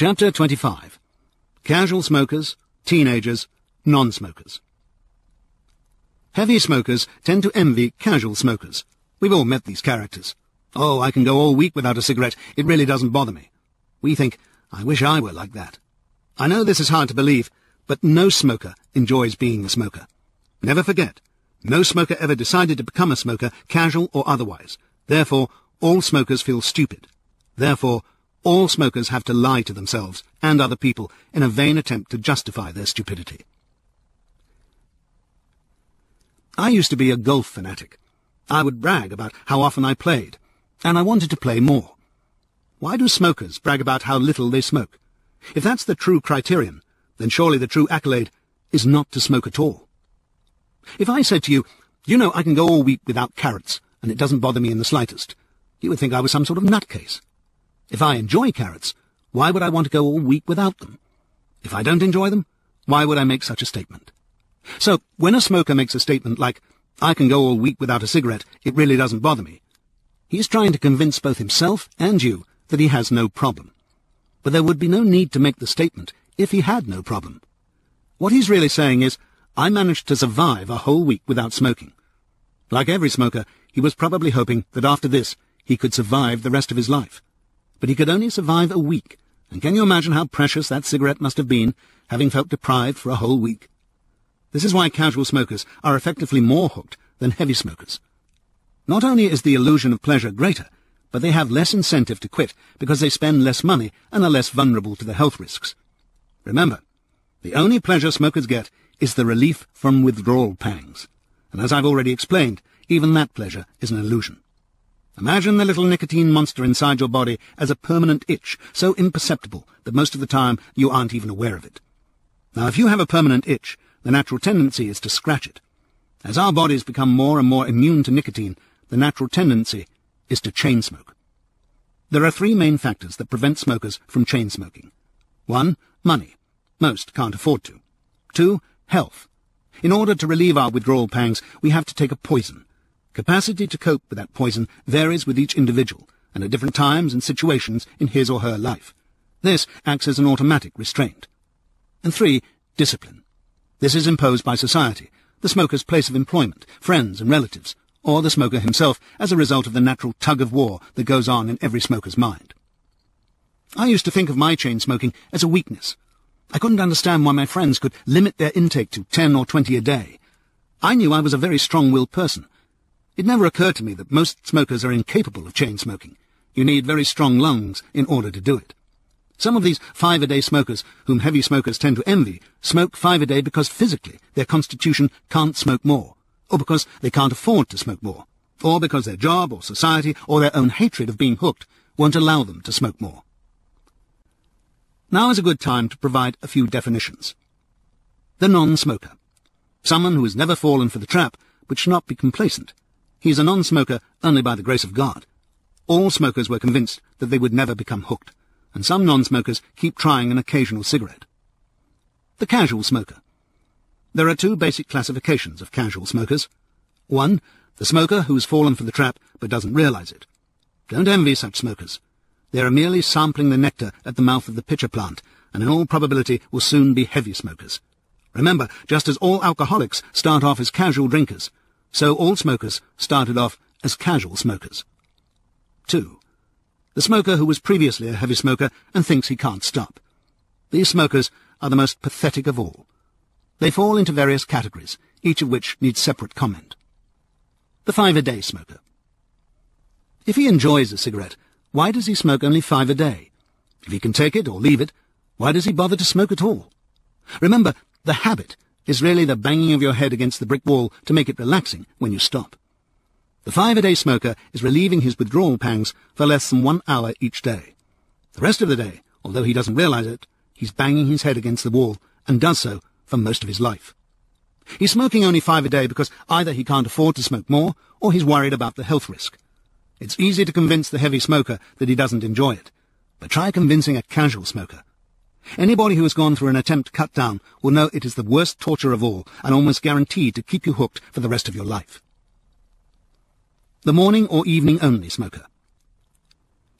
Chapter 25. Casual smokers, teenagers, non-smokers. Heavy smokers tend to envy casual smokers. We've all met these characters. Oh, I can go all week without a cigarette. It really doesn't bother me. We think, I wish I were like that. I know this is hard to believe, but no smoker enjoys being a smoker. Never forget, no smoker ever decided to become a smoker, casual or otherwise. Therefore, all smokers feel stupid. Therefore, all smokers have to lie to themselves and other people in a vain attempt to justify their stupidity. I used to be a golf fanatic. I would brag about how often I played, and I wanted to play more. Why do smokers brag about how little they smoke? If that's the true criterion, then surely the true accolade is not to smoke at all. If I said to you, you know, I can go all week without carrots, and it doesn't bother me in the slightest, you would think I was some sort of nutcase. If I enjoy carrots, why would I want to go all week without them? If I don't enjoy them, why would I make such a statement? So, when a smoker makes a statement like, I can go all week without a cigarette, it really doesn't bother me, he's trying to convince both himself and you that he has no problem. But there would be no need to make the statement if he had no problem. What he's really saying is, I managed to survive a whole week without smoking. Like every smoker, he was probably hoping that after this he could survive the rest of his life. But he could only survive a week, and can you imagine how precious that cigarette must have been, having felt deprived for a whole week? This is why casual smokers are effectively more hooked than heavy smokers. Not only is the illusion of pleasure greater, but they have less incentive to quit because they spend less money and are less vulnerable to the health risks. Remember, the only pleasure smokers get is the relief from withdrawal pangs, and as I've already explained, even that pleasure is an illusion. Imagine the little nicotine monster inside your body as a permanent itch, so imperceptible that most of the time you aren't even aware of it. Now, if you have a permanent itch, the natural tendency is to scratch it. As our bodies become more and more immune to nicotine, the natural tendency is to chain smoke. There are three main factors that prevent smokers from chain smoking. 1. Money. Most can't afford to. 2. Health. In order to relieve our withdrawal pangs, we have to take a poison. Capacity to cope with that poison varies with each individual, and at different times and situations in his or her life. This acts as an automatic restraint. And 3. Discipline. This is imposed by society, the smoker's place of employment, friends and relatives, or the smoker himself as a result of the natural tug-of-war that goes on in every smoker's mind. I used to think of my chain smoking as a weakness. I couldn't understand why my friends could limit their intake to 10 or 20 a day. I knew I was a very strong-willed person. It never occurred to me that most smokers are incapable of chain smoking. You need very strong lungs in order to do it. Some of these 5-a-day smokers, whom heavy smokers tend to envy, smoke 5 a day because physically their constitution can't smoke more, or because they can't afford to smoke more, or because their job or society or their own hatred of being hooked won't allow them to smoke more. Now is a good time to provide a few definitions. The non-smoker. Someone who has never fallen for the trap, but should not be complacent. He is a non-smoker only by the grace of God. All smokers were convinced that they would never become hooked, and some non-smokers keep trying an occasional cigarette. The casual smoker. There are 2 basic classifications of casual smokers. 1. The smoker who has fallen for the trap but doesn't realize it. Don't envy such smokers. They are merely sampling the nectar at the mouth of the pitcher plant, and in all probability will soon be heavy smokers. Remember, just as all alcoholics start off as casual drinkers, so all smokers started off as casual smokers. 2. The smoker who was previously a heavy smoker and thinks he can't stop. These smokers are the most pathetic of all. They fall into various categories, each of which needs separate comment. The 5-a-day smoker. If he enjoys a cigarette, why does he smoke only 5 a day? If he can take it or leave it, why does he bother to smoke at all? Remember, the habit is really the banging of your head against the brick wall to make it relaxing when you stop. The 5-a-day smoker is relieving his withdrawal pangs for less than 1 hour each day. The rest of the day, although he doesn't realize it, he's banging his head against the wall, and does so for most of his life. He's smoking only 5 a day because either he can't afford to smoke more, or he's worried about the health risk. It's easy to convince the heavy smoker that he doesn't enjoy it, but try convincing a casual smoker. Anybody who has gone through an attempt to cut down will know it is the worst torture of all, and almost guaranteed to keep you hooked for the rest of your life. The morning or evening only smoker.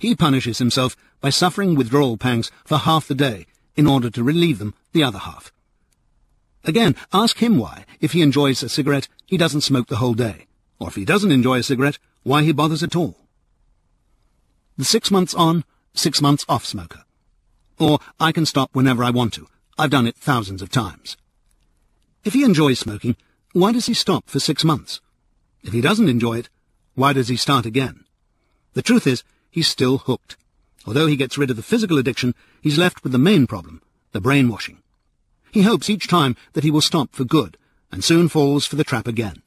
He punishes himself by suffering withdrawal pangs for half the day in order to relieve them the other half. Again, ask him why, if he enjoys a cigarette, he doesn't smoke the whole day, or if he doesn't enjoy a cigarette, why he bothers at all. The 6 months on, 6 months off smoker. Or, I can stop whenever I want to. I've done it thousands of times. If he enjoys smoking, why does he stop for 6 months? If he doesn't enjoy it, why does he start again? The truth is, he's still hooked. Although he gets rid of the physical addiction, he's left with the main problem, the brainwashing. He hopes each time that he will stop for good, and soon falls for the trap again.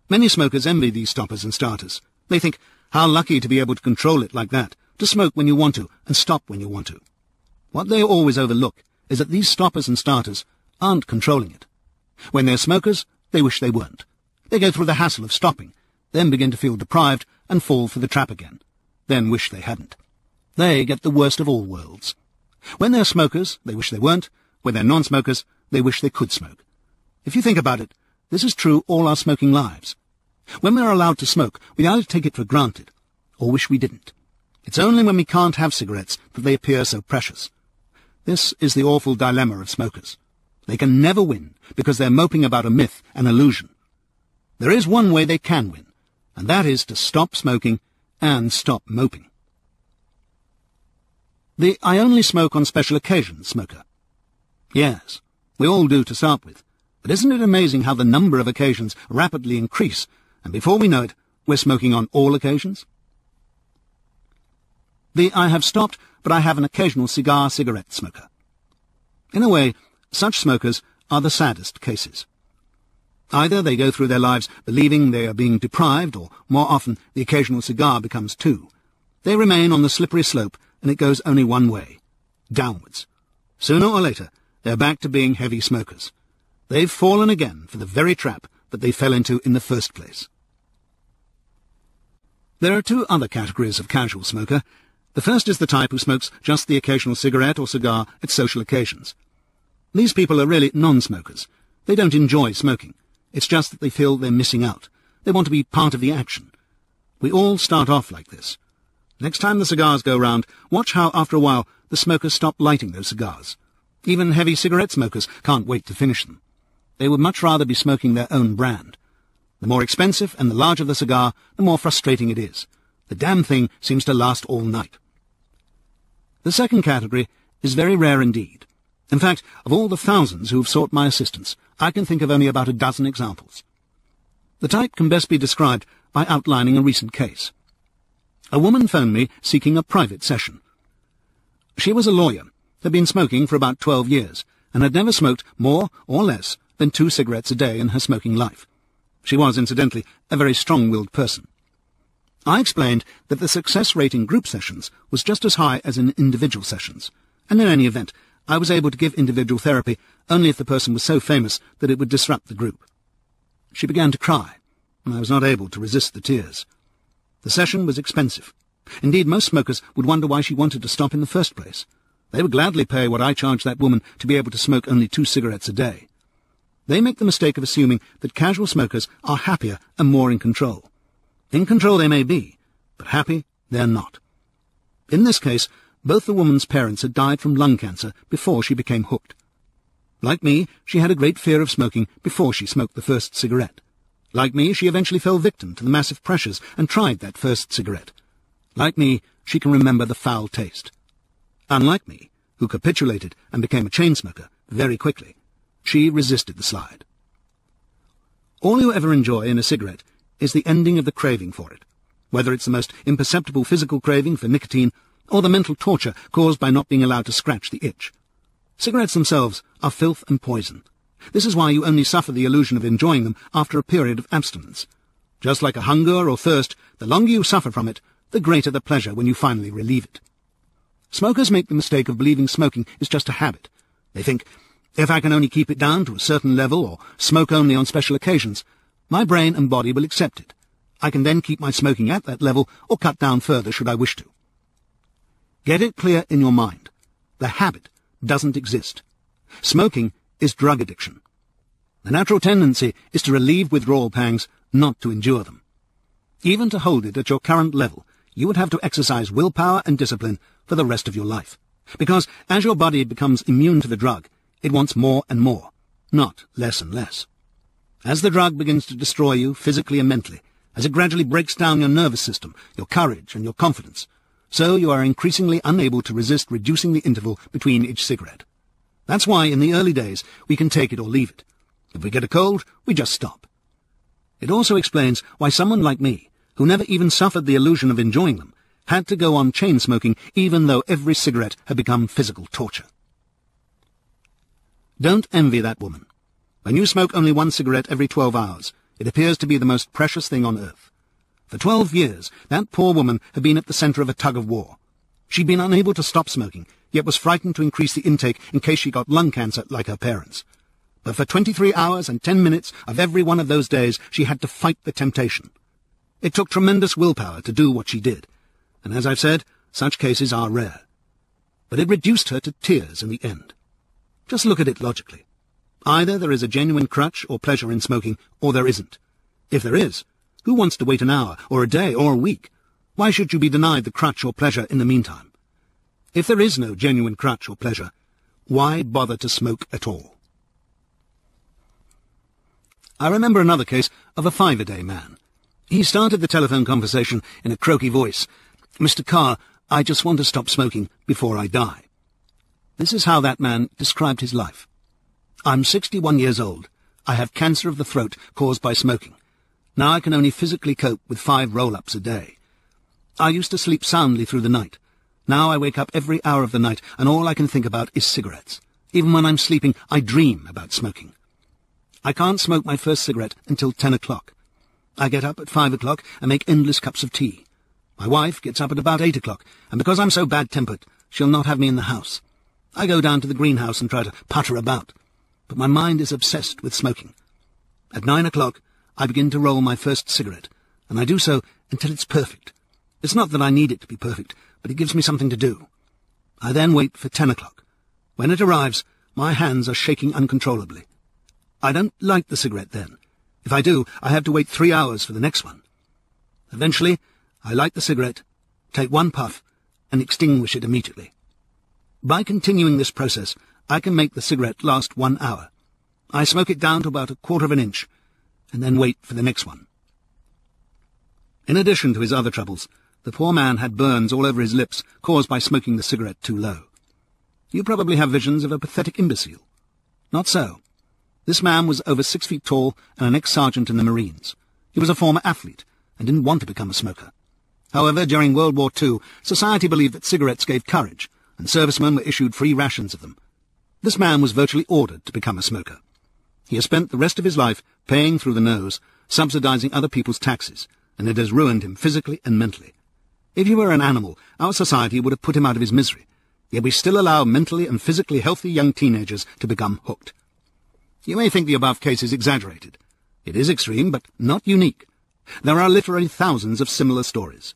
Many smokers envy these stoppers and starters. They think, how lucky to be able to control it like that, to smoke when you want to, and stop when you want to. What they always overlook is that these stoppers and starters aren't controlling it. When they're smokers, they wish they weren't. They go through the hassle of stopping, then begin to feel deprived and fall for the trap again, then wish they hadn't. They get the worst of all worlds. When they're smokers, they wish they weren't. When they're non-smokers, they wish they could smoke. If you think about it, this is true all our smoking lives. When we're allowed to smoke, we either take it for granted, or wish we didn't. It's only when we can't have cigarettes that they appear so precious. This is the awful dilemma of smokers. They can never win, because they're moping about a myth, an illusion. There is one way they can win, and that is to stop smoking and stop moping. The I only smoke on special occasions smoker. Yes, we all do to start with, but isn't it amazing how the number of occasions rapidly increase, and before we know it, we're smoking on all occasions? The I have stopped, but I have an occasional cigarette smoker. In a way, such smokers are the saddest cases. Either they go through their lives believing they are being deprived, or more often the occasional cigar becomes two. They remain on the slippery slope, and it goes only one way, downwards. Sooner or later, they're back to being heavy smokers. They've fallen again for the very trap that they fell into in the first place. There are two other categories of casual smoker. The first is the type who smokes just the occasional cigarette or cigar at social occasions. These people are really non-smokers. They don't enjoy smoking. It's just that they feel they're missing out. They want to be part of the action. We all start off like this. Next time the cigars go round, watch how, after a while, the smokers stop lighting those cigars. Even heavy cigarette smokers can't wait to finish them. They would much rather be smoking their own brand. The more expensive and the larger the cigar, the more frustrating it is. The damn thing seems to last all night. The second category is very rare indeed. In fact, of all the thousands who have sought my assistance, I can think of only about a dozen examples. The type can best be described by outlining a recent case. A woman phoned me seeking a private session. She was a lawyer, had been smoking for about 12 years, and had never smoked more or less than 2 cigarettes a day in her smoking life. She was, incidentally, a very strong-willed person. I explained that the success rate in group sessions was just as high as in individual sessions, and in any event, I was able to give individual therapy only if the person was so famous that it would disrupt the group. She began to cry, and I was not able to resist the tears. The session was expensive. Indeed, most smokers would wonder why she wanted to stop in the first place. They would gladly pay what I charged that woman to be able to smoke only 2 cigarettes a day. They make the mistake of assuming that casual smokers are happier and more in control. In control they may be, but happy they're not. In this case, both the woman's parents had died from lung cancer before she became hooked. Like me, she had a great fear of smoking before she smoked the first cigarette. Like me, she eventually fell victim to the massive pressures and tried that first cigarette. Like me, she can remember the foul taste. Unlike me, who capitulated and became a chain smoker very quickly, she resisted the slide. All you ever enjoy in a cigarette is the ending of the craving for it, whether it's the most imperceptible physical craving for nicotine or the mental torture caused by not being allowed to scratch the itch. Cigarettes themselves are filth and poison. This is why you only suffer the illusion of enjoying them after a period of abstinence. Just like a hunger or thirst, the longer you suffer from it, the greater the pleasure when you finally relieve it. Smokers make the mistake of believing smoking is just a habit. They think, if I can only keep it down to a certain level or smoke only on special occasions, my brain and body will accept it. I can then keep my smoking at that level or cut down further should I wish to. Get it clear in your mind. The habit doesn't exist. Smoking is drug addiction. The natural tendency is to relieve withdrawal pangs, not to endure them. Even to hold it at your current level, you would have to exercise willpower and discipline for the rest of your life. Because as your body becomes immune to the drug, it wants more and more, not less and less. As the drug begins to destroy you physically and mentally, as it gradually breaks down your nervous system, your courage and your confidence, so you are increasingly unable to resist reducing the interval between each cigarette. That's why in the early days we can take it or leave it. If we get a cold, we just stop. It also explains why someone like me, who never even suffered the illusion of enjoying them, had to go on chain smoking even though every cigarette had become physical torture. Don't envy that woman. When you smoke only one cigarette every 12 hours, it appears to be the most precious thing on earth. For 12 years, that poor woman had been at the center of a tug-of-war. She'd been unable to stop smoking, yet was frightened to increase the intake in case she got lung cancer like her parents. But for 23 hours and 10 minutes of every one of those days, she had to fight the temptation. It took tremendous willpower to do what she did, and as I've said, such cases are rare. But it reduced her to tears in the end. Just look at it logically. Either there is a genuine crutch or pleasure in smoking, or there isn't. If there is, who wants to wait an hour, or a day, or a week? Why should you be denied the crutch or pleasure in the meantime? If there is no genuine crutch or pleasure, why bother to smoke at all? I remember another case of a 5-a-day man. He started the telephone conversation in a croaky voice. "Mr. Carr, I just want to stop smoking before I die." This is how that man described his life. "I'm 61 years old. I have cancer of the throat caused by smoking. Now I can only physically cope with 5 roll-ups a day. I used to sleep soundly through the night. Now I wake up every hour of the night, and all I can think about is cigarettes. Even when I'm sleeping, I dream about smoking. I can't smoke my first cigarette until 10 o'clock. I get up at 5 o'clock and make endless cups of tea. My wife gets up at about 8 o'clock, and because I'm so bad-tempered, she'll not have me in the house. I go down to the greenhouse and try to putter about, but my mind is obsessed with smoking. At 9 o'clock, I begin to roll my first cigarette, and I do so until it's perfect. It's not that I need it to be perfect, but it gives me something to do. I then wait for 10 o'clock. When it arrives, my hands are shaking uncontrollably. I don't light the cigarette then. If I do, I have to wait 3 hours for the next one. Eventually, I light the cigarette, take one puff, and extinguish it immediately. By continuing this process, I can make the cigarette last 1 hour. I smoke it down to about 1/4 of an inch, and then wait for the next one. In addition to his other troubles, the poor man had burns all over his lips caused by smoking the cigarette too low. You probably have visions of a pathetic imbecile. Not so. This man was over 6 feet tall and an ex-sergeant in the Marines. He was a former athlete and didn't want to become a smoker. However, during World War II, society believed that cigarettes gave courage, and servicemen were issued free rations of them. This man was virtually ordered to become a smoker. He has spent the rest of his life paying through the nose, subsidizing other people's taxes, and it has ruined him physically and mentally. If he were an animal, our society would have put him out of his misery, yet we still allow mentally and physically healthy young teenagers to become hooked. You may think the above case is exaggerated. It is extreme, but not unique. There are literally thousands of similar stories.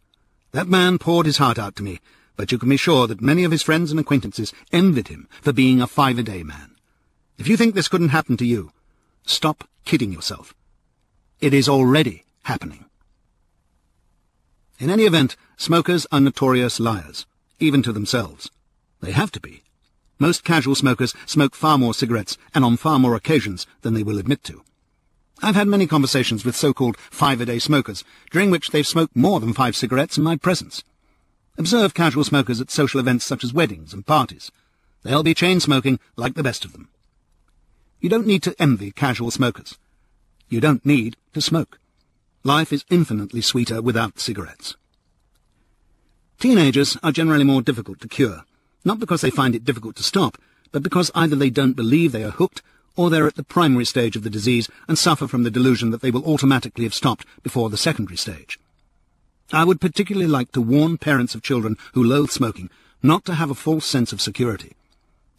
That man poured his heart out to me, but you can be sure that many of his friends and acquaintances envied him for being a 5-a-day man. If you think this couldn't happen to you, stop kidding yourself. It is already happening. In any event, smokers are notorious liars, even to themselves. They have to be. Most casual smokers smoke far more cigarettes and on far more occasions than they will admit to. I've had many conversations with so-called 5-a-day smokers, during which they've smoked more than 5 cigarettes in my presence. Observe casual smokers at social events such as weddings and parties. They'll be chain-smoking like the best of them. You don't need to envy casual smokers. You don't need to smoke. Life is infinitely sweeter without cigarettes. Teenagers are generally more difficult to cure, not because they find it difficult to stop, but because either they don't believe they are hooked, or they're at the primary stage of the disease and suffer from the delusion that they will automatically have stopped before the secondary stage. I would particularly like to warn parents of children who loathe smoking not to have a false sense of security.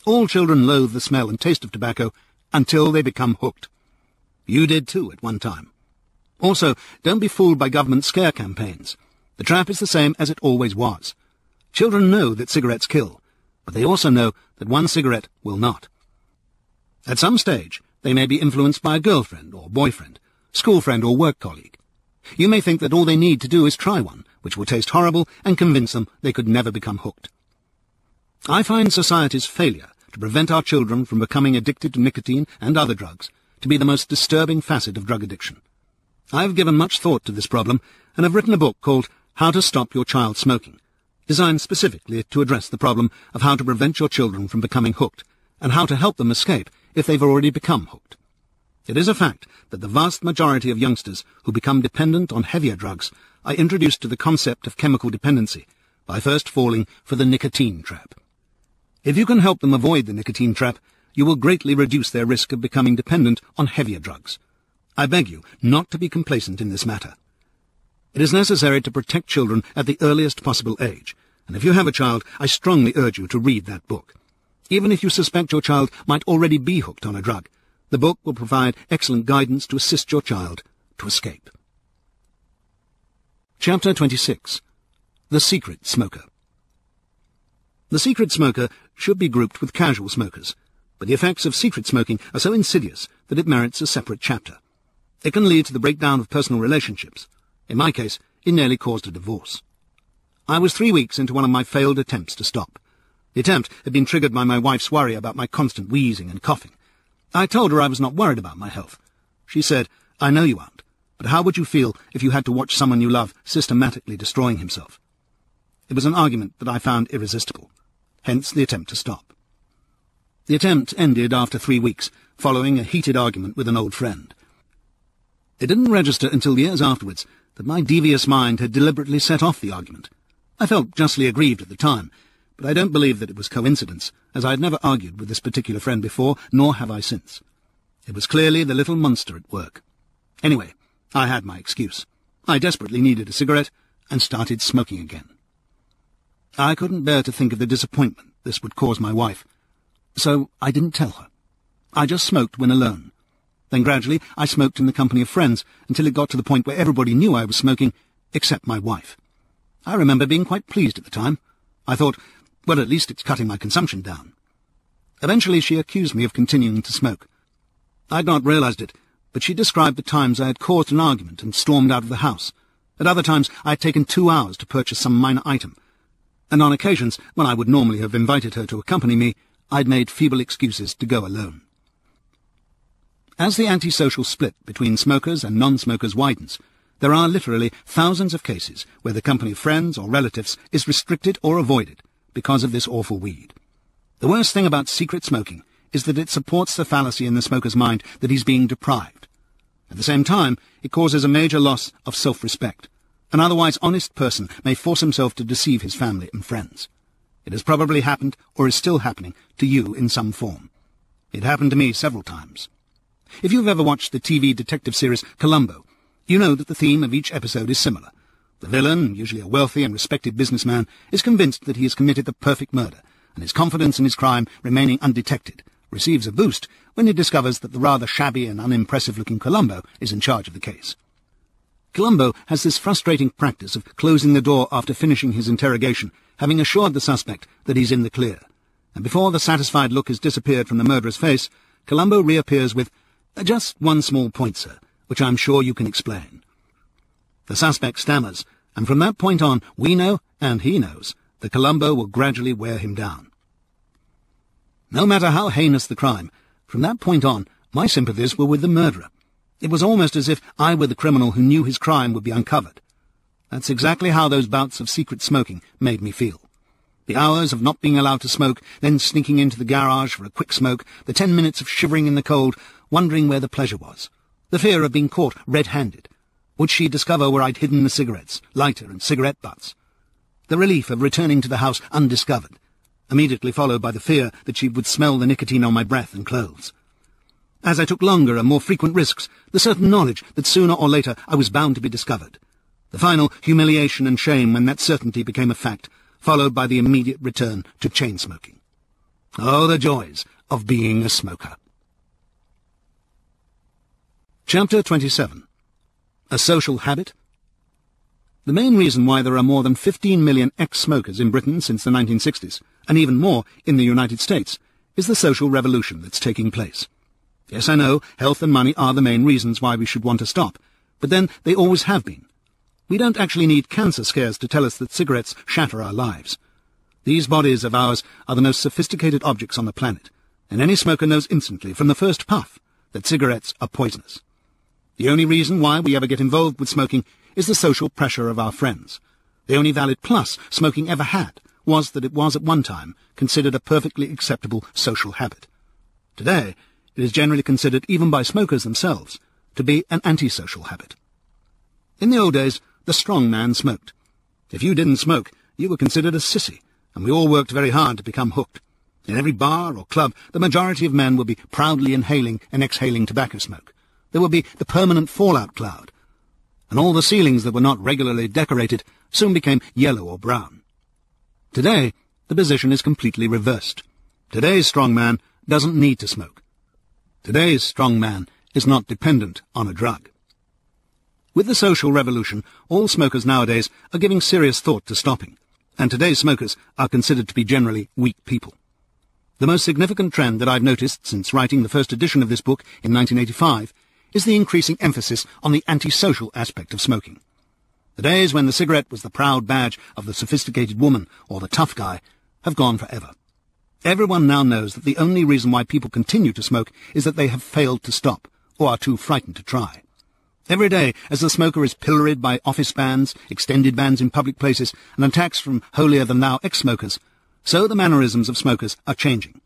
All children loathe the smell and taste of tobacco until they become hooked. You did too at one time. Also, don't be fooled by government scare campaigns. The trap is the same as it always was. Children know that cigarettes kill, but they also know that one cigarette will not. At some stage, they may be influenced by a girlfriend or boyfriend, school friend or work colleague. You may think that all they need to do is try one, which will taste horrible and convince them they could never become hooked. I find society's failure to prevent our children from becoming addicted to nicotine and other drugs to be the most disturbing facet of drug addiction. I have given much thought to this problem and have written a book called How to Stop Your Child Smoking, designed specifically to address the problem of how to prevent your children from becoming hooked and how to help them escape if they've already become hooked. It is a fact that the vast majority of youngsters who become dependent on heavier drugs are introduced to the concept of chemical dependency by first falling for the nicotine trap. If you can help them avoid the nicotine trap, you will greatly reduce their risk of becoming dependent on heavier drugs. I beg you not to be complacent in this matter. It is necessary to protect children at the earliest possible age, and if you have a child, I strongly urge you to read that book. Even if you suspect your child might already be hooked on a drug, the book will provide excellent guidance to assist your child to escape. Chapter 26. The Secret Smoker. The secret smoker should be grouped with casual smokers, but the effects of secret smoking are so insidious that it merits a separate chapter. It can lead to the breakdown of personal relationships. In my case, it nearly caused a divorce. I was 3 weeks into one of my failed attempts to stop. The attempt had been triggered by my wife's worry about my constant wheezing and coughing. I told her I was not worried about my health. She said, "I know you aren't, but how would you feel if you had to watch someone you love systematically destroying himself?" It was an argument that I found irresistible, hence the attempt to stop. The attempt ended after 3 weeks, following a heated argument with an old friend. It didn't register until years afterwards that my devious mind had deliberately set off the argument. I felt justly aggrieved at the time, but I don't believe that it was coincidence, as I had never argued with this particular friend before, nor have I since. It was clearly the little monster at work. Anyway, I had my excuse. I desperately needed a cigarette, and started smoking again. I couldn't bear to think of the disappointment this would cause my wife, so I didn't tell her. I just smoked when alone. Then gradually I smoked in the company of friends, until it got to the point where everybody knew I was smoking, except my wife. I remember being quite pleased at the time. I thought, well, at least it's cutting my consumption down. Eventually she accused me of continuing to smoke. I'd not realized it, but she described the times I had caused an argument and stormed out of the house. At other times I had taken 2 hours to purchase some minor item, and on occasions, when I would normally have invited her to accompany me, I'd made feeble excuses to go alone. As the antisocial split between smokers and non-smokers widens, there are literally thousands of cases where the company of friends or relatives is restricted or avoided because of this awful weed. The worst thing about secret smoking is that it supports the fallacy in the smoker's mind that he's being deprived. At the same time, it causes a major loss of self-respect. An otherwise honest person may force himself to deceive his family and friends. It has probably happened, or is still happening, to you in some form. It happened to me several times. If you've ever watched the TV detective series Columbo, you know that the theme of each episode is similar. The villain, usually a wealthy and respected businessman, is convinced that he has committed the perfect murder, and his confidence in his crime remaining undetected receives a boost when he discovers that the rather shabby and unimpressive-looking Columbo is in charge of the case. Columbo has this frustrating practice of closing the door after finishing his interrogation, having assured the suspect that he's in the clear. And before the satisfied look has disappeared from the murderer's face, Columbo reappears with, "Just one small point, sir, which I'm sure you can explain." The suspect stammers, and from that point on, we know, and he knows, that Columbo will gradually wear him down. No matter how heinous the crime, from that point on, my sympathies were with the murderer. It was almost as if I were the criminal who knew his crime would be uncovered. That's exactly how those bouts of secret smoking made me feel. The hours of not being allowed to smoke, then sneaking into the garage for a quick smoke, the 10 minutes of shivering in the cold, wondering where the pleasure was. The fear of being caught red-handed. Would she discover where I'd hidden the cigarettes, lighter and cigarette butts? The relief of returning to the house undiscovered, immediately followed by the fear that she would smell the nicotine on my breath and clothes. As I took longer and more frequent risks, the certain knowledge that sooner or later I was bound to be discovered. The final humiliation and shame when that certainty became a fact, followed by the immediate return to chain-smoking. Oh, the joys of being a smoker. Chapter 27. A Social Habit. The main reason why there are more than 15 million ex-smokers in Britain since the 1960s, and even more in the United States, is the social revolution that's taking place. Yes, I know, health and money are the main reasons why we should want to stop, but then they always have been. We don't actually need cancer scares to tell us that cigarettes shatter our lives. These bodies of ours are the most sophisticated objects on the planet, and any smoker knows instantly, from the first puff, that cigarettes are poisonous. The only reason why we ever get involved with smoking is the social pressure of our friends. The only valid plus smoking ever had was that it was at one time considered a perfectly acceptable social habit. Today, it is generally considered, even by smokers themselves, to be an antisocial habit. In the old days, the strong man smoked. If you didn't smoke, you were considered a sissy, and we all worked very hard to become hooked. In every bar or club, the majority of men would be proudly inhaling and exhaling tobacco smoke. There would be the permanent fallout cloud, and all the ceilings that were not regularly decorated soon became yellow or brown. Today, the position is completely reversed. Today's strong man doesn't need to smoke. Today's strong man is not dependent on a drug. With the social revolution, all smokers nowadays are giving serious thought to stopping, and today's smokers are considered to be generally weak people. The most significant trend that I've noticed since writing the first edition of this book in 1985 is the increasing emphasis on the antisocial aspect of smoking. The days when the cigarette was the proud badge of the sophisticated woman or the tough guy have gone forever. Everyone now knows that the only reason why people continue to smoke is that they have failed to stop or are too frightened to try. Every day, as the smoker is pilloried by office bans, extended bans in public places, and attacks from holier-than-thou ex-smokers, so the mannerisms of smokers are changing.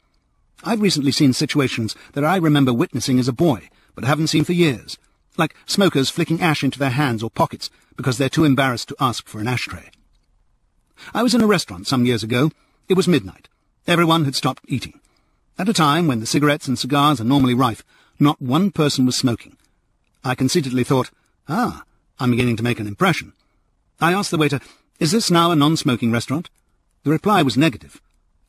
I've recently seen situations that I remember witnessing as a boy, but haven't seen for years, like smokers flicking ash into their hands or pockets because they're too embarrassed to ask for an ashtray. I was in a restaurant some years ago. It was midnight. Everyone had stopped eating. At a time when the cigarettes and cigars are normally rife, not one person was smoking. I conceitedly thought, I'm beginning to make an impression. I asked the waiter, "Is this now a non-smoking restaurant?" The reply was negative.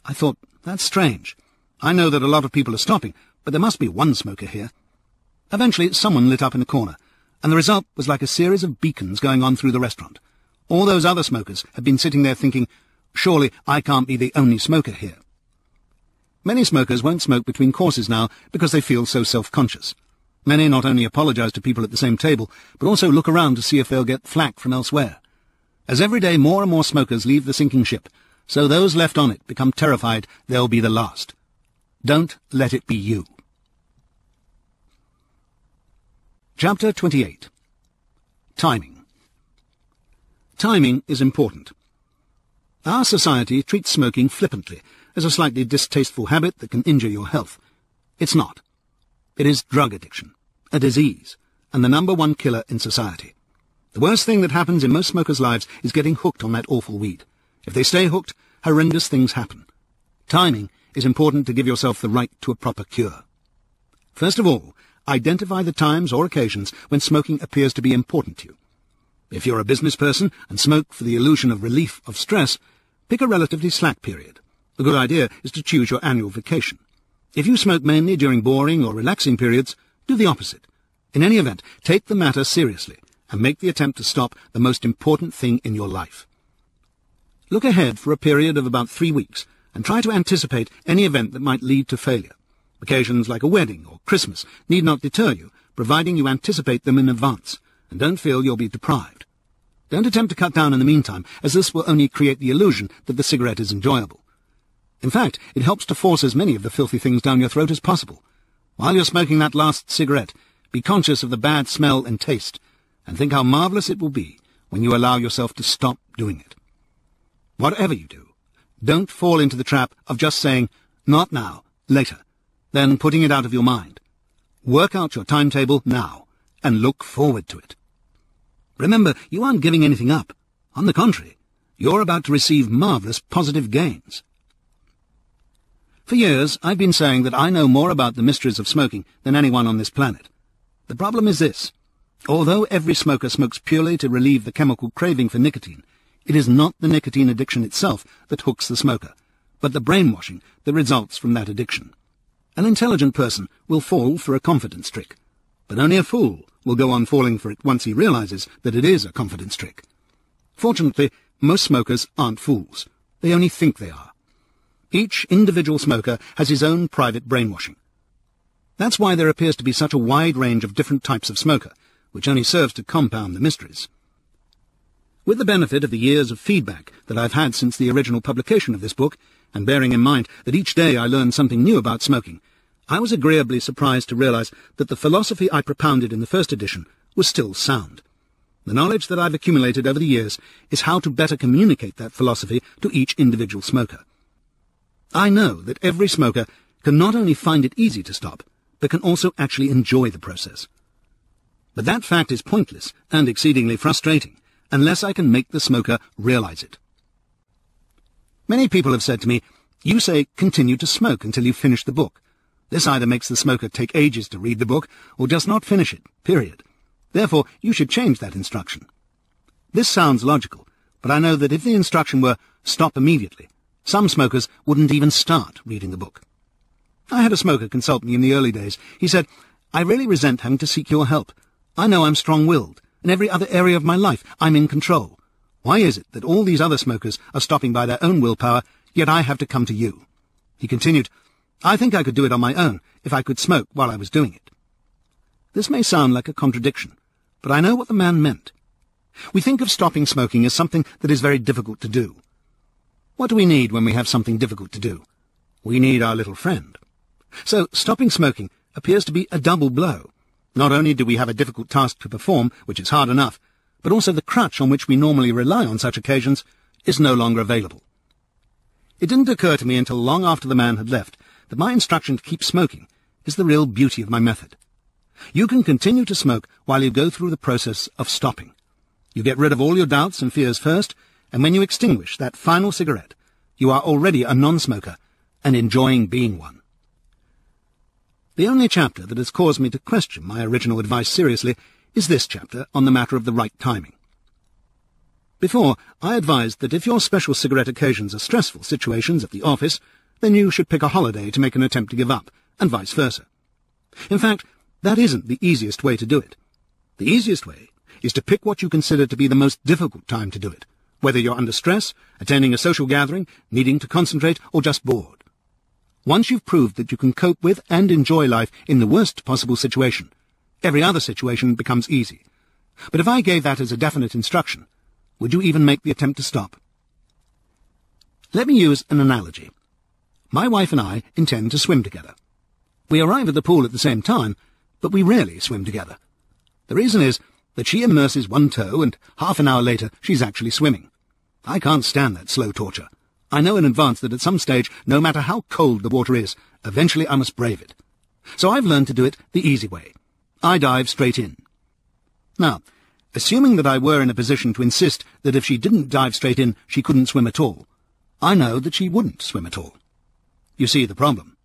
I thought, that's strange. I know that a lot of people are stopping, but there must be one smoker here. Eventually, someone lit up in a corner, and the result was like a series of beacons going on through the restaurant. All those other smokers had been sitting there thinking, surely I can't be the only smoker here. Many smokers won't smoke between courses now because they feel so self-conscious. Many not only apologize to people at the same table, but also look around to see if they'll get flack from elsewhere. As every day more and more smokers leave the sinking ship, so those left on it become terrified they'll be the last. Don't let it be you. Chapter 28. Timing. Timing is important. Our society treats smoking flippantly, as a slightly distasteful habit that can injure your health. It's not. It is drug addiction, a disease, and the number one killer in society. The worst thing that happens in most smokers' lives is getting hooked on that awful weed. If they stay hooked, horrendous things happen. Timing is important to give yourself the right to a proper cure. First of all, identify the times or occasions when smoking appears to be important to you. If you're a business person and smoke for the illusion of relief of stress, pick a relatively slack period. A good idea is to choose your annual vacation. If you smoke mainly during boring or relaxing periods, do the opposite. In any event, take the matter seriously and make the attempt to stop the most important thing in your life. Look ahead for a period of about 3 weeks and try to anticipate any event that might lead to failure. Occasions like a wedding or Christmas need not deter you, providing you anticipate them in advance, and don't feel you'll be deprived. Don't attempt to cut down in the meantime, as this will only create the illusion that the cigarette is enjoyable. In fact, it helps to force as many of the filthy things down your throat as possible. While you're smoking that last cigarette, be conscious of the bad smell and taste, and think how marvelous it will be when you allow yourself to stop doing it. Whatever you do, don't fall into the trap of just saying, "Not now, later," then putting it out of your mind. Work out your timetable now, and look forward to it. Remember, you aren't giving anything up. On the contrary, you're about to receive marvelous positive gains. For years, I've been saying that I know more about the mysteries of smoking than anyone on this planet. The problem is this. Although every smoker smokes purely to relieve the chemical craving for nicotine, it is not the nicotine addiction itself that hooks the smoker, but the brainwashing that results from that addiction. An intelligent person will fall for a confidence trick, but only a fool will go on falling for it once he realizes that it is a confidence trick. Fortunately, most smokers aren't fools. They only think they are. Each individual smoker has his own private brainwashing. That's why there appears to be such a wide range of different types of smoker, which only serves to compound the mysteries. With the benefit of the years of feedback that I've had since the original publication of this book, and bearing in mind that each day I learn something new about smoking, I was agreeably surprised to realize that the philosophy I propounded in the first edition was still sound. The knowledge that I've accumulated over the years is how to better communicate that philosophy to each individual smoker. I know that every smoker can not only find it easy to stop, but can also actually enjoy the process. But that fact is pointless and exceedingly frustrating unless I can make the smoker realize it. Many people have said to me, "You say continue to smoke until you finish the book." This either makes the smoker take ages to read the book or does not finish it, period. Therefore, you should change that instruction. This sounds logical, but I know that if the instruction were stop immediately, some smokers wouldn't even start reading the book. I had a smoker consult me in the early days. He said, "I really resent having to seek your help. I know I'm strong-willed. In every other area of my life, I'm in control. Why is it that all these other smokers are stopping by their own willpower, yet I have to come to you?" He continued, "I think I could do it on my own if I could smoke while I was doing it." This may sound like a contradiction, but I know what the man meant. We think of stopping smoking as something that is very difficult to do. What do we need when we have something difficult to do? We need our little friend. So stopping smoking appears to be a double blow. Not only do we have a difficult task to perform, which is hard enough, but also the crutch on which we normally rely on such occasions is no longer available. It didn't occur to me until long after the man had left that my instruction to keep smoking is the real beauty of my method. You can continue to smoke while you go through the process of stopping. You get rid of all your doubts and fears first, and when you extinguish that final cigarette, you are already a non-smoker and enjoying being one. The only chapter that has caused me to question my original advice seriously is this chapter on the matter of the right timing. Before, I advised that if your special cigarette occasions are stressful situations at the office, then you should pick a holiday to make an attempt to give up, and vice versa. In fact, that isn't the easiest way to do it. The easiest way is to pick what you consider to be the most difficult time to do it, whether you're under stress, attending a social gathering, needing to concentrate, or just bored. Once you've proved that you can cope with and enjoy life in the worst possible situation, every other situation becomes easy. But if I gave that as a definite instruction, would you even make the attempt to stop? Let me use an analogy. My wife and I intend to swim together. We arrive at the pool at the same time, but we rarely swim together. The reason is that she immerses one toe and half an hour later she's actually swimming. I can't stand that slow torture. I know in advance that at some stage, no matter how cold the water is, eventually I must brave it. So I've learned to do it the easy way. I dive straight in. Now, assuming that I were in a position to insist that if she didn't dive straight in, she couldn't swim at all, I know that she wouldn't swim at all. You see the problem.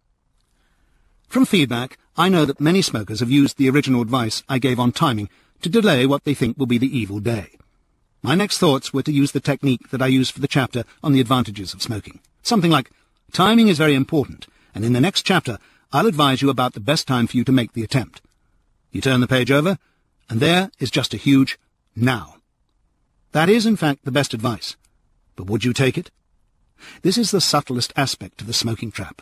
From feedback, I know that many smokers have used the original advice I gave on timing to delay what they think will be the evil day. My next thoughts were to use the technique that I used for the chapter on the advantages of smoking. Something like, timing is very important, and in the next chapter I'll advise you about the best time for you to make the attempt. You turn the page over, and there is just a huge now. That is, in fact, the best advice. But would you take it? This is the subtlest aspect of the smoking trap.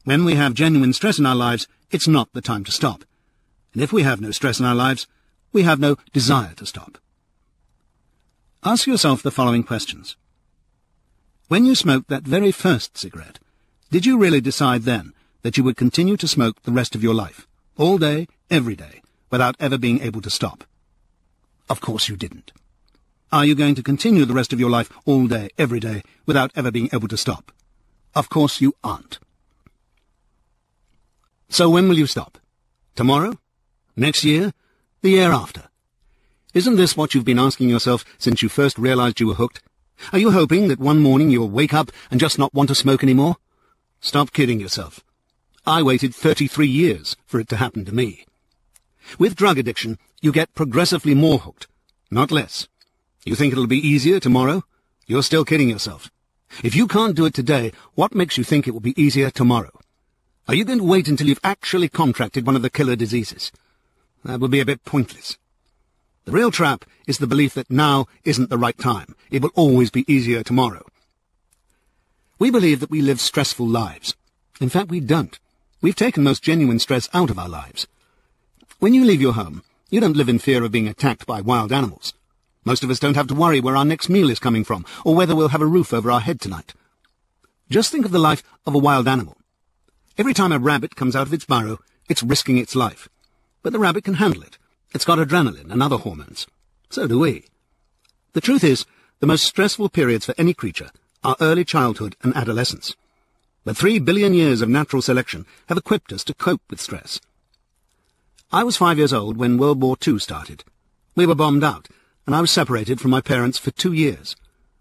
When we have genuine stress in our lives, it's not the time to stop. And if we have no stress in our lives, we have no desire to stop. Ask yourself the following questions. When you smoked that very first cigarette, did you really decide then that you would continue to smoke the rest of your life, all day, every day, without ever being able to stop? Of course you didn't. Are you going to continue the rest of your life all day, every day, without ever being able to stop? Of course you aren't. So when will you stop? Tomorrow? Next year? The year after? Isn't this what you've been asking yourself since you first realized you were hooked? Are you hoping that one morning you'll wake up and just not want to smoke anymore? Stop kidding yourself. I waited 33 years for it to happen to me. With drug addiction, you get progressively more hooked, not less. You think it'll be easier tomorrow? You're still kidding yourself. If you can't do it today, what makes you think it will be easier tomorrow? Are you going to wait until you've actually contracted one of the killer diseases? That would be a bit pointless. The real trap is the belief that now isn't the right time. It will always be easier tomorrow. We believe that we live stressful lives. In fact, we don't. We've taken most genuine stress out of our lives. When you leave your home, You don't live in fear of being attacked by wild animals. Most of us don't have to worry where our next meal is coming from, or whether we'll have a roof over our head tonight. Just think of the life of a wild animal. Every time a rabbit comes out of its burrow, it's risking its life. But the rabbit can handle it. It's got adrenaline and other hormones. So do we. The truth is, the most stressful periods for any creature are early childhood and adolescence. But 3 billion years of natural selection have equipped us to cope with stress. I was 5 years old when World War II started. We were bombed out, and I was separated from my parents for 2 years.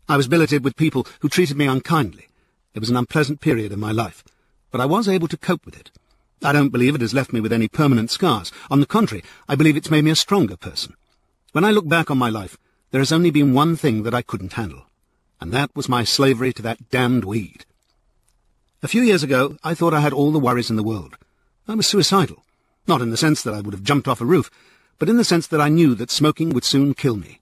I was billeted with people who treated me unkindly. It was an unpleasant period in my life, but I was able to cope with it. I don't believe it has left me with any permanent scars. On the contrary, I believe it's made me a stronger person. When I look back on my life, there has only been one thing that I couldn't handle, and that was my slavery to that damned weed. A few years ago, I thought I had all the worries in the world. I was suicidal, not in the sense that I would have jumped off a roof, but in the sense that I knew that smoking would soon kill me.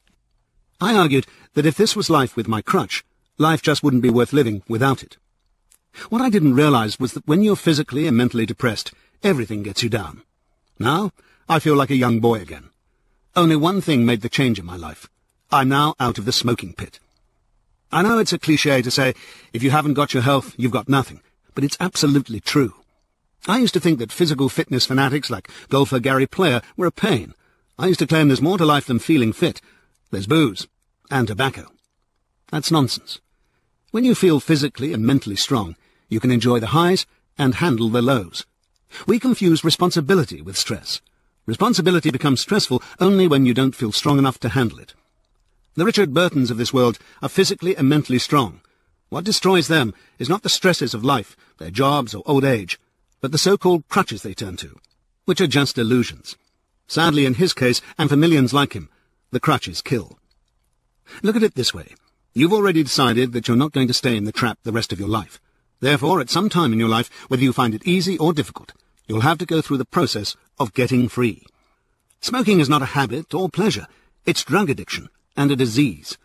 I argued that if this was life with my crutch, life just wouldn't be worth living without it. What I didn't realize was that when you're physically and mentally depressed, everything gets you down. Now, I feel like a young boy again. Only one thing made the change in my life. I'm now out of the smoking pit. I know it's a cliché to say, if you haven't got your health, you've got nothing, but it's absolutely true. I used to think that physical fitness fanatics like golfer Gary Player were a pain. I used to claim there's more to life than feeling fit. There's booze and tobacco. That's nonsense. When you feel physically and mentally strong, you can enjoy the highs and handle the lows. We confuse responsibility with stress. Responsibility becomes stressful only when you don't feel strong enough to handle it. The Richard Burtons of this world are physically and mentally strong. What destroys them is not the stresses of life, their jobs or old age, but the so-called crutches they turn to, which are just illusions. Sadly, in his case, and for millions like him, the crutches kill. Look at it this way. You've already decided that you're not going to stay in the trap the rest of your life. Therefore, at some time in your life, whether you find it easy or difficult, you'll have to go through the process of getting free. Smoking is not a habit or pleasure. It's drug addiction and a disease.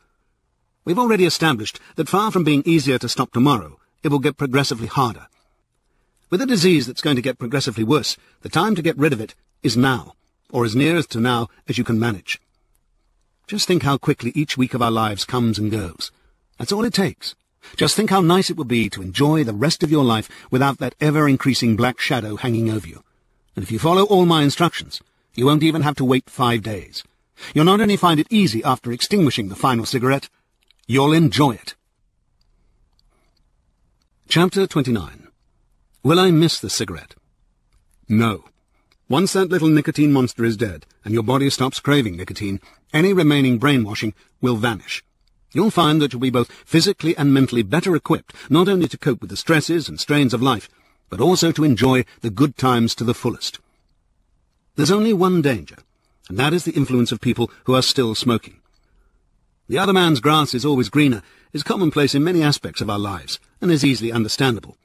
We've already established that far from being easier to stop tomorrow, it will get progressively harder. With a disease that's going to get progressively worse, the time to get rid of it is now, or as near to now as you can manage. Just think how quickly each week of our lives comes and goes. That's all it takes. Just think how nice it would be to enjoy the rest of your life without that ever-increasing black shadow hanging over you. And if you follow all my instructions, you won't even have to wait 5 days. You'll not only find it easy after extinguishing the final cigarette, you'll enjoy it. Chapter 29. Will I miss the cigarette? No. Once that little nicotine monster is dead, and your body stops craving nicotine, any remaining brainwashing will vanish. You'll find that you'll be both physically and mentally better equipped, not only to cope with the stresses and strains of life, but also to enjoy the good times to the fullest. There's only one danger, and that is the influence of people who are still smoking. The other man's grass is always greener is commonplace in many aspects of our lives, and is easily understandable.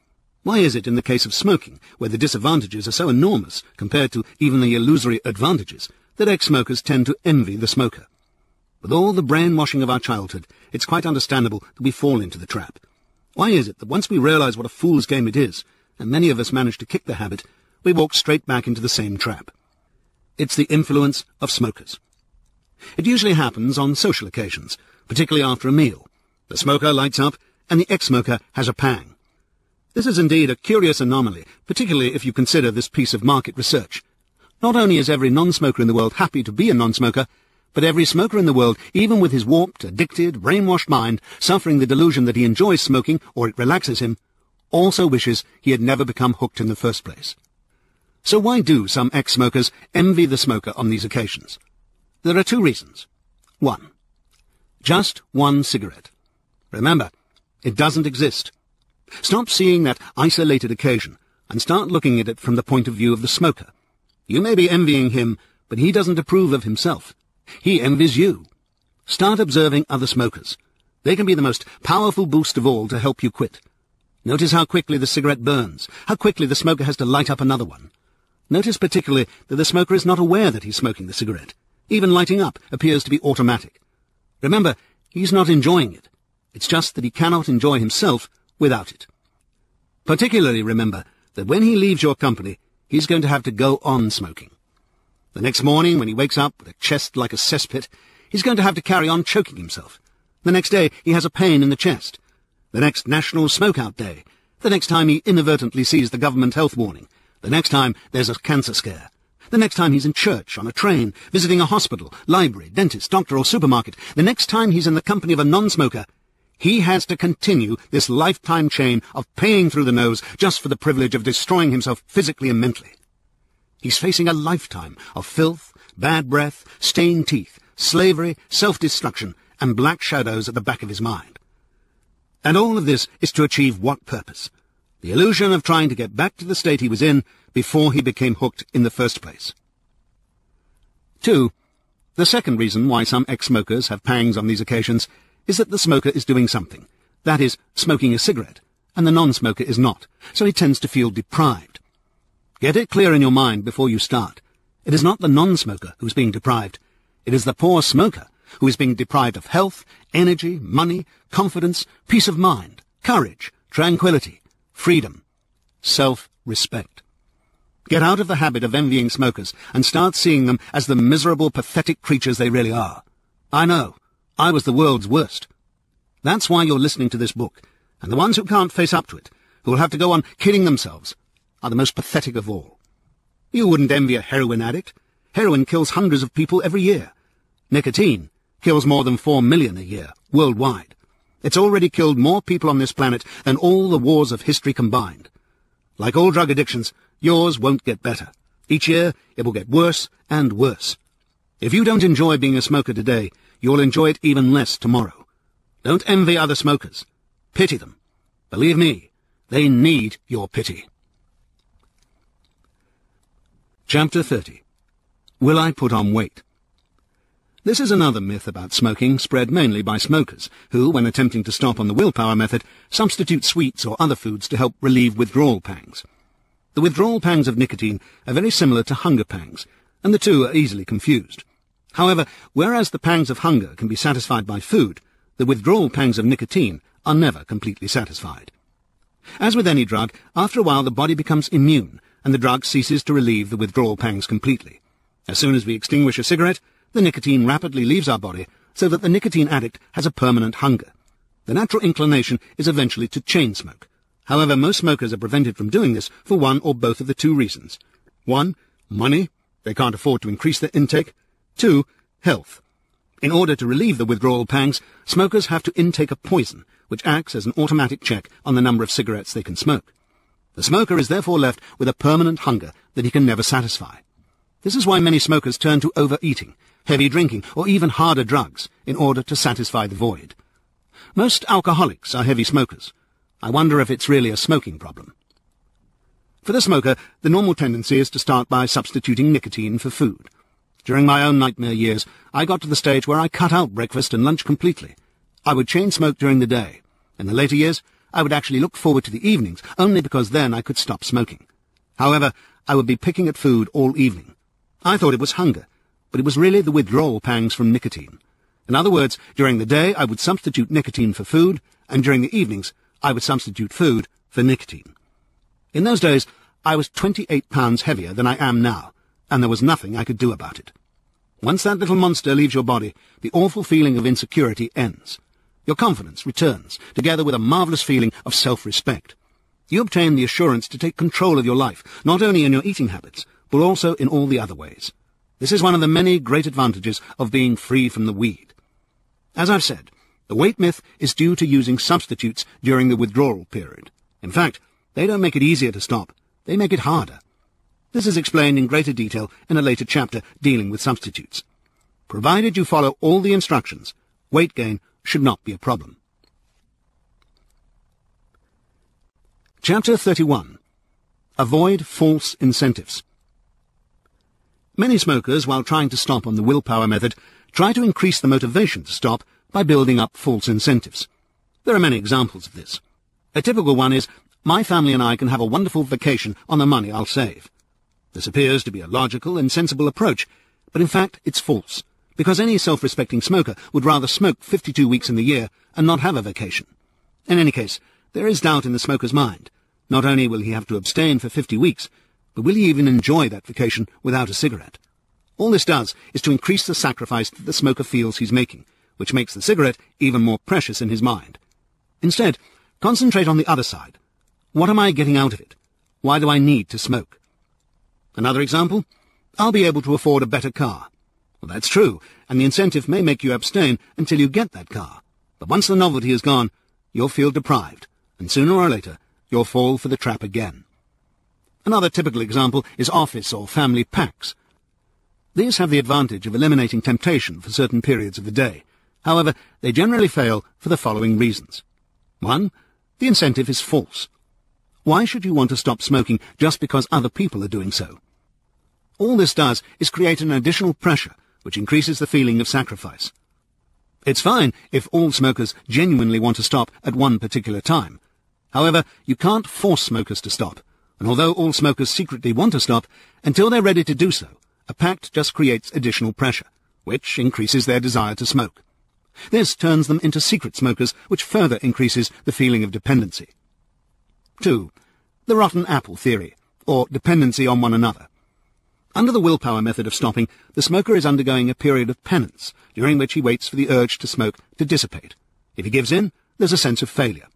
Why is it in the case of smoking, where the disadvantages are so enormous compared to even the illusory advantages, that ex-smokers tend to envy the smoker? With all the brainwashing of our childhood, it's quite understandable that we fall into the trap. Why is it that once we realize what a fool's game it is, and many of us manage to kick the habit, we walk straight back into the same trap? It's the influence of smokers. It usually happens on social occasions, particularly after a meal. The smoker lights up, and the ex-smoker has a pang. This is indeed a curious anomaly, particularly if you consider this piece of market research. Not only is every non-smoker in the world happy to be a non-smoker, but every smoker in the world, even with his warped, addicted, brainwashed mind, suffering the delusion that he enjoys smoking or it relaxes him, also wishes he had never become hooked in the first place. So why do some ex-smokers envy the smoker on these occasions? There are 2 reasons. 1. Just one cigarette. Remember, it doesn't exist. Stop seeing that isolated occasion and start looking at it from the point of view of the smoker. You may be envying him, but he doesn't approve of himself. He envies you. Start observing other smokers. They can be the most powerful boost of all to help you quit. Notice how quickly the cigarette burns, how quickly the smoker has to light up another one. Notice particularly that the smoker is not aware that he's smoking the cigarette. Even lighting up appears to be automatic. Remember, he's not enjoying it. It's just that he cannot enjoy himself without it. Particularly remember that when he leaves your company, he's going to have to go on smoking. The next morning, when he wakes up with a chest like a cesspit, he's going to have to carry on choking himself. The next day, he has a pain in the chest. The next National Smoke-Out Day. The next time he inadvertently sees the government health warning. The next time there's a cancer scare. The next time he's in church, on a train, visiting a hospital, library, dentist, doctor or supermarket. The next time he's in the company of a non-smoker. He has to continue this lifetime chain of paying through the nose just for the privilege of destroying himself physically and mentally. He's facing a lifetime of filth, bad breath, stained teeth, slavery, self-destruction, and black shadows at the back of his mind. And all of this is to achieve what purpose? The illusion of trying to get back to the state he was in before he became hooked in the first place. 2. The second reason why some ex-smokers have pangs on these occasions is that the smoker is doing something. That is, smoking a cigarette, and the non-smoker is not, so he tends to feel deprived. Get it clear in your mind before you start. It is not the non-smoker who is being deprived. It is the poor smoker who is being deprived of health, energy, money, confidence, peace of mind, courage, tranquility, freedom, self-respect. Get out of the habit of envying smokers and start seeing them as the miserable, pathetic creatures they really are. I know. I was the world's worst. That's why you're listening to this book, and the ones who can't face up to it, who will have to go on killing themselves, are the most pathetic of all. You wouldn't envy a heroin addict. Heroin kills hundreds of people every year. Nicotine kills more than 4 million a year, worldwide. It's already killed more people on this planet than all the wars of history combined. Like all drug addictions, yours won't get better. Each year, it will get worse and worse. If you don't enjoy being a smoker today, you'll enjoy it even less tomorrow. Don't envy other smokers. Pity them. Believe me, they need your pity. Chapter 30. Will I put on weight? This is another myth about smoking, spread mainly by smokers, who, when attempting to stop on the willpower method, substitute sweets or other foods to help relieve withdrawal pangs. The withdrawal pangs of nicotine are very similar to hunger pangs, and the two are easily confused. However, whereas the pangs of hunger can be satisfied by food, the withdrawal pangs of nicotine are never completely satisfied. As with any drug, after a while the body becomes immune, and the drug ceases to relieve the withdrawal pangs completely. As soon as we extinguish a cigarette, the nicotine rapidly leaves our body, so that the nicotine addict has a permanent hunger. The natural inclination is eventually to chain smoke. However, most smokers are prevented from doing this for one or both of the two reasons. 1, money. They can't afford to increase their intake. 2, health. In order to relieve the withdrawal pangs, smokers have to intake a poison, which acts as an automatic check on the number of cigarettes they can smoke. The smoker is therefore left with a permanent hunger that he can never satisfy. This is why many smokers turn to overeating, heavy drinking, or even harder drugs in order to satisfy the void. Most alcoholics are heavy smokers. I wonder if it's really a smoking problem. For the smoker, the normal tendency is to start by substituting nicotine for food. During my own nightmare years, I got to the stage where I cut out breakfast and lunch completely. I would chain smoke during the day. In the later years, I would actually look forward to the evenings, only because then I could stop smoking. However, I would be picking at food all evening. I thought it was hunger, but it was really the withdrawal pangs from nicotine. In other words, during the day I would substitute nicotine for food, and during the evenings I would substitute food for nicotine. In those days, I was 28 pounds heavier than I am now, and there was nothing I could do about it. Once that little monster leaves your body, the awful feeling of insecurity ends. Your confidence returns, together with a marvellous feeling of self-respect. You obtain the assurance to take control of your life, not only in your eating habits, but also in all the other ways. This is one of the many great advantages of being free from the weed. As I've said, the weight myth is due to using substitutes during the withdrawal period. In fact, they don't make it easier to stop, they make it harder. This is explained in greater detail in a later chapter dealing with substitutes. Provided you follow all the instructions, weight gain should not be a problem. Chapter 31. Avoid false incentives. Many smokers, while trying to stop on the willpower method, try to increase the motivation to stop by building up false incentives. There are many examples of this. A typical one is, my family and I can have a wonderful vacation on the money I'll save. This appears to be a logical and sensible approach, but in fact it's false, because any self-respecting smoker would rather smoke 52 weeks in the year and not have a vacation. In any case, there is doubt in the smoker's mind. Not only will he have to abstain for 50 weeks, but will he even enjoy that vacation without a cigarette? All this does is to increase the sacrifice that the smoker feels he's making, which makes the cigarette even more precious in his mind. Instead, concentrate on the other side. What am I getting out of it? Why do I need to smoke? Another example? I'll be able to afford a better car. Well, that's true, and the incentive may make you abstain until you get that car. But once the novelty is gone, you'll feel deprived, and sooner or later you'll fall for the trap again. Another typical example is office or family pacts. These have the advantage of eliminating temptation for certain periods of the day. However, they generally fail for the following reasons. 1. The incentive is false. Why should you want to stop smoking just because other people are doing so? All this does is create an additional pressure, which increases the feeling of sacrifice. It's fine if all smokers genuinely want to stop at one particular time. However, you can't force smokers to stop, and although all smokers secretly want to stop, until they're ready to do so, a pact just creates additional pressure, which increases their desire to smoke. This turns them into secret smokers, which further increases the feeling of dependency. 2. The rotten apple theory, or dependency on one another. Under the willpower method of stopping, the smoker is undergoing a period of penance, during which he waits for the urge to smoke to dissipate. If he gives in, there's a sense of failure.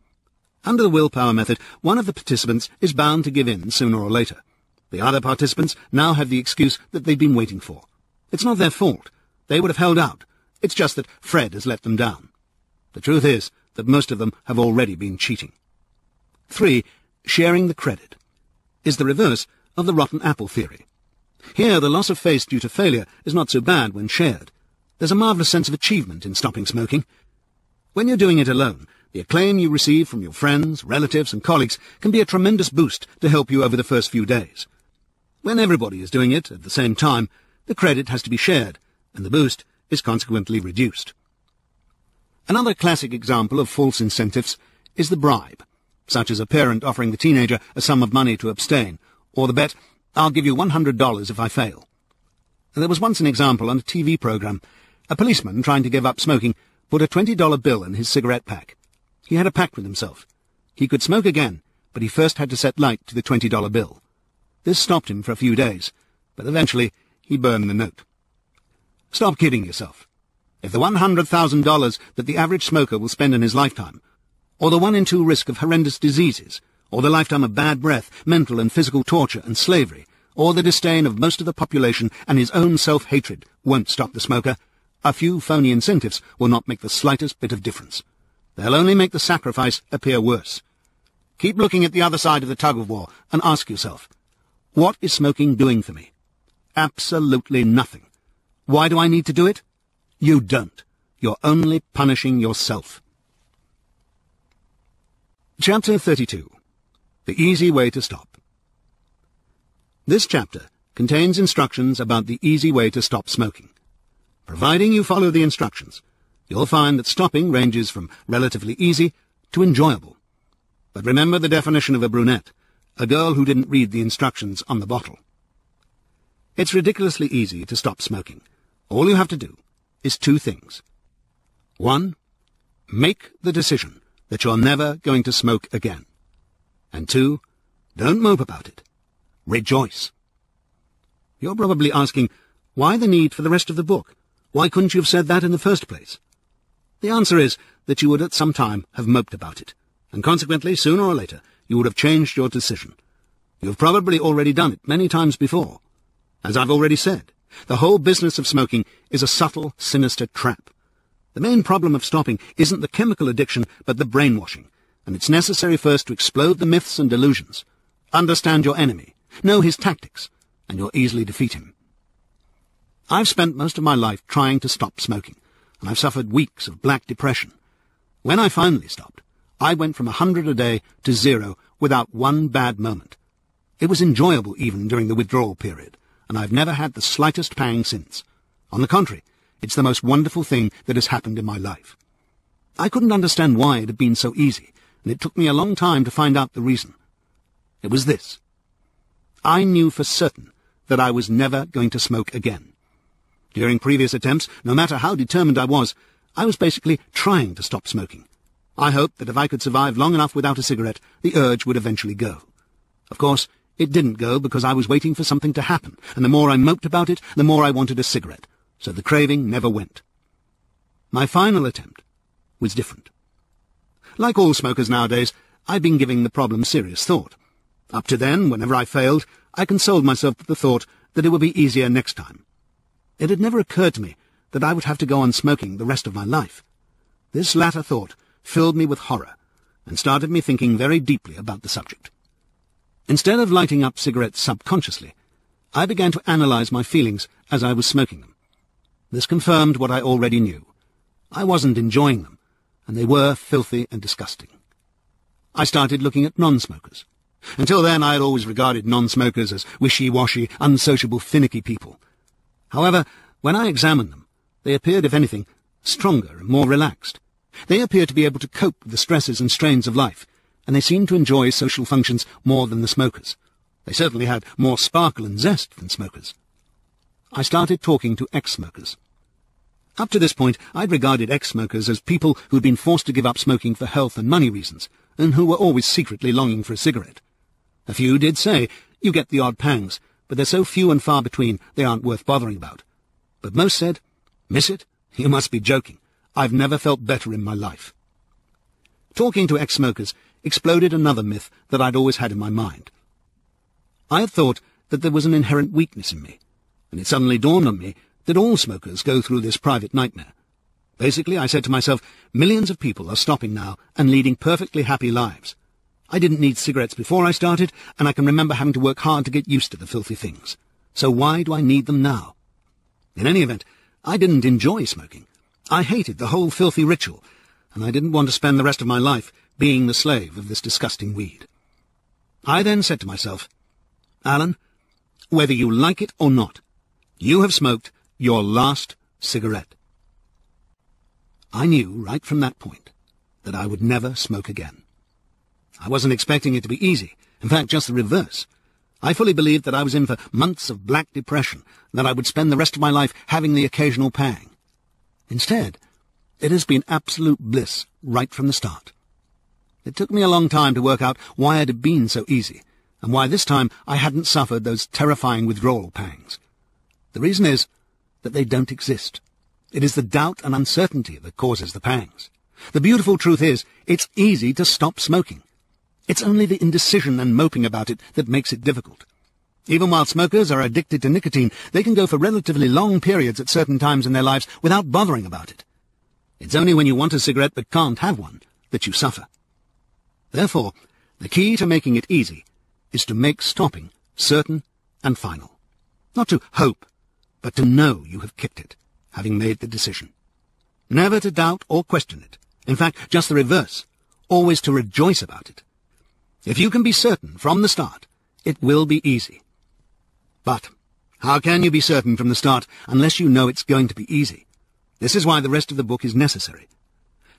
Under the willpower method, one of the participants is bound to give in sooner or later. The other participants now have the excuse that they've been waiting for. It's not their fault. They would have held out. It's just that Fred has let them down. The truth is that most of them have already been cheating. 3. Sharing the credit is the reverse of the rotten apple theory. Here, the loss of face due to failure is not so bad when shared. There's a marvellous sense of achievement in stopping smoking. When you're doing it alone, the acclaim you receive from your friends, relatives, and colleagues can be a tremendous boost to help you over the first few days. When everybody is doing it at the same time, the credit has to be shared, and the boost is consequently reduced. Another classic example of false incentives is the bribe, such as a parent offering the teenager a sum of money to abstain, or the bet, "I'll give you $100 if I fail." There was once an example on a TV program. A policeman trying to give up smoking put a $20 bill in his cigarette pack. He had a pact with himself. He could smoke again, but he first had to set light to the $20 bill. This stopped him for a few days, but eventually he burned the note. Stop kidding yourself. If the $100,000 that the average smoker will spend in his lifetime, or the 1 in 2 risk of horrendous diseases, or the lifetime of bad breath, mental and physical torture and slavery, or the disdain of most of the population and his own self-hatred won't stop the smoker, a few phony incentives will not make the slightest bit of difference. They'll only make the sacrifice appear worse. Keep looking at the other side of the tug-of-war and ask yourself, what is smoking doing for me? Absolutely nothing. Why do I need to do it? You don't. You're only punishing yourself. Chapter 32. The Easy Way to Stop. This chapter contains instructions about the easy way to stop smoking. Providing you follow the instructions, you'll find that stopping ranges from relatively easy to enjoyable. But remember the definition of a brunette, a girl who didn't read the instructions on the bottle. It's ridiculously easy to stop smoking. All you have to do is 2 things. 1. Make the decision that you're never going to smoke again. And 2. Don't mope about it. Rejoice. You're probably asking, why the need for the rest of the book? Why couldn't you have said that in the first place? The answer is that you would at some time have moped about it, and consequently, sooner or later, you would have changed your decision. You've probably already done it many times before. As I've already said, the whole business of smoking is a subtle, sinister trap. The main problem of stopping isn't the chemical addiction, but the brainwashing, and it's necessary first to explode the myths and delusions. Understand your enemy, know his tactics, and you'll easily defeat him. I've spent most of my life trying to stop smoking, and I've suffered weeks of black depression. When I finally stopped, I went from 100 a day to 0 without one bad moment. It was enjoyable even during the withdrawal period, and I've never had the slightest pang since. On the contrary, it's the most wonderful thing that has happened in my life. I couldn't understand why it had been so easy, and it took me a long time to find out the reason. It was this. I knew for certain that I was never going to smoke again. During previous attempts, no matter how determined I was basically trying to stop smoking. I hoped that if I could survive long enough without a cigarette, the urge would eventually go. Of course, It didn't go because I was waiting for something to happen, and the more I moped about it, the more I wanted a cigarette, so the craving never went. My final attempt was different. Like all smokers nowadays, I'd been giving the problem serious thought. Up to then, whenever I failed, I consoled myself with the thought that it would be easier next time. It had never occurred to me that I would have to go on smoking the rest of my life. This latter thought filled me with horror and started me thinking very deeply about the subject. Instead of lighting up cigarettes subconsciously, I began to analyze my feelings as I was smoking them. This confirmed what I already knew. I wasn't enjoying them, and they were filthy and disgusting. I started looking at non-smokers. Until then, I had always regarded non-smokers as wishy-washy, unsociable, finicky people. However, when I examined them, they appeared, if anything, stronger and more relaxed. They appeared to be able to cope with the stresses and strains of life, and they seemed to enjoy social functions more than the smokers. They certainly had more sparkle and zest than smokers. I started talking to ex-smokers. Up to this point, I'd regarded ex-smokers as people who'd been forced to give up smoking for health and money reasons, and who were always secretly longing for a cigarette. A few did say, "You get the odd pangs, but they're so few and far between they aren't worth bothering about." But most said, "Miss it? You must be joking. I've never felt better in my life." Talking to ex-smokers exploded another myth that I'd always had in my mind. I had thought that there was an inherent weakness in me, and it suddenly dawned on me that all smokers go through this private nightmare. Basically, I said to myself, millions of people are stopping now and leading perfectly happy lives. I didn't need cigarettes before I started, and I can remember having to work hard to get used to the filthy things. So why do I need them now? In any event, I didn't enjoy smoking. I hated the whole filthy ritual, and I didn't want to spend the rest of my life being the slave of this disgusting weed. I then said to myself, "Alan, whether you like it or not, you have smoked your last cigarette." I knew right from that point that I would never smoke again. I wasn't expecting it to be easy. In fact, just the reverse. I fully believed that I was in for months of black depression, and that I would spend the rest of my life having the occasional pang. Instead, it has been absolute bliss right from the start. It took me a long time to work out why it had been so easy, and why this time I hadn't suffered those terrifying withdrawal pangs. The reason is that they don't exist. It is the doubt and uncertainty that causes the pangs. The beautiful truth is, it's easy to stop smoking. It's only the indecision and moping about it that makes it difficult. Even while smokers are addicted to nicotine, they can go for relatively long periods at certain times in their lives without bothering about it. It's only when you want a cigarette but can't have one that you suffer. Therefore, the key to making it easy is to make stopping certain and final. Not to hope, but to know you have kicked it, having made the decision. Never to doubt or question it. In fact, just the reverse. Always to rejoice about it. If you can be certain from the start, it will be easy. But how can you be certain from the start unless you know it's going to be easy? This is why the rest of the book is necessary.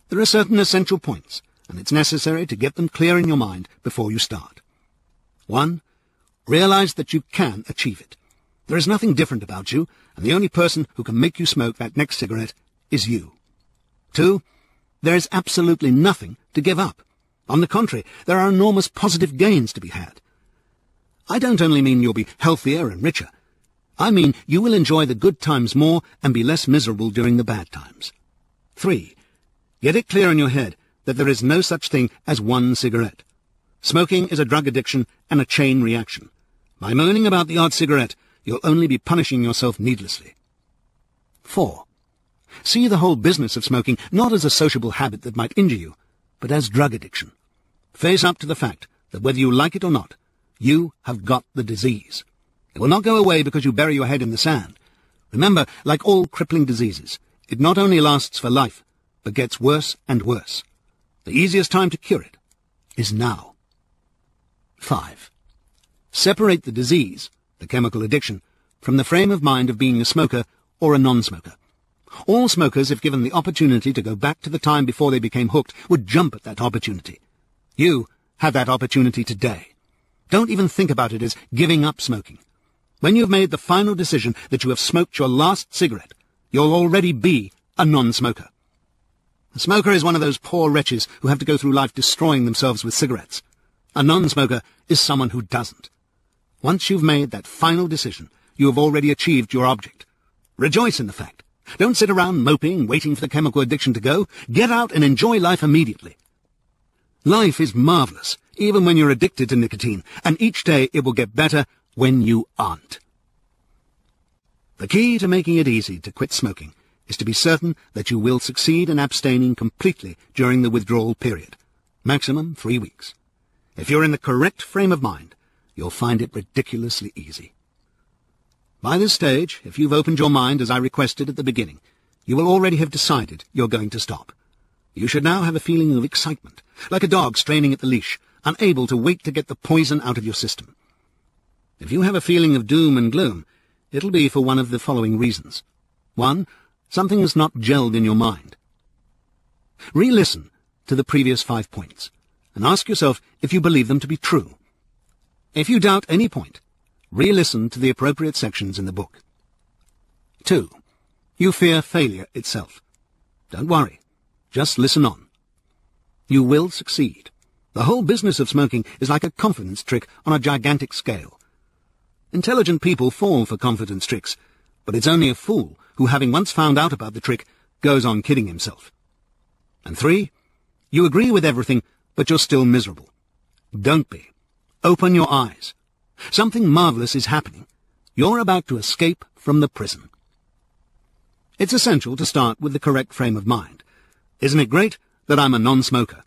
There are certain essential points, and it's necessary to get them clear in your mind before you start. 1. Realize that you can achieve it. There is nothing different about you, and the only person who can make you smoke that next cigarette is you. 2. There is absolutely nothing to give up. On the contrary, there are enormous positive gains to be had. I don't only mean you'll be healthier and richer. I mean you will enjoy the good times more and be less miserable during the bad times. 3. Get it clear in your head that there is no such thing as one cigarette. Smoking is a drug addiction and a chain reaction. By moaning about the odd cigarette, you'll only be punishing yourself needlessly. 4. See the whole business of smoking not as a sociable habit that might injure you, but as drug addiction. Face up to the fact that whether you like it or not, you have got the disease. It will not go away because you bury your head in the sand. Remember, like all crippling diseases, it not only lasts for life, but gets worse and worse. The easiest time to cure it is now. 5. Separate the disease, the chemical addiction, from the frame of mind of being a smoker or a non-smoker. All smokers, if given the opportunity to go back to the time before they became hooked, would jump at that opportunity. You have that opportunity today. Don't even think about it as giving up smoking. When you've made the final decision that you have smoked your last cigarette, you'll already be a non-smoker. A smoker is one of those poor wretches who have to go through life destroying themselves with cigarettes. A non-smoker is someone who doesn't. Once you've made that final decision, you have already achieved your object. Rejoice in the fact. Don't sit around moping, waiting for the chemical addiction to go. Get out and enjoy life immediately. Life is marvelous, even when you're addicted to nicotine, and each day it will get better when you aren't. The key to making it easy to quit smoking is to be certain that you will succeed in abstaining completely during the withdrawal period, maximum 3 weeks. If you're in the correct frame of mind, you'll find it ridiculously easy. By this stage, if you've opened your mind as I requested at the beginning, you will already have decided you're going to stop. You should now have a feeling of excitement, like a dog straining at the leash, unable to wait to get the poison out of your system. If you have a feeling of doom and gloom, it'll be for one of the following reasons. 1. Something has not gelled in your mind. Re-listen to the previous 5 points, and ask yourself if you believe them to be true. If you doubt any point, re-listen to the appropriate sections in the book. 2. You fear failure itself. Don't worry. Just listen on. You will succeed. The whole business of smoking is like a confidence trick on a gigantic scale. Intelligent people fall for confidence tricks, but it's only a fool who, having once found out about the trick, goes on kidding himself. And 3. You agree with everything, but you're still miserable. Don't be. Open your eyes. Something marvelous is happening. You're about to escape from the prison. It's essential to start with the correct frame of mind. Isn't it great that I'm a non-smoker?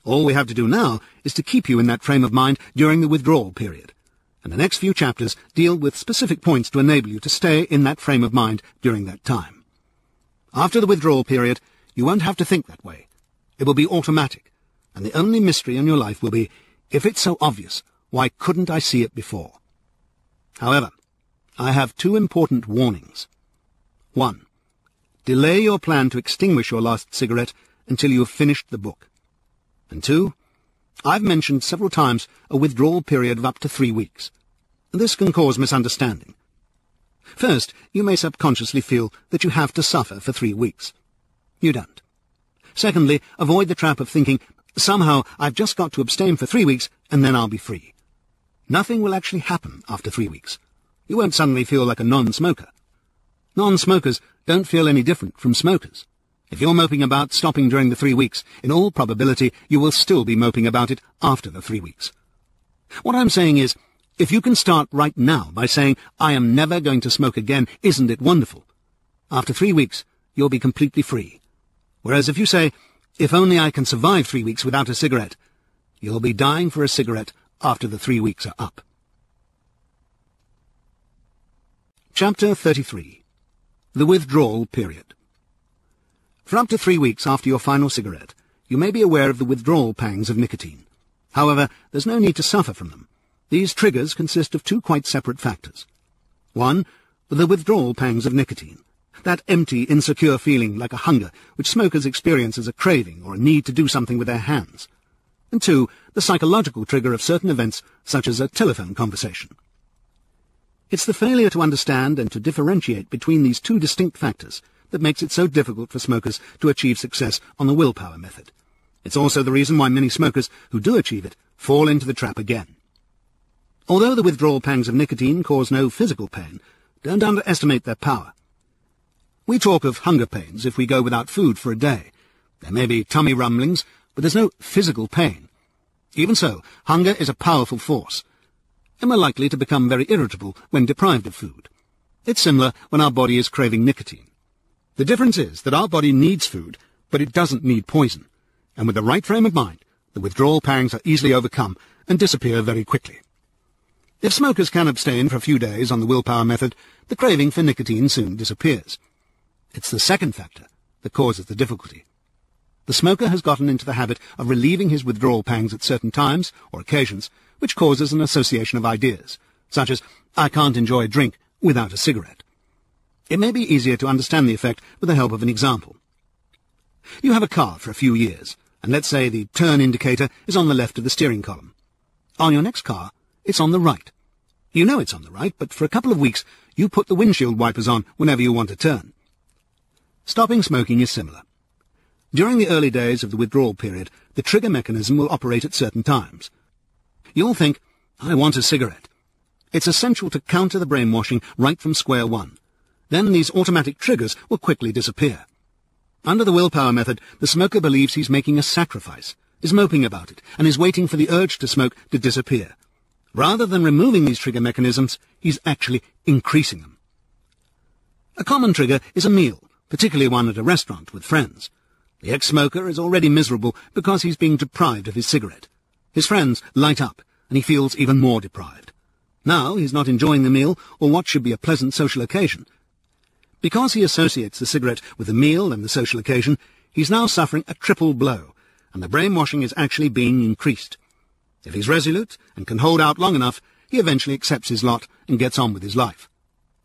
All we have to do now is to keep you in that frame of mind during the withdrawal period, and the next few chapters deal with specific points to enable you to stay in that frame of mind during that time. After the withdrawal period, you won't have to think that way. It will be automatic, and the only mystery in your life will be, if it's so obvious, why couldn't I see it before? However, I have 2 important warnings. 1. Delay your plan to extinguish your last cigarette until you have finished the book. And 2. I've mentioned several times a withdrawal period of up to 3 weeks. This can cause misunderstanding. First, you may subconsciously feel that you have to suffer for 3 weeks. You don't. Secondly, avoid the trap of thinking, somehow I've just got to abstain for 3 weeks and then I'll be free. Nothing will actually happen after 3 weeks. You won't suddenly feel like a non-smoker. Non-smokers don't feel any different from smokers. If you're moping about stopping during the 3 weeks, in all probability you will still be moping about it after the 3 weeks. What I'm saying is, if you can start right now by saying, I am never going to smoke again, isn't it wonderful? After 3 weeks, you'll be completely free. Whereas if you say, if only I can survive 3 weeks without a cigarette, you'll be dying for a cigarette after the 3 weeks are up. Chapter 33. The Withdrawal Period. For up to 3 weeks after your final cigarette, you may be aware of the withdrawal pangs of nicotine. However, there's no need to suffer from them. These triggers consist of 2 quite separate factors. 1. The withdrawal pangs of nicotine. That empty, insecure feeling like a hunger which smokers experience as a craving or a need to do something with their hands. And 2. The psychological trigger of certain events, such as a telephone conversation. It's the failure to understand and to differentiate between these 2 distinct factors that makes it so difficult for smokers to achieve success on the willpower method. It's also the reason why many smokers who do achieve it fall into the trap again. Although the withdrawal pangs of nicotine cause no physical pain, don't underestimate their power. We talk of hunger pains if we go without food for a day. There may be tummy rumblings, but there's no physical pain. Even so, hunger is a powerful force, and we're likely to become very irritable when deprived of food. It's similar when our body is craving nicotine. The difference is that our body needs food, but it doesn't need poison, and with the right frame of mind, the withdrawal pangs are easily overcome and disappear very quickly. If smokers can abstain for a few days on the willpower method, the craving for nicotine soon disappears. It's the second factor that causes the difficulty. The smoker has gotten into the habit of relieving his withdrawal pangs at certain times or occasions, which causes an association of ideas, such as, I can't enjoy a drink without a cigarette. It may be easier to understand the effect with the help of an example. You have a car for a few years, and let's say the turn indicator is on the left of the steering column. On your next car, it's on the right. You know it's on the right, but for a couple of weeks you put the windshield wipers on whenever you want to turn. Stopping smoking is similar. During the early days of the withdrawal period, the trigger mechanism will operate at certain times. You'll think, I want a cigarette. It's essential to counter the brainwashing right from square one. Then these automatic triggers will quickly disappear. Under the willpower method, the smoker believes he's making a sacrifice, is moping about it, and is waiting for the urge to smoke to disappear. Rather than removing these trigger mechanisms, he's actually increasing them. A common trigger is a meal, particularly one at a restaurant with friends. The ex-smoker is already miserable because he's being deprived of his cigarette. His friends light up, and he feels even more deprived. Now he's not enjoying the meal or what should be a pleasant social occasion. Because he associates the cigarette with the meal and the social occasion, he's now suffering a triple blow, and the brainwashing is actually being increased. If he's resolute and can hold out long enough, he eventually accepts his lot and gets on with his life.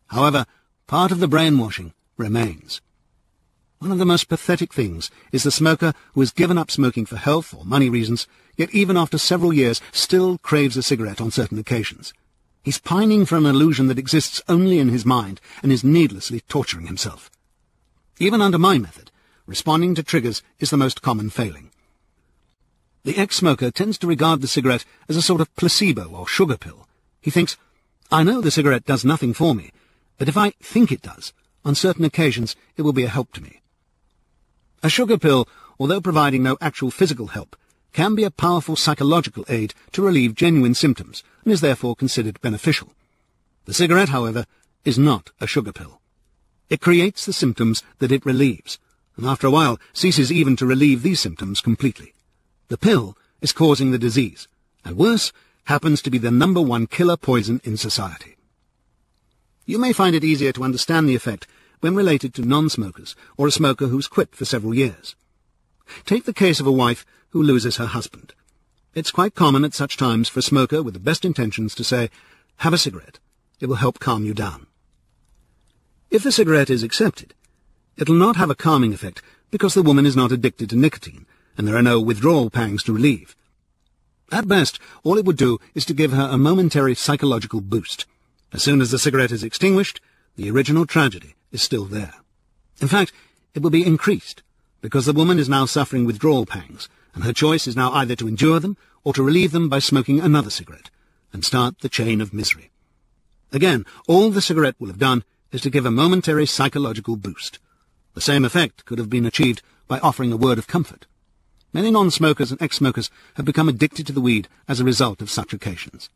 However, part of the brainwashing remains. One of the most pathetic things is the smoker who has given up smoking for health or money reasons, yet even after several years still craves a cigarette on certain occasions. He's pining for an illusion that exists only in his mind and is needlessly torturing himself. Even under my method, responding to triggers is the most common failing. The ex-smoker tends to regard the cigarette as a sort of placebo or sugar pill. He thinks, I know the cigarette does nothing for me, but if I think it does, on certain occasions it will be a help to me. A sugar pill, although providing no actual physical help, can be a powerful psychological aid to relieve genuine symptoms, and is therefore considered beneficial. The cigarette, however, is not a sugar pill. It creates the symptoms that it relieves, and after a while ceases even to relieve these symptoms completely. The pill is causing the disease, and worse, happens to be the #1 killer poison in society. You may find it easier to understand the effect when related to non-smokers or a smoker who's quit for several years. Take the case of a wife who loses her husband. It's quite common at such times for a smoker with the best intentions to say, have a cigarette. It will help calm you down. If the cigarette is accepted, it will not have a calming effect because the woman is not addicted to nicotine, and there are no withdrawal pangs to relieve. At best, all it would do is to give her a momentary psychological boost. As soon as the cigarette is extinguished, the original tragedy is still there. In fact, it will be increased, because the woman is now suffering withdrawal pangs, and her choice is now either to endure them or to relieve them by smoking another cigarette, and start the chain of misery. Again, all the cigarette will have done is to give a momentary psychological boost. The same effect could have been achieved by offering a word of comfort. Many non-smokers and ex-smokers have become addicted to the weed as a result of such occasions.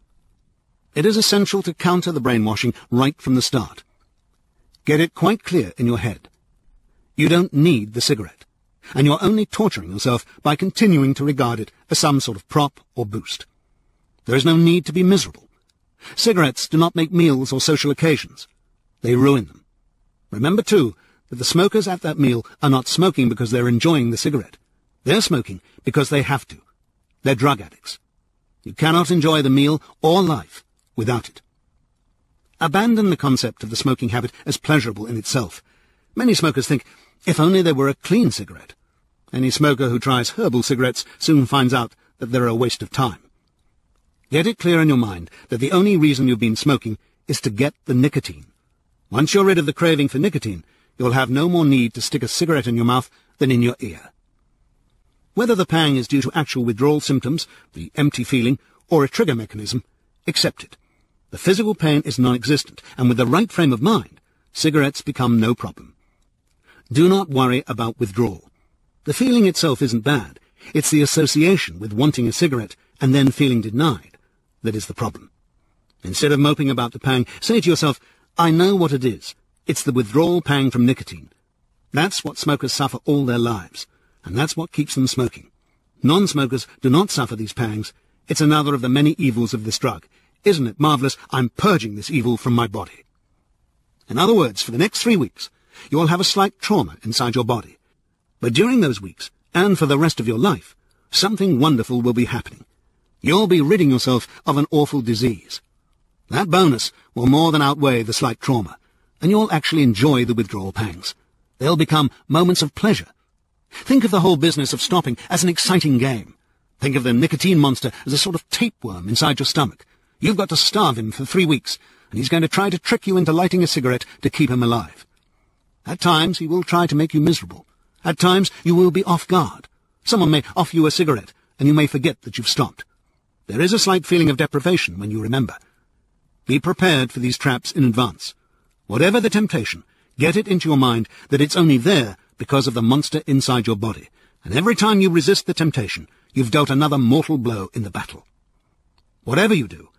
It is essential to counter the brainwashing right from the start. Get it quite clear in your head. You don't need the cigarette, and you're only torturing yourself by continuing to regard it as some sort of prop or boost. There is no need to be miserable. Cigarettes do not make meals or social occasions. They ruin them. Remember, too, that the smokers at that meal are not smoking because they're enjoying the cigarette. They're smoking because they have to. They're drug addicts. You cannot enjoy the meal or life without it. Abandon the concept of the smoking habit as pleasurable in itself. Many smokers think, if only there were a clean cigarette. Any smoker who tries herbal cigarettes soon finds out that they're a waste of time. Get it clear in your mind that the only reason you've been smoking is to get the nicotine. Once you're rid of the craving for nicotine, you'll have no more need to stick a cigarette in your mouth than in your ear. Whether the pang is due to actual withdrawal symptoms, the empty feeling, or a trigger mechanism, accept it. The physical pain is non-existent, and with the right frame of mind, cigarettes become no problem. Do not worry about withdrawal. The feeling itself isn't bad. It's the association with wanting a cigarette and then feeling denied that is the problem. Instead of moping about the pang, say to yourself, I know what it is. It's the withdrawal pang from nicotine. That's what smokers suffer all their lives, and that's what keeps them smoking. Non-smokers do not suffer these pangs. It's another of the many evils of this drug. Isn't it marvelous? I'm purging this evil from my body. In other words, for the next 3 weeks, you will have a slight trauma inside your body. But during those weeks, and for the rest of your life, something wonderful will be happening. You'll be ridding yourself of an awful disease. That bonus will more than outweigh the slight trauma, and you'll actually enjoy the withdrawal pangs. They'll become moments of pleasure. Think of the whole business of stopping as an exciting game. Think of the nicotine monster as a sort of tapeworm inside your stomach. You've got to starve him for 3 weeks, and he's going to try to trick you into lighting a cigarette to keep him alive. At times he will try to make you miserable. At times you will be off guard. Someone may offer you a cigarette, and you may forget that you've stopped. There is a slight feeling of deprivation when you remember. Be prepared for these traps in advance. Whatever the temptation, get it into your mind that it's only there because of the monster inside your body, and every time you resist the temptation, you've dealt another mortal blow in the battle. Whatever you do,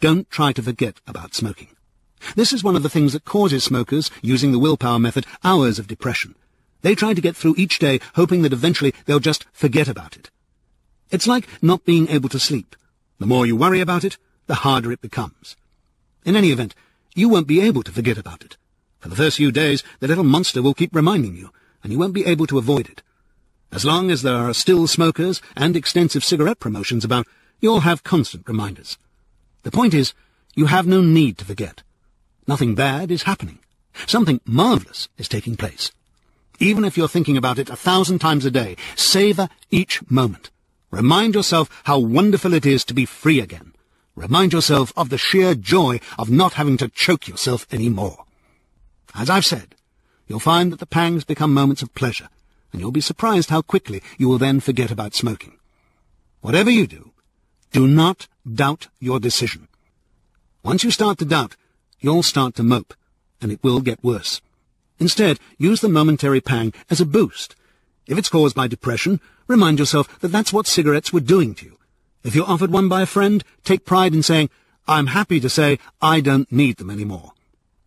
don't try to forget about smoking. This is one of the things that causes smokers, using the willpower method, hours of depression. They try to get through each day, hoping that eventually they'll just forget about it. It's like not being able to sleep. The more you worry about it, the harder it becomes. In any event, you won't be able to forget about it. For the first few days, the little monster will keep reminding you, and you won't be able to avoid it. As long as there are still smokers and extensive cigarette promotions about, you'll have constant reminders. The point is, you have no need to forget. Nothing bad is happening. Something marvelous is taking place. Even if you're thinking about it 1,000 times a day, savor each moment. Remind yourself how wonderful it is to be free again. Remind yourself of the sheer joy of not having to choke yourself any more. As I've said, you'll find that the pangs become moments of pleasure, and you'll be surprised how quickly you will then forget about smoking. Whatever you do not doubt your decision. Once you start to doubt, you'll start to mope, and it will get worse. Instead, use the momentary pang as a boost. If it's caused by depression, remind yourself that that's what cigarettes were doing to you. If you're offered one by a friend, take pride in saying, "I'm happy to say I don't need them anymore."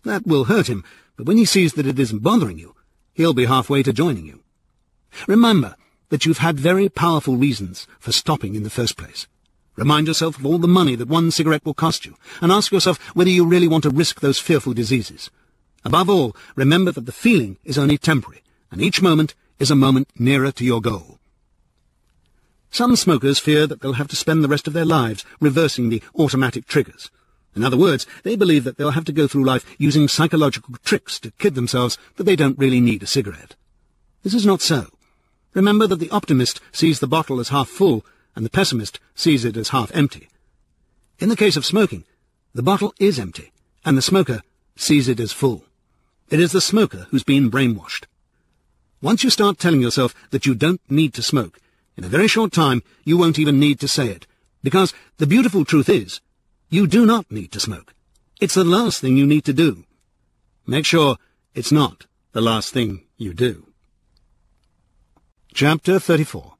That will hurt him, but when he sees that it isn't bothering you, he'll be halfway to joining you. Remember that you've had very powerful reasons for stopping in the first place. Remind yourself of all the money that one cigarette will cost you, and ask yourself whether you really want to risk those fearful diseases. Above all, remember that the feeling is only temporary, and each moment is a moment nearer to your goal. Some smokers fear that they'll have to spend the rest of their lives reversing the automatic triggers. In other words, they believe that they'll have to go through life using psychological tricks to kid themselves that they don't really need a cigarette. This is not so. Remember that the optimist sees the bottle as half full, and the pessimist sees it as half empty. In the case of smoking, the bottle is empty, and the smoker sees it as full. It is the smoker who's been brainwashed. Once you start telling yourself that you don't need to smoke, in a very short time you won't even need to say it, because the beautiful truth is, you do not need to smoke. It's the last thing you need to do. Make sure it's not the last thing you do. Chapter 34.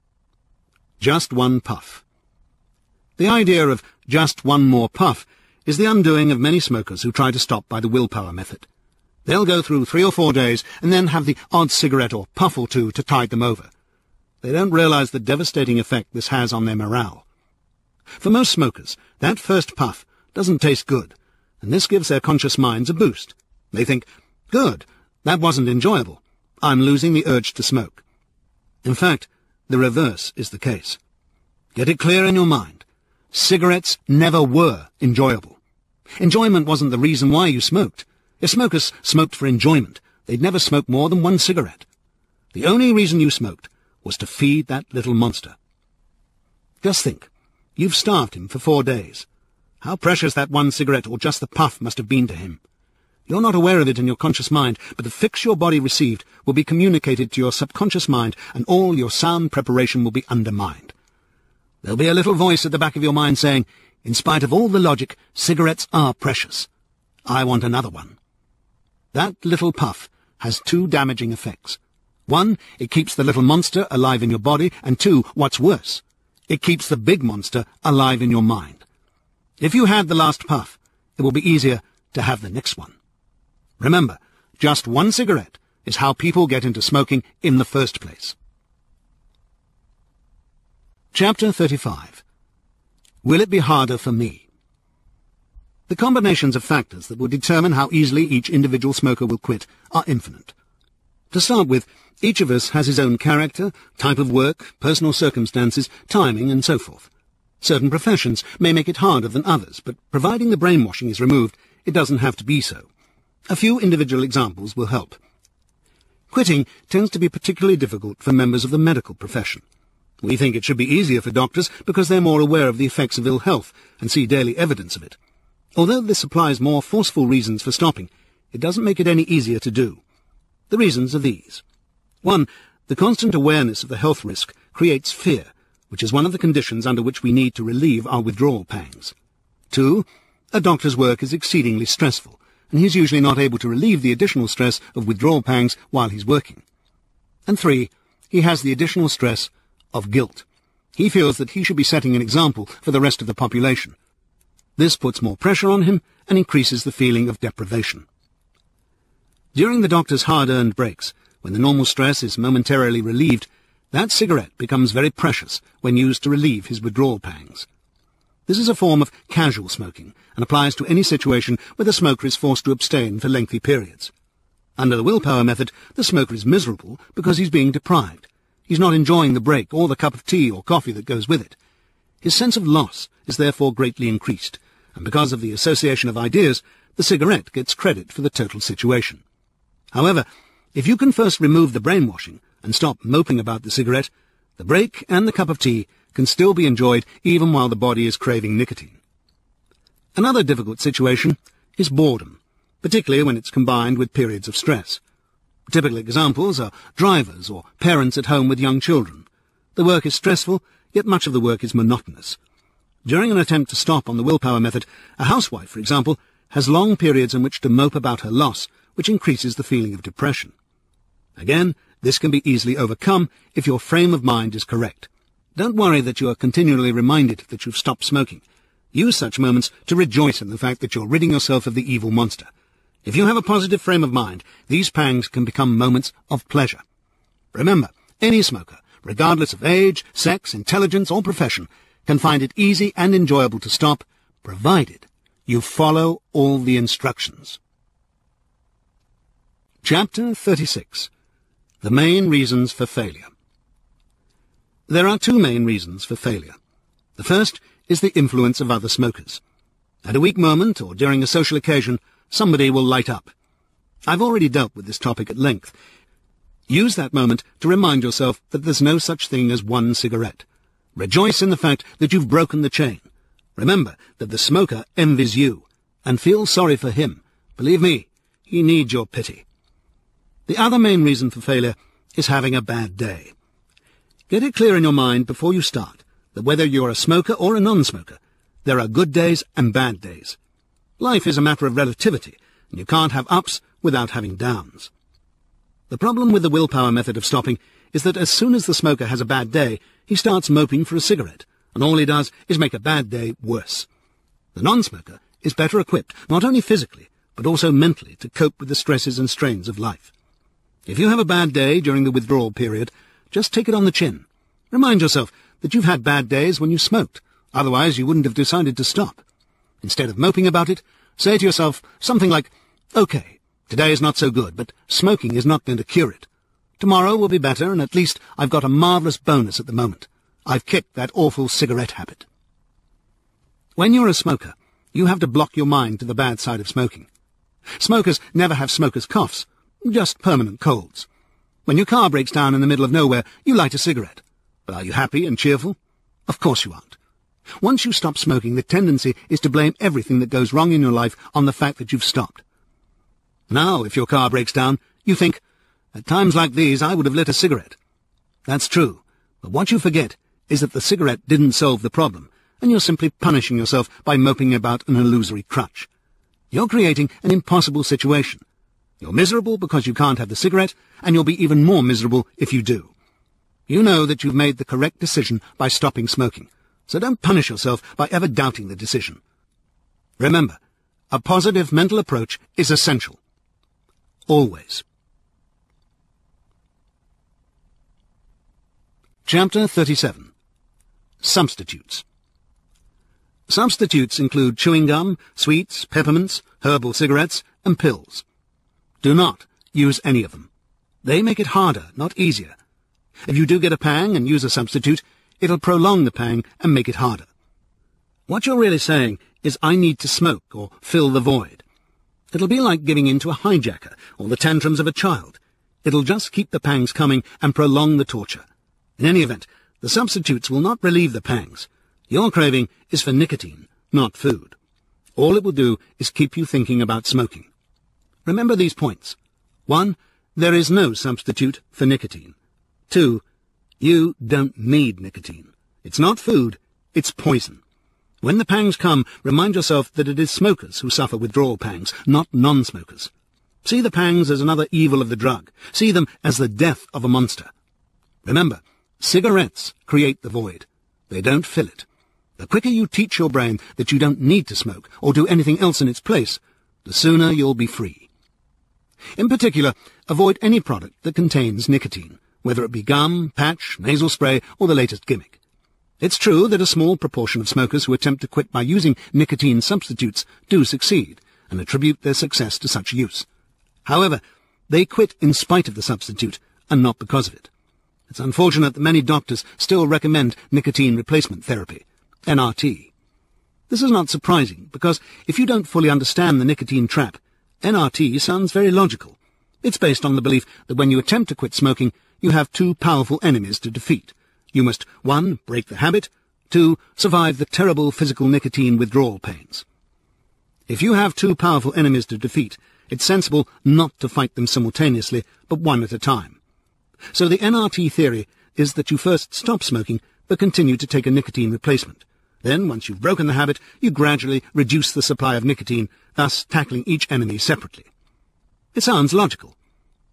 Just one puff. The idea of just one more puff is the undoing of many smokers who try to stop by the willpower method. They'll go through 3 or 4 days and then have the odd cigarette or puff or two to tide them over. They don't realize the devastating effect this has on their morale. For most smokers, that first puff doesn't taste good, and this gives their conscious minds a boost. They think, "Good, that wasn't enjoyable. I'm losing the urge to smoke." In fact, the reverse is the case. Get it clear in your mind. Cigarettes never were enjoyable. Enjoyment wasn't the reason why you smoked. If smokers smoked for enjoyment, they'd never smoke more than one cigarette. The only reason you smoked was to feed that little monster. Just think, you've starved him for 4 days. How precious that one cigarette or just the puff must have been to him. You're not aware of it in your conscious mind, but the fix your body received will be communicated to your subconscious mind, and all your sound preparation will be undermined. There'll be a little voice at the back of your mind saying, "In spite of all the logic, cigarettes are precious. I want another one." That little puff has 2 damaging effects. 1, it keeps the little monster alive in your body, and 2, what's worse, it keeps the big monster alive in your mind. If you had the last puff, it will be easier to have the next one. Remember, just one cigarette is how people get into smoking in the first place. Chapter 35. Will it be harder for me? The combinations of factors that will determine how easily each individual smoker will quit are infinite. To start with, each of us has his own character, type of work, personal circumstances, timing, and so forth. Certain professions may make it harder than others, but providing the brainwashing is removed, it doesn't have to be so. A few individual examples will help. Quitting tends to be particularly difficult for members of the medical profession. We think it should be easier for doctors because they're more aware of the effects of ill health and see daily evidence of it. Although this supplies more forceful reasons for stopping, it doesn't make it any easier to do. The reasons are these. 1. The constant awareness of the health risk creates fear, which is one of the conditions under which we need to relieve our withdrawal pangs. 2. A doctor's work is exceedingly stressful, and he's usually not able to relieve the additional stress of withdrawal pangs while he's working. And 3, he has the additional stress of guilt. He feels that he should be setting an example for the rest of the population. This puts more pressure on him and increases the feeling of deprivation. During the doctor's hard-earned breaks, when the normal stress is momentarily relieved, that cigarette becomes very precious when used to relieve his withdrawal pangs. This is a form of casual smoking and applies to any situation where the smoker is forced to abstain for lengthy periods. Under the willpower method, the smoker is miserable because he's being deprived. He's not enjoying the break or the cup of tea or coffee that goes with it. His sense of loss is therefore greatly increased, and because of the association of ideas, the cigarette gets credit for the total situation. However, if you can first remove the brainwashing and stop moping about the cigarette, the break and the cup of tea can still be enjoyed even while the body is craving nicotine. Another difficult situation is boredom, particularly when it's combined with periods of stress. Typical examples are drivers or parents at home with young children. The work is stressful, yet much of the work is monotonous. During an attempt to stop on the willpower method, a housewife, for example, has long periods in which to mope about her loss, which increases the feeling of depression. Again, this can be easily overcome if your frame of mind is correct. Don't worry that you are continually reminded that you've stopped smoking. Use such moments to rejoice in the fact that you're ridding yourself of the evil monster. If you have a positive frame of mind, these pangs can become moments of pleasure. Remember, any smoker, regardless of age, sex, intelligence, or profession, can find it easy and enjoyable to stop, provided you follow all the instructions. Chapter 36. The Main Reasons for Failure. There are 2 main reasons for failure. The first is the influence of other smokers. At a weak moment or during a social occasion, somebody will light up. I've already dealt with this topic at length. Use that moment to remind yourself that there's no such thing as one cigarette. Rejoice in the fact that you've broken the chain. Remember that the smoker envies you, and feel sorry for him. Believe me, he needs your pity. The other main reason for failure is having a bad day. Get it clear in your mind before you start that whether you're a smoker or a non-smoker, there are good days and bad days. Life is a matter of relativity, and you can't have ups without having downs. The problem with the willpower method of stopping is that as soon as the smoker has a bad day, he starts moping for a cigarette, and all he does is make a bad day worse. The non-smoker is better equipped, not only physically, but also mentally, to cope with the stresses and strains of life. If you have a bad day during the withdrawal period, just take it on the chin. Remind yourself that you've had bad days when you smoked, otherwise you wouldn't have decided to stop. Instead of moping about it, say to yourself something like, "Okay, today is not so good, but smoking is not going to cure it. Tomorrow will be better, and at least I've got a marvellous bonus at the moment. I've kicked that awful cigarette habit." When you're a smoker, you have to block your mind to the bad side of smoking. Smokers never have smoker's coughs, just permanent colds. When your car breaks down in the middle of nowhere, you light a cigarette. But are you happy and cheerful? Of course you aren't. Once you stop smoking, the tendency is to blame everything that goes wrong in your life on the fact that you've stopped. Now, if your car breaks down, you think, "At times like these, I would have lit a cigarette." That's true, but what you forget is that the cigarette didn't solve the problem, and you're simply punishing yourself by moping about an illusory crutch. You're creating an impossible situation. You're miserable because you can't have the cigarette, and you'll be even more miserable if you do. You know that you've made the correct decision by stopping smoking, so don't punish yourself by ever doubting the decision. Remember, a positive mental approach is essential. Always. Chapter 37. Substitutes. Substitutes include chewing gum, sweets, peppermints, herbal cigarettes, and pills. Do not use any of them. They make it harder, not easier. If you do get a pang and use a substitute, it'll prolong the pang and make it harder. What you're really saying is, "I need to smoke," or "fill the void." It'll be like giving in to a hijacker or the tantrums of a child. It'll just keep the pangs coming and prolong the torture. In any event, the substitutes will not relieve the pangs. Your craving is for nicotine, not food. All it will do is keep you thinking about smoking. Remember these points. 1. There is no substitute for nicotine. 2. You don't need nicotine. It's not food, it's poison. When the pangs come, remind yourself that it is smokers who suffer withdrawal pangs, not non-smokers. See the pangs as another evil of the drug. See them as the death of a monster. Remember, cigarettes create the void. They don't fill it. The quicker you teach your brain that you don't need to smoke or do anything else in its place, the sooner you'll be free. In particular, avoid any product that contains nicotine, whether it be gum, patch, nasal spray, or the latest gimmick. It's true that a small proportion of smokers who attempt to quit by using nicotine substitutes do succeed and attribute their success to such use. However, they quit in spite of the substitute and not because of it. It's unfortunate that many doctors still recommend nicotine replacement therapy, NRT. This is not surprising, because if you don't fully understand the nicotine trap, NRT sounds very logical. It's based on the belief that when you attempt to quit smoking, you have two powerful enemies to defeat. You must, 1, break the habit, 2, survive the terrible physical nicotine withdrawal pains. If you have two powerful enemies to defeat, it's sensible not to fight them simultaneously, but one at a time. So the NRT theory is that you first stop smoking, but continue to take a nicotine replacement. Then, once you've broken the habit, you gradually reduce the supply of nicotine, thus tackling each enemy separately. It sounds logical,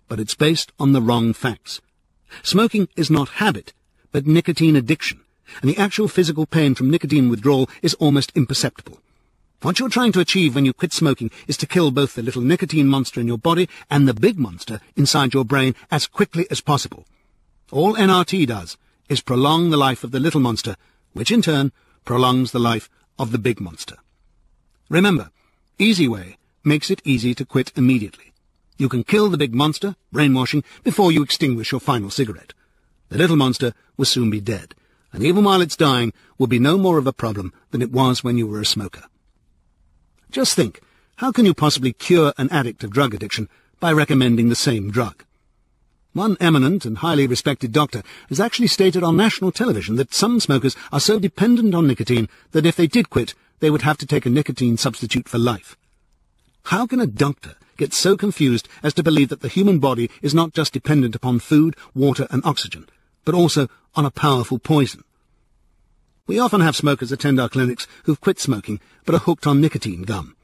but it's based on the wrong facts. Smoking is not habit, but nicotine addiction, and the actual physical pain from nicotine withdrawal is almost imperceptible. What you're trying to achieve when you quit smoking is to kill both the little nicotine monster in your body and the big monster inside your brain as quickly as possible. All NRT does is prolong the life of the little monster, which in turn prolongs the life of the big monster. Remember, easy way makes it easy to quit immediately. You can kill the big monster, brainwashing, before you extinguish your final cigarette. The little monster will soon be dead, and even while it's dying, will be no more of a problem than it was when you were a smoker. Just think, how can you possibly cure an addict of drug addiction by recommending the same drug? One eminent and highly respected doctor has actually stated on national television that some smokers are so dependent on nicotine that if they did quit, they would have to take a nicotine substitute for life. How can a doctor get so confused as to believe that the human body is not just dependent upon food, water, and oxygen, but also on a powerful poison? We often have smokers attend our clinics who've quit smoking but are hooked on nicotine gum.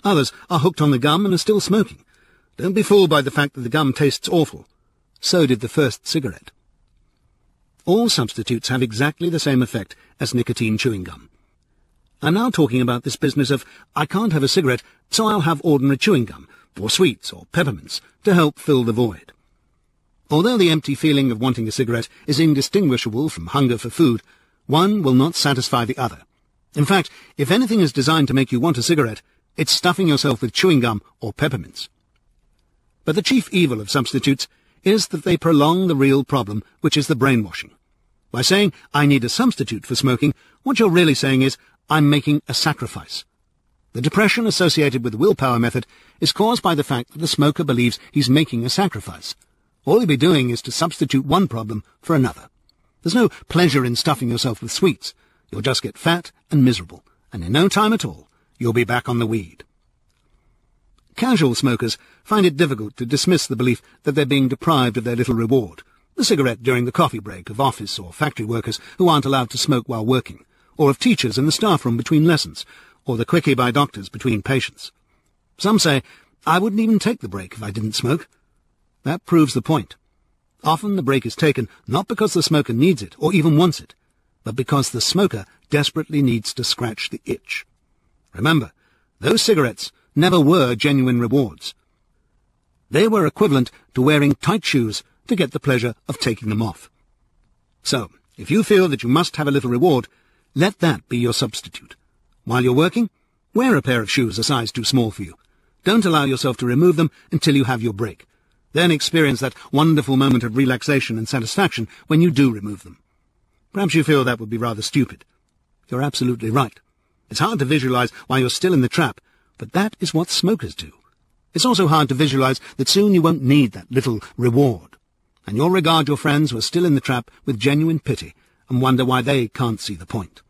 Others are hooked on the gum and are still smoking. Don't be fooled by the fact that the gum tastes awful. So did the first cigarette. All substitutes have exactly the same effect as nicotine chewing gum. I'm now talking about this business of, I can't have a cigarette, so I'll have ordinary chewing gum, or sweets, or peppermints, to help fill the void. Although the empty feeling of wanting a cigarette is indistinguishable from hunger for food, one will not satisfy the other. In fact, if anything is designed to make you want a cigarette, it's stuffing yourself with chewing gum or peppermints. But the chief evil of substitutes is that they prolong the real problem, which is the brainwashing. By saying, I need a substitute for smoking, what you're really saying is, I'm making a sacrifice. The depression associated with the willpower method is caused by the fact that the smoker believes he's making a sacrifice. All he'll be doing is to substitute one problem for another. There's no pleasure in stuffing yourself with sweets. You'll just get fat and miserable, and in no time at all, you'll be back on the weed. Casual smokers find it difficult to dismiss the belief that they're being deprived of their little reward, the cigarette during the coffee break of office or factory workers who aren't allowed to smoke while working, or of teachers in the staff room between lessons, or the quickie by doctors between patients. Some say, I wouldn't even take the break if I didn't smoke. That proves the point. Often the break is taken not because the smoker needs it or even wants it, but because the smoker desperately needs to scratch the itch. Remember, those cigarettes never were genuine rewards. They were equivalent to wearing tight shoes to get the pleasure of taking them off. So, if you feel that you must have a little reward, let that be your substitute. While you're working, wear a pair of shoes a size too small for you. Don't allow yourself to remove them until you have your break. Then experience that wonderful moment of relaxation and satisfaction when you do remove them. Perhaps you feel that would be rather stupid. You're absolutely right. It's hard to visualize why you're still in the trap, but that is what smokers do. It's also hard to visualize that soon you won't need that little reward, and you'll regard your friends who are still in the trap with genuine pity and wonder why they can't see the point.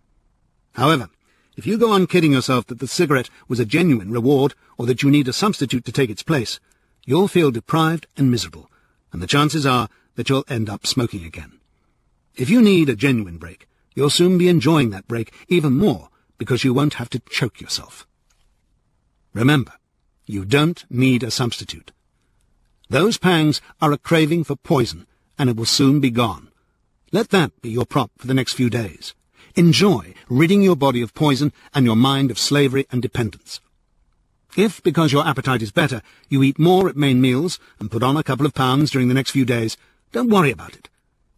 However, if you go on kidding yourself that the cigarette was a genuine reward or that you need a substitute to take its place, you'll feel deprived and miserable, and the chances are that you'll end up smoking again. If you need a genuine break, you'll soon be enjoying that break even more because you won't have to choke yourself. Remember, you don't need a substitute. Those pangs are a craving for poison, and it will soon be gone. Let that be your prop for the next few days. Enjoy ridding your body of poison and your mind of slavery and dependence. If, because your appetite is better, you eat more at main meals and put on a couple of pounds during the next few days, don't worry about it.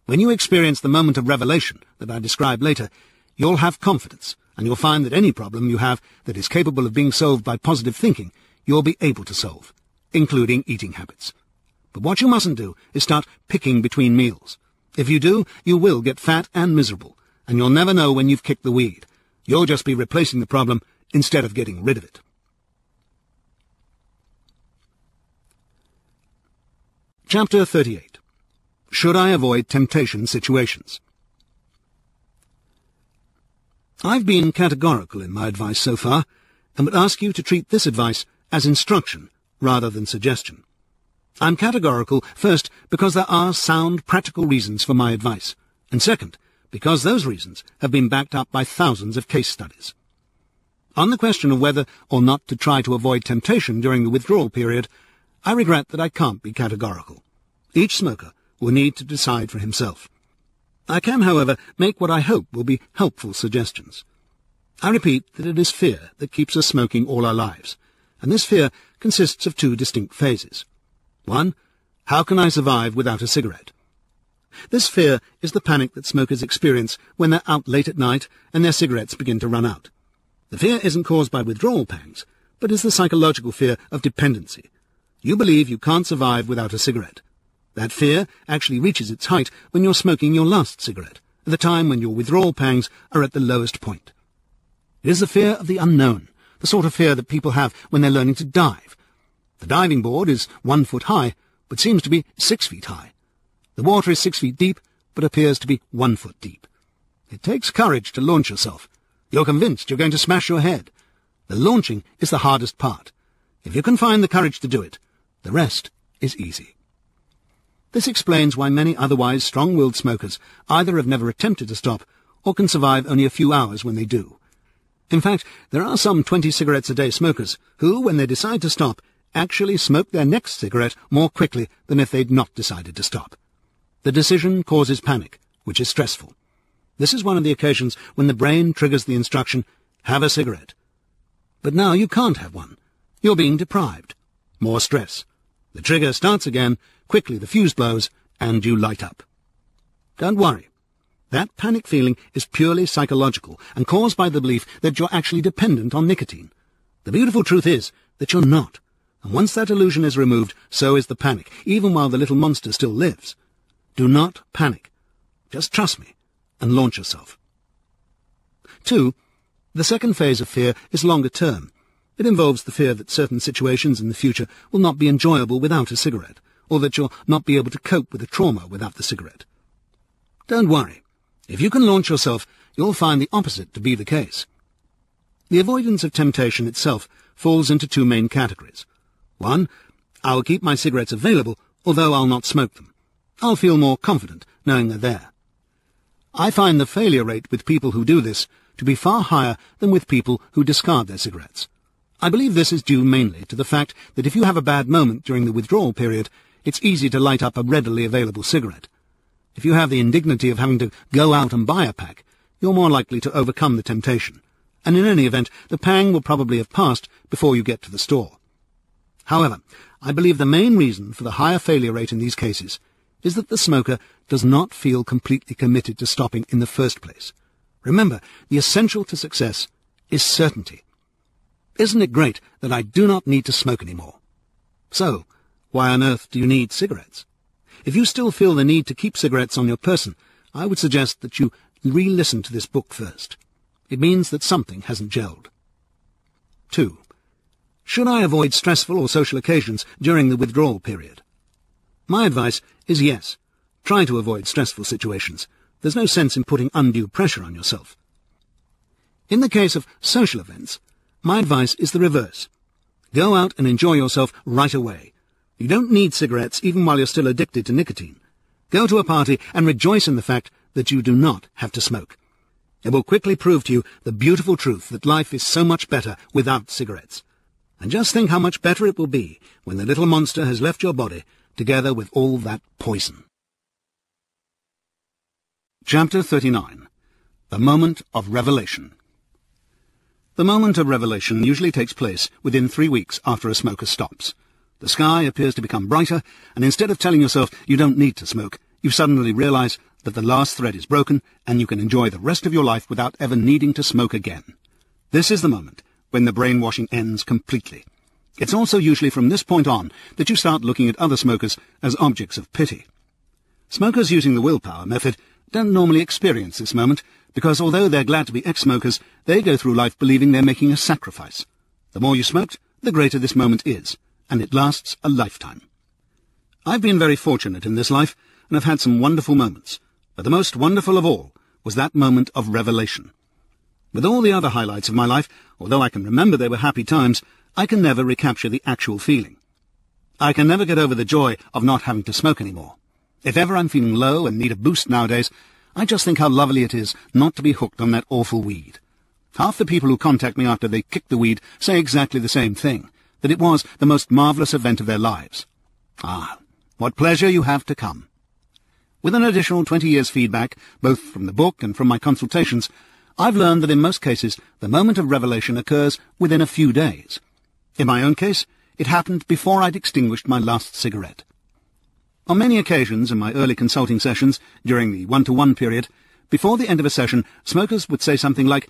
When you experience the moment of revelation that I describe later, you'll have confidence, and you'll find that any problem you have that is capable of being solved by positive thinking, you'll be able to solve, including eating habits. But what you mustn't do is start picking between meals. If you do, you will get fat and miserable, and you'll never know when you've kicked the weed. You'll just be replacing the problem instead of getting rid of it. Chapter 38. Should I avoid temptation situations? I've been categorical in my advice so far, and would ask you to treat this advice as instruction rather than suggestion. I'm categorical, first, because there are sound, practical reasons for my advice, and second, because those reasons have been backed up by thousands of case studies. On the question of whether or not to try to avoid temptation during the withdrawal period, I regret that I can't be categorical. Each smoker will need to decide for himself. I can, however, make what I hope will be helpful suggestions. I repeat that it is fear that keeps us smoking all our lives, and this fear consists of two distinct phases. 1. How can I survive without a cigarette? This fear is the panic that smokers experience when they're out late at night and their cigarettes begin to run out. The fear isn't caused by withdrawal pangs, but is the psychological fear of dependency. You believe you can't survive without a cigarette. That fear actually reaches its height when you're smoking your last cigarette, at the time when your withdrawal pangs are at the lowest point. It is the fear of the unknown, the sort of fear that people have when they're learning to dive. The diving board is 1 foot high, but seems to be 6 feet high. The water is 6 feet deep, but appears to be 1 foot deep. It takes courage to launch yourself. You're convinced you're going to smash your head. The launching is the hardest part. If you can find the courage to do it, the rest is easy. This explains why many otherwise strong-willed smokers either have never attempted to stop or can survive only a few hours when they do. In fact, there are some 20 cigarettes a day smokers who, when they decide to stop, actually smoke their next cigarette more quickly than if they'd not decided to stop. The decision causes panic, which is stressful. This is one of the occasions when the brain triggers the instruction, have a cigarette. But now you can't have one. You're being deprived. More stress. The trigger starts again, quickly the fuse blows, and you light up. Don't worry. That panic feeling is purely psychological and caused by the belief that you're actually dependent on nicotine. The beautiful truth is that you're not. And once that illusion is removed, so is the panic, even while the little monster still lives. Do not panic. Just trust me, and launch yourself. 2. The second phase of fear is longer term. It involves the fear that certain situations in the future will not be enjoyable without a cigarette, or that you'll not be able to cope with a trauma without the cigarette. Don't worry. If you can launch yourself, you'll find the opposite to be the case. The avoidance of temptation itself falls into two main categories. 1. I'll keep my cigarettes available, although I'll not smoke them. I'll feel more confident knowing they're there. I find the failure rate with people who do this to be far higher than with people who discard their cigarettes. I believe this is due mainly to the fact that if you have a bad moment during the withdrawal period, it's easy to light up a readily available cigarette. If you have the indignity of having to go out and buy a pack, you're more likely to overcome the temptation, and in any event, the pang will probably have passed before you get to the store. However, I believe the main reason for the higher failure rate in these cases is that the smoker does not feel completely committed to stopping in the first place. Remember, the essential to success is certainty. Isn't it great that I do not need to smoke anymore? So, why on earth do you need cigarettes? If you still feel the need to keep cigarettes on your person, I would suggest that you re-listen to this book first. It means that something hasn't gelled. 2. Should I avoid stressful or social occasions during the withdrawal period? My advice is yes. Try to avoid stressful situations. There's no sense in putting undue pressure on yourself. In the case of social events, my advice is the reverse. Go out and enjoy yourself right away. You don't need cigarettes even while you're still addicted to nicotine. Go to a party and rejoice in the fact that you do not have to smoke. It will quickly prove to you the beautiful truth that life is so much better without cigarettes. And just think how much better it will be when the little monster has left your body, together with all that poison. Chapter 39. The Moment of Revelation. The moment of revelation usually takes place within 3 weeks after a smoker stops. The sky appears to become brighter, and instead of telling yourself you don't need to smoke, you suddenly realize that the last thread is broken, and you can enjoy the rest of your life without ever needing to smoke again. This is the moment when the brainwashing ends completely. It's also usually from this point on that you start looking at other smokers as objects of pity. Smokers using the willpower method don't normally experience this moment, because although they're glad to be ex-smokers, they go through life believing they're making a sacrifice. The more you smoked, the greater this moment is, and it lasts a lifetime. I've been very fortunate in this life, and have had some wonderful moments, but the most wonderful of all was that moment of revelation. With all the other highlights of my life, although I can remember they were happy times, I can never recapture the actual feeling. I can never get over the joy of not having to smoke anymore. If ever I'm feeling low and need a boost nowadays, I just think how lovely it is not to be hooked on that awful weed. Half the people who contact me after they kick the weed say exactly the same thing, that it was the most marvellous event of their lives. Ah, what pleasure you have to come. With an additional 20 years' feedback, both from the book and from my consultations, I've learned that in most cases the moment of revelation occurs within a few days. In my own case, it happened before I'd extinguished my last cigarette. On many occasions in my early consulting sessions, during the one-to-one period, before the end of a session, smokers would say something like,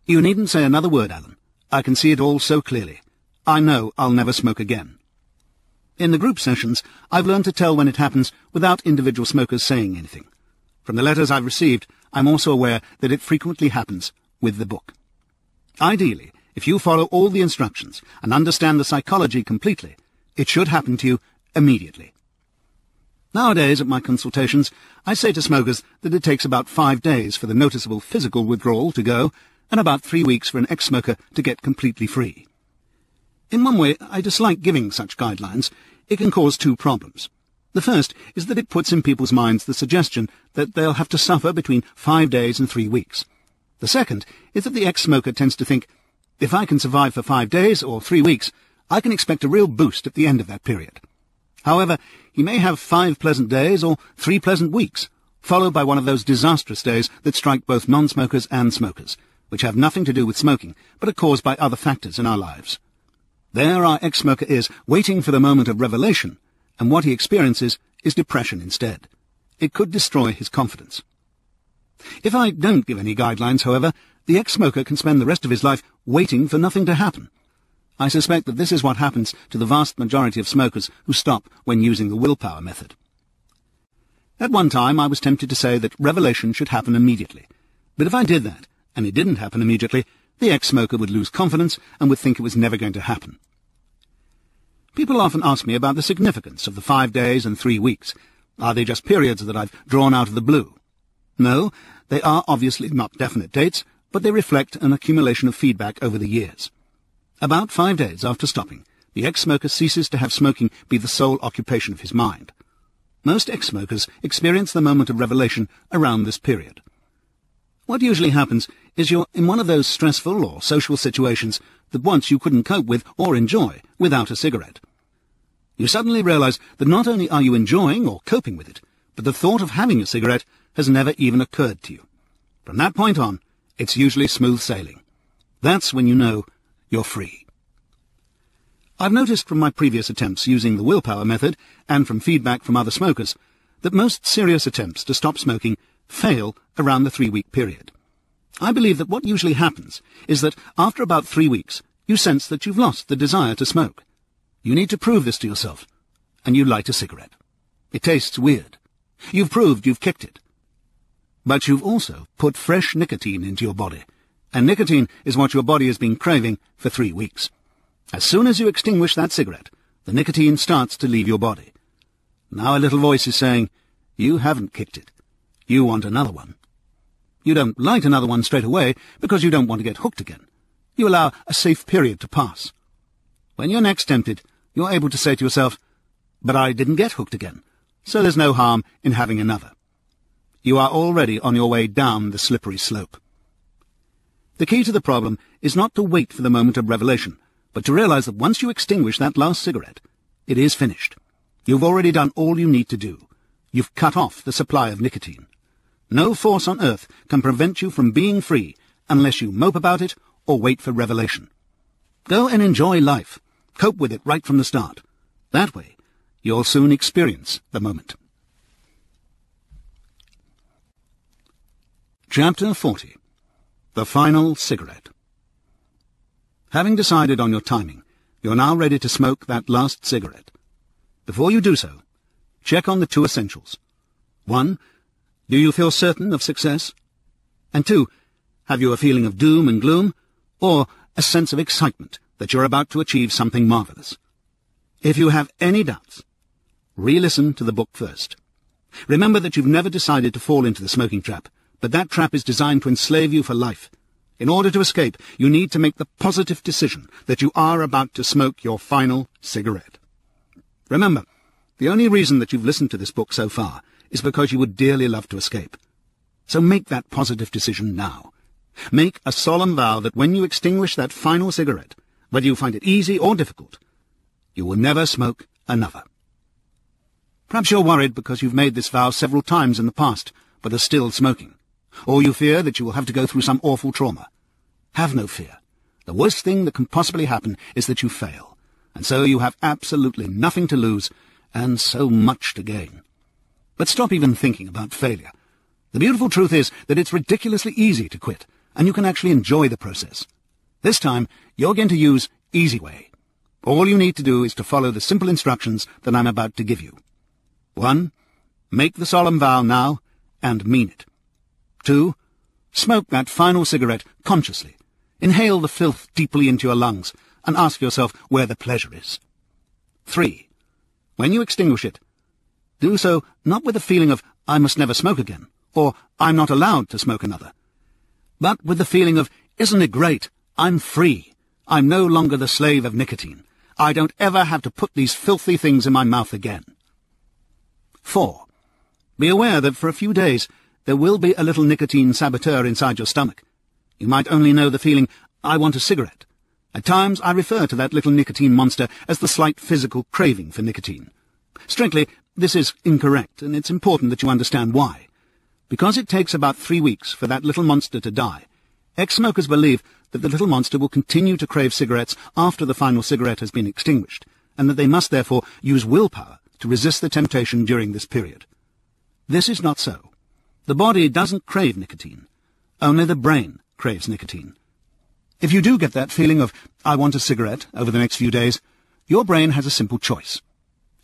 "You needn't say another word, Alan. I can see it all so clearly. I know I'll never smoke again." In the group sessions, I've learned to tell when it happens without individual smokers saying anything. From the letters I've received, I'm also aware that it frequently happens with the book. Ideally, if you follow all the instructions and understand the psychology completely, it should happen to you immediately. Nowadays, at my consultations, I say to smokers that it takes about 5 days for the noticeable physical withdrawal to go, and about 3 weeks for an ex-smoker to get completely free. In one way, I dislike giving such guidelines. It can cause 2 problems. The first is that it puts in people's minds the suggestion that they'll have to suffer between 5 days and 3 weeks. The second is that the ex-smoker tends to think, if I can survive for 5 days or 3 weeks, I can expect a real boost at the end of that period. However, he may have 5 pleasant days or 3 pleasant weeks, followed by one of those disastrous days that strike both non-smokers and smokers, which have nothing to do with smoking, but are caused by other factors in our lives. There our ex-smoker is, waiting for the moment of revelation, and what he experiences is depression instead. It could destroy his confidence. If I don't give any guidelines, however, the ex-smoker can spend the rest of his life waiting for nothing to happen. I suspect that this is what happens to the vast majority of smokers who stop when using the willpower method. At one time I was tempted to say that revelation should happen immediately, but if I did that, and it didn't happen immediately, the ex-smoker would lose confidence and would think it was never going to happen. People often ask me about the significance of the 5 days and 3 weeks. Are they just periods that I've drawn out of the blue? No, they are obviously not definite dates, but they reflect an accumulation of feedback over the years. About 5 days after stopping, the ex-smoker ceases to have smoking be the sole occupation of his mind. Most ex-smokers experience the moment of revelation around this period. What usually happens is you're in one of those stressful or social situations that once you couldn't cope with or enjoy without a cigarette. You suddenly realize that not only are you enjoying or coping with it, but the thought of having a cigarette has never even occurred to you. From that point on, it's usually smooth sailing. That's when you know you're free. I've noticed from my previous attempts using the willpower method, and from feedback from other smokers, that most serious attempts to stop smoking fail around the 3-week period. I believe that what usually happens is that after about 3 weeks, you sense that you've lost the desire to smoke. You need to prove this to yourself, and you light a cigarette. It tastes weird. You've proved you've kicked it. But you've also put fresh nicotine into your body, and nicotine is what your body has been craving for 3 weeks. As soon as you extinguish that cigarette, the nicotine starts to leave your body. Now a little voice is saying, you haven't kicked it. You want another one. You don't light another one straight away because you don't want to get hooked again. You allow a safe period to pass. When you're next tempted, you're able to say to yourself, but I didn't get hooked again, so there's no harm in having another. You are already on your way down the slippery slope. The key to the problem is not to wait for the moment of revelation, but to realize that once you extinguish that last cigarette, it is finished. You've already done all you need to do. You've cut off the supply of nicotine. No force on earth can prevent you from being free unless you mope about it or wait for revelation. Go and enjoy life. Cope with it right from the start. That way, you'll soon experience the moment. Chapter 40. The Final Cigarette. Having decided on your timing, you're now ready to smoke that last cigarette. Before you do so, check on the two essentials. 1. Do you feel certain of success? And 2. Have you a feeling of doom and gloom, or a sense of excitement that you're about to achieve something marvelous? If you have any doubts, re-listen to the book first. Remember that you've never decided to fall into the smoking trap, but that trap is designed to enslave you for life. In order to escape, you need to make the positive decision that you are about to smoke your final cigarette. Remember, the only reason that you've listened to this book so far is because you would dearly love to escape. So make that positive decision now. Make a solemn vow that when you extinguish that final cigarette, whether you find it easy or difficult, you will never smoke another. Perhaps you're worried because you've made this vow several times in the past, but are still smoking. Or you fear that you will have to go through some awful trauma. Have no fear. The worst thing that can possibly happen is that you fail, and so you have absolutely nothing to lose and so much to gain. But stop even thinking about failure. The beautiful truth is that it's ridiculously easy to quit, and you can actually enjoy the process. This time, you're going to use Easy Way. All you need to do is to follow the simple instructions that I'm about to give you. 1. Make the solemn vow now, and mean it. 2. Smoke that final cigarette consciously. Inhale the filth deeply into your lungs, and ask yourself where the pleasure is. 3. When you extinguish it, do so not with the feeling of, I must never smoke again, or I'm not allowed to smoke another, but with the feeling of, isn't it great, I'm free, I'm no longer the slave of nicotine, I don't ever have to put these filthy things in my mouth again. 4. Be aware that for a few days there will be a little nicotine saboteur inside your stomach. You might only know the feeling, I want a cigarette. At times I refer to that little nicotine monster as the slight physical craving for nicotine. Strictly, this is incorrect, and it's important that you understand why. Because it takes about 3 weeks for that little monster to die, ex-smokers believe that the little monster will continue to crave cigarettes after the final cigarette has been extinguished, and that they must therefore use willpower to resist the temptation during this period. This is not so. The body doesn't crave nicotine. Only the brain craves nicotine. If you do get that feeling of, I want a cigarette, over the next few days, your brain has a simple choice.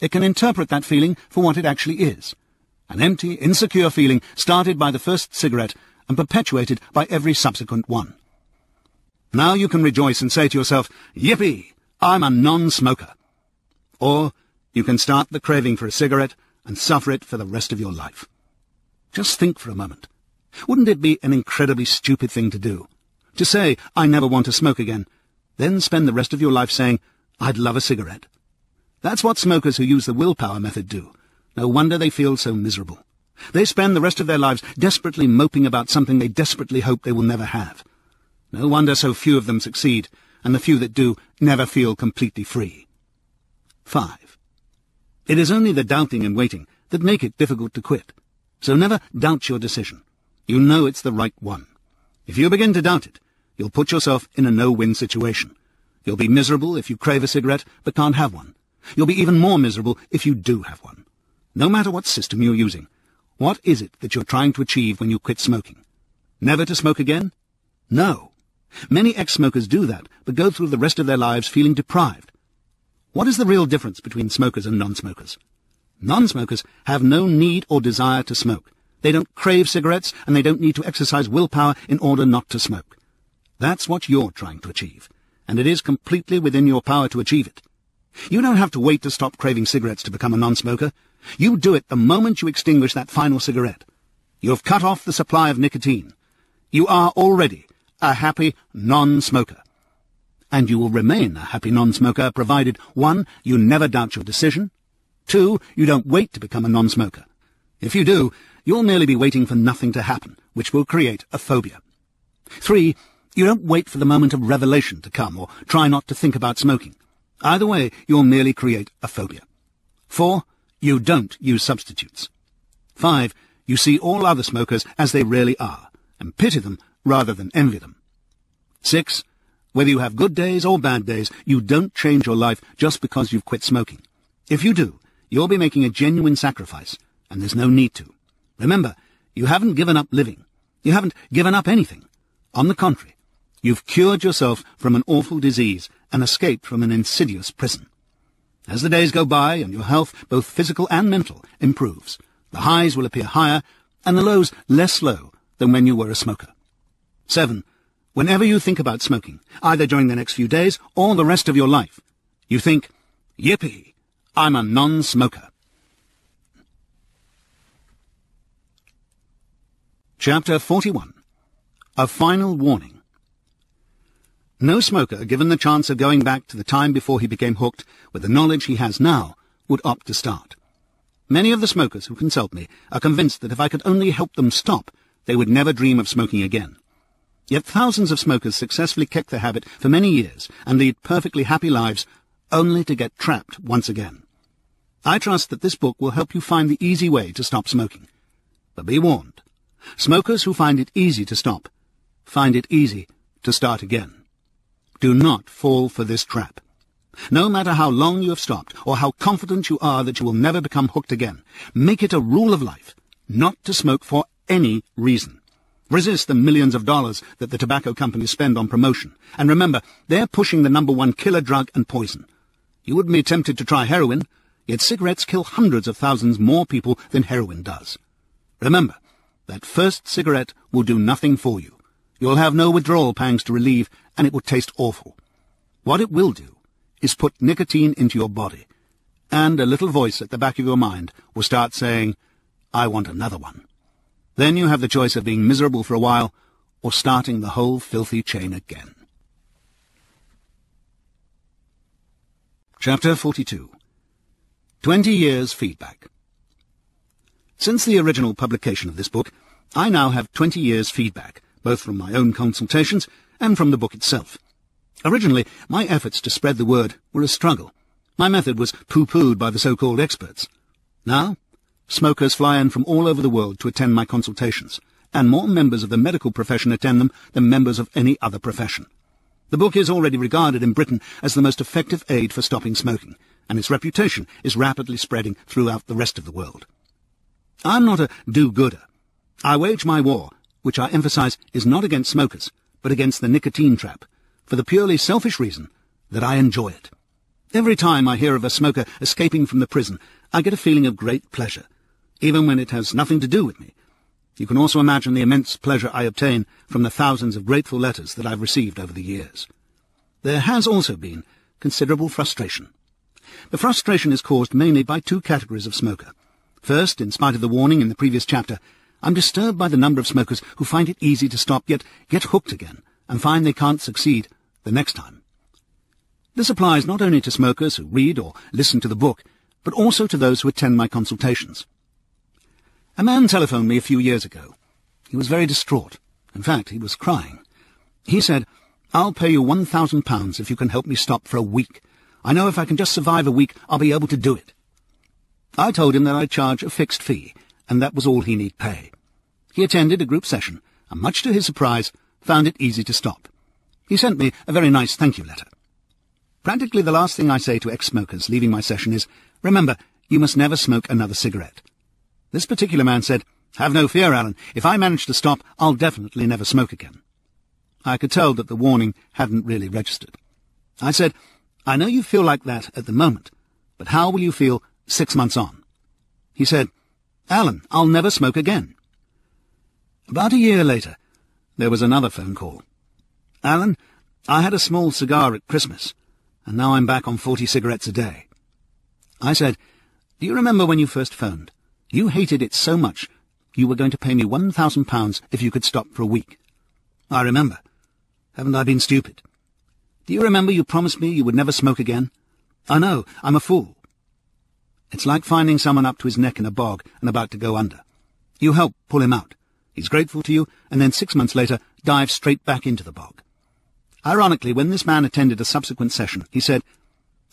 It can interpret that feeling for what it actually is. An empty, insecure feeling started by the first cigarette and perpetuated by every subsequent one. Now you can rejoice and say to yourself, Yippee! I'm a non-smoker. Or you can start the craving for a cigarette and suffer it for the rest of your life. Just think for a moment. Wouldn't it be an incredibly stupid thing to do? To say, I never want to smoke again, then spend the rest of your life saying, I'd love a cigarette. That's what smokers who use the willpower method do. No wonder they feel so miserable. They spend the rest of their lives desperately moping about something they desperately hope they will never have. No wonder so few of them succeed, and the few that do never feel completely free. 5. It is only the doubting and waiting that make it difficult to quit. So never doubt your decision. You know it's the right one. If you begin to doubt it, you'll put yourself in a no-win situation. You'll be miserable if you crave a cigarette but can't have one. You'll be even more miserable if you do have one. No matter what system you're using, what is it that you're trying to achieve when you quit smoking? Never to smoke again? No. Many ex-smokers do that, but go through the rest of their lives feeling deprived. What is the real difference between smokers and non-smokers? Non-smokers have no need or desire to smoke. They don't crave cigarettes, and they don't need to exercise willpower in order not to smoke. That's what you're trying to achieve, and it is completely within your power to achieve it. You don't have to wait to stop craving cigarettes to become a non-smoker. You do it the moment you extinguish that final cigarette. You have cut off the supply of nicotine. You are already a happy non-smoker. And you will remain a happy non-smoker provided, 1, you never doubt your decision, 2, you don't wait to become a non-smoker. If you do, you'll merely be waiting for nothing to happen, which will create a phobia. 3, You don't wait for the moment of revelation to come, or try not to think about smoking. Either way, you'll merely create a phobia. 4. You don't use substitutes. 5. You see all other smokers as they really are, and pity them rather than envy them. 6. Whether you have good days or bad days, you don't change your life just because you've quit smoking. If you do, you'll be making a genuine sacrifice, and there's no need to. Remember, you haven't given up living. You haven't given up anything. On the contrary, you've cured yourself from an awful disease and escaped from an insidious prison. As the days go by and your health, both physical and mental, improves, the highs will appear higher and the lows less low than when you were a smoker. 7. Whenever you think about smoking, either during the next few days or the rest of your life, you think, yippee, I'm a non-smoker. Chapter 41. A Final Warning. No smoker, given the chance of going back to the time before he became hooked with the knowledge he has now, would opt to start. Many of the smokers who consult me are convinced that if I could only help them stop, they would never dream of smoking again. Yet thousands of smokers successfully kick the habit for many years and lead perfectly happy lives, only to get trapped once again. I trust that this book will help you find the easy way to stop smoking. But be warned, smokers who find it easy to stop, find it easy to start again. Do not fall for this trap. No matter how long you have stopped, or how confident you are that you will never become hooked again, make it a rule of life not to smoke for any reason. Resist the millions of dollars that the tobacco companies spend on promotion. And remember, they're pushing the #1 killer drug and poison. You wouldn't be tempted to try heroin, yet cigarettes kill hundreds of thousands more people than heroin does. Remember, that first cigarette will do nothing for you. You'll have no withdrawal pangs to relieve, and it will taste awful. What it will do is put nicotine into your body, and a little voice at the back of your mind will start saying, I want another one. Then you have the choice of being miserable for a while, or starting the whole filthy chain again. Chapter 42. 20 Years Feedback. Since the original publication of this book, I now have 20 years feedback, both from my own consultations and from the book itself. Originally, my efforts to spread the word were a struggle. My method was pooh-poohed by the so-called experts. Now, smokers fly in from all over the world to attend my consultations, and more members of the medical profession attend them than members of any other profession. The book is already regarded in Britain as the most effective aid for stopping smoking, and its reputation is rapidly spreading throughout the rest of the world. I'm not a do-gooder. I wage my war, which I emphasize is not against smokers, but against the nicotine trap, for the purely selfish reason that I enjoy it. Every time I hear of a smoker escaping from the prison, I get a feeling of great pleasure, even when it has nothing to do with me. You can also imagine the immense pleasure I obtain from the thousands of grateful letters that I've received over the years. There has also been considerable frustration. The frustration is caused mainly by two categories of smoker. First, in spite of the warning in the previous chapter, I'm disturbed by the number of smokers who find it easy to stop yet get hooked again and find they can't succeed the next time. This applies not only to smokers who read or listen to the book, but also to those who attend my consultations. A man telephoned me a few years ago. He was very distraught. In fact, he was crying. He said, I'll pay you £1,000 if you can help me stop for a week. I know if I can just survive a week, I'll be able to do it. I told him that I'd charge a fixed fee, and that was all he need pay. He attended a group session, and much to his surprise, found it easy to stop. He sent me a very nice thank you letter. Practically the last thing I say to ex-smokers leaving my session is, remember, you must never smoke another cigarette. This particular man said, have no fear, Alan. If I manage to stop, I'll definitely never smoke again. I could tell that the warning hadn't really registered. I said, I know you feel like that at the moment, but how will you feel 6 months on? He said, Alan, I'll never smoke again. About a year later, there was another phone call. Alan, I had a small cigar at Christmas, and now I'm back on 40 cigarettes a day. I said, do you remember when you first phoned? You hated it so much, you were going to pay me £1,000 if you could stop for a week. I remember. Haven't I been stupid? Do you remember you promised me you would never smoke again? I know, I'm a fool. It's like finding someone up to his neck in a bog and about to go under. You help pull him out. He's grateful to you, and then 6 months later dives straight back into the bog. Ironically, when this man attended a subsequent session, he said,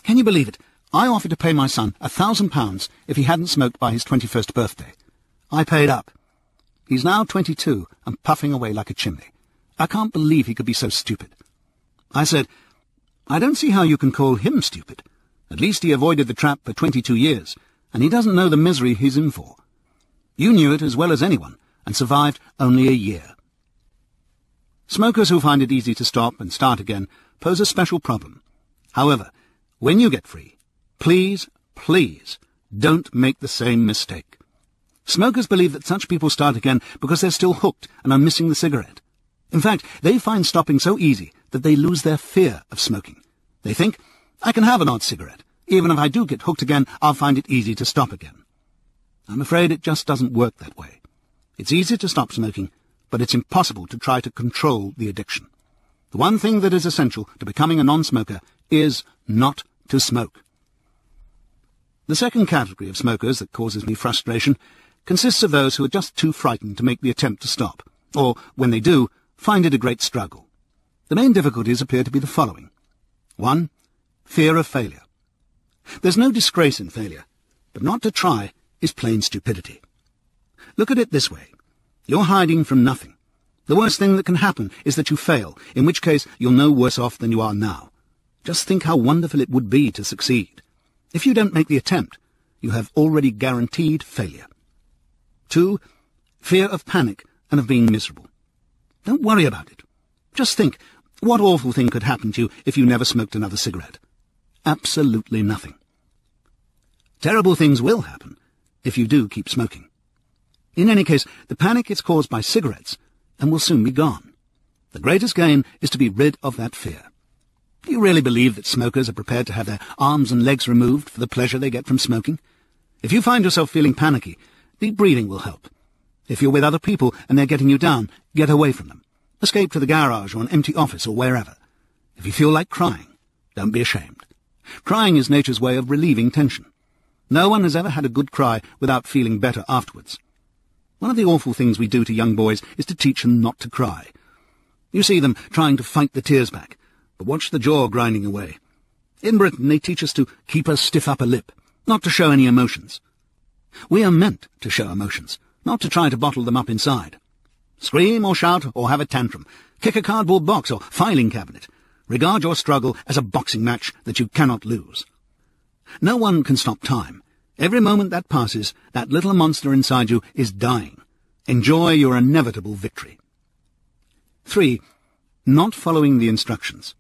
"Can you believe it? I offered to pay my son £1,000 if he hadn't smoked by his 21st birthday. I paid up. He's now 22 and puffing away like a chimney. I can't believe he could be so stupid." I said, "I don't see how you can call him stupid. At least he avoided the trap for 22 years, and he doesn't know the misery he's in for. You knew it as well as anyone, and survived only a year." Smokers who find it easy to stop and start again pose a special problem. However, when you get free, please, please, don't make the same mistake. Smokers believe that such people start again because they're still hooked and are missing the cigarette. In fact, they find stopping so easy that they lose their fear of smoking. They think, "I can have an odd cigarette. Even if I do get hooked again, I'll find it easy to stop again." I'm afraid it just doesn't work that way. It's easy to stop smoking, but it's impossible to try to control the addiction. The one thing that is essential to becoming a non-smoker is not to smoke. The second category of smokers that causes me frustration consists of those who are just too frightened to make the attempt to stop, or, when they do, find it a great struggle. The main difficulties appear to be the following. 1. Fear of failure. There's no disgrace in failure, but not to try is plain stupidity. Look at it this way. You're hiding from nothing. The worst thing that can happen is that you fail, in which case you're no worse off than you are now. Just think how wonderful it would be to succeed. If you don't make the attempt, you have already guaranteed failure. 2. Fear of panic and of being miserable. Don't worry about it. Just think, what awful thing could happen to you if you never smoked another cigarette? Absolutely nothing. Terrible things will happen if you do keep smoking. In any case, the panic is caused by cigarettes and will soon be gone. The greatest gain is to be rid of that fear. Do you really believe that smokers are prepared to have their arms and legs removed for the pleasure they get from smoking? If you find yourself feeling panicky, deep breathing will help. If you're with other people and they're getting you down, get away from them. Escape to the garage or an empty office or wherever. If you feel like crying, don't be ashamed. Crying is nature's way of relieving tension. No one has ever had a good cry without feeling better afterwards. One of the awful things we do to young boys is to teach them not to cry. You see them trying to fight the tears back, but watch the jaw grinding away. In Britain, they teach us to keep a stiff upper lip, not to show any emotions. We are meant to show emotions, not to try to bottle them up inside. Scream or shout or have a tantrum. Kick a cardboard box or filing cabinet. Regard your struggle as a boxing match that you cannot lose. No one can stop time. Every moment that passes, that little monster inside you is dying. Enjoy your inevitable victory. 3. Not following the instructions.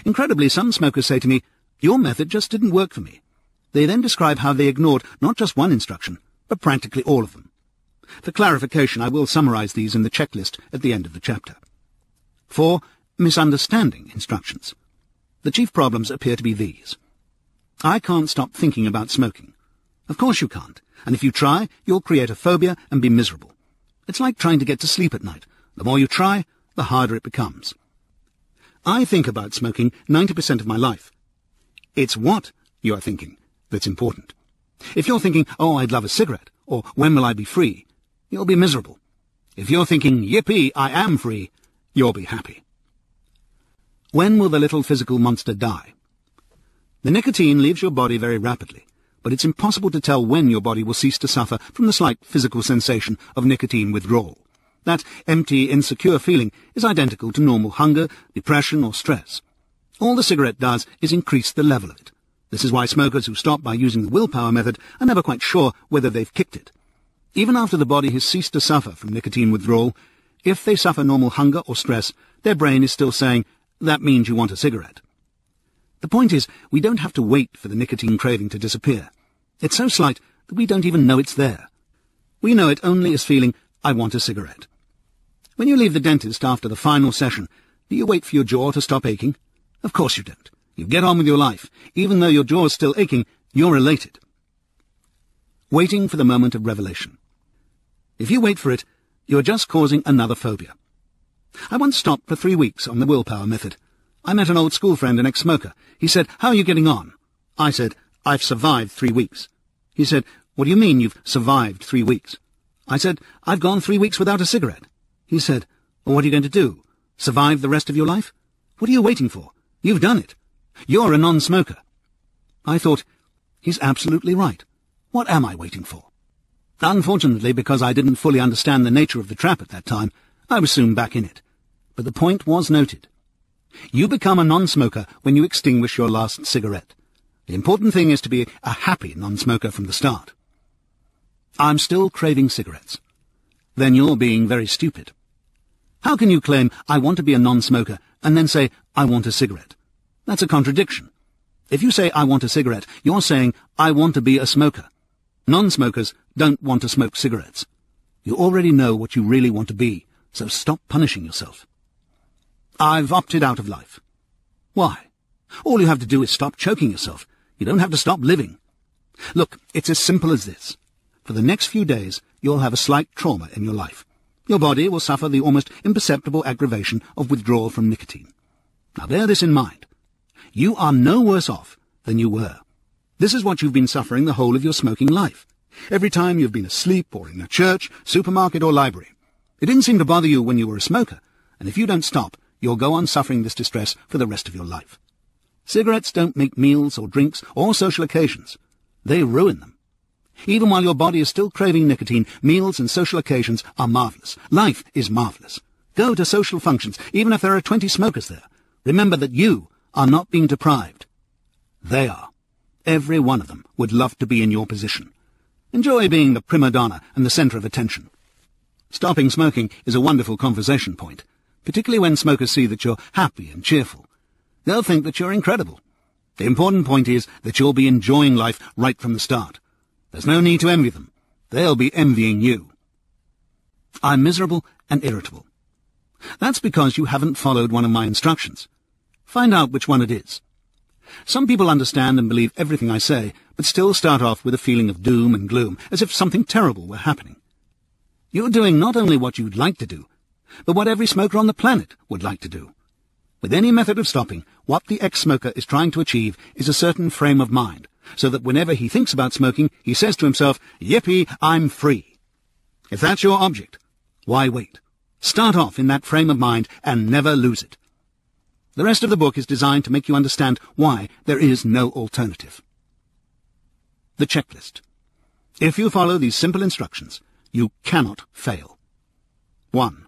Incredibly, some smokers say to me, "Your method just didn't work for me." They then describe how they ignored not just one instruction, but practically all of them. For clarification, I will summarize these in the checklist at the end of the chapter. 4. Misunderstanding instructions. The chief problems appear to be these. I can't stop thinking about smoking. Of course you can't, and if you try, you'll create a phobia and be miserable. It's like trying to get to sleep at night. The more you try, the harder it becomes. I think about smoking 90% of my life. It's what you are thinking that's important. If you're thinking, "Oh, I'd love a cigarette," or "When will I be free?" you'll be miserable. If you're thinking, "Yippee, I am free," you'll be happy. When will the little physical monster die? The nicotine leaves your body very rapidly, but it's impossible to tell when your body will cease to suffer from the slight physical sensation of nicotine withdrawal. That empty, insecure feeling is identical to normal hunger, depression, or stress. All the cigarette does is increase the level of it. This is why smokers who stop by using the willpower method are never quite sure whether they've kicked it. Even after the body has ceased to suffer from nicotine withdrawal, if they suffer normal hunger or stress, their brain is still saying, "That means you want a cigarette." The point is, we don't have to wait for the nicotine craving to disappear. It's so slight that we don't even know it's there. We know it only as feeling, "I want a cigarette." When you leave the dentist after the final session, do you wait for your jaw to stop aching? Of course you don't. You get on with your life. Even though your jaw is still aching, you're elated. Waiting for the moment of revelation. If you wait for it, you're just causing another phobia. I once stopped for 3 weeks on the willpower method. I met an old school friend, an ex-smoker. He said, "How are you getting on?" I said, "I've survived 3 weeks." He said, "What do you mean you've survived 3 weeks?" I said, "I've gone 3 weeks without a cigarette." He said, "Well, what are you going to do? Survive the rest of your life?" What are you waiting for? You've done it. You're a non-smoker. I thought, he's absolutely right. What am I waiting for? Unfortunately, because I didn't fully understand the nature of the trap at that time, I was soon back in it. But the point was noted. You become a non-smoker when you extinguish your last cigarette. The important thing is to be a happy non-smoker from the start. I'm still craving cigarettes. Then you're being very stupid. How can you claim, I want to be a non-smoker, and then say, I want a cigarette? That's a contradiction. If you say, I want a cigarette, you're saying, I want to be a smoker. Non-smokers don't want to smoke cigarettes. You already know what you really want to be, so stop punishing yourself. I've opted out of life. Why? All you have to do is stop choking yourself. You don't have to stop living. Look, it's as simple as this. For the next few days, you'll have a slight trauma in your life. Your body will suffer the almost imperceptible aggravation of withdrawal from nicotine. Now bear this in mind. You are no worse off than you were. This is what you've been suffering the whole of your smoking life. Every time you've been asleep or in a church, supermarket or library. It didn't seem to bother you when you were a smoker, and if you don't stop, you'll go on suffering this distress for the rest of your life. Cigarettes don't make meals or drinks or social occasions. They ruin them. Even while your body is still craving nicotine, meals and social occasions are marvelous. Life is marvelous. Go to social functions, even if there are 20 smokers there. Remember that you are not being deprived. They are. Every one of them would love to be in your position. Enjoy being the prima donna and the centre of attention. Stopping smoking is a wonderful conversation point, particularly when smokers see that you're happy and cheerful. They'll think that you're incredible. The important point is that you'll be enjoying life right from the start. There's no need to envy them. They'll be envying you. I'm miserable and irritable. That's because you haven't followed one of my instructions. Find out which one it is. Some people understand and believe everything I say, but still start off with a feeling of doom and gloom, as if something terrible were happening. You're doing not only what you'd like to do, but what every smoker on the planet would like to do. With any method of stopping, what the ex-smoker is trying to achieve is a certain frame of mind, so that whenever he thinks about smoking, he says to himself, yippee, I'm free. If that's your object, why wait? Start off in that frame of mind and never lose it. The rest of the book is designed to make you understand why there is no alternative. The checklist. If you follow these simple instructions, you cannot fail. 1.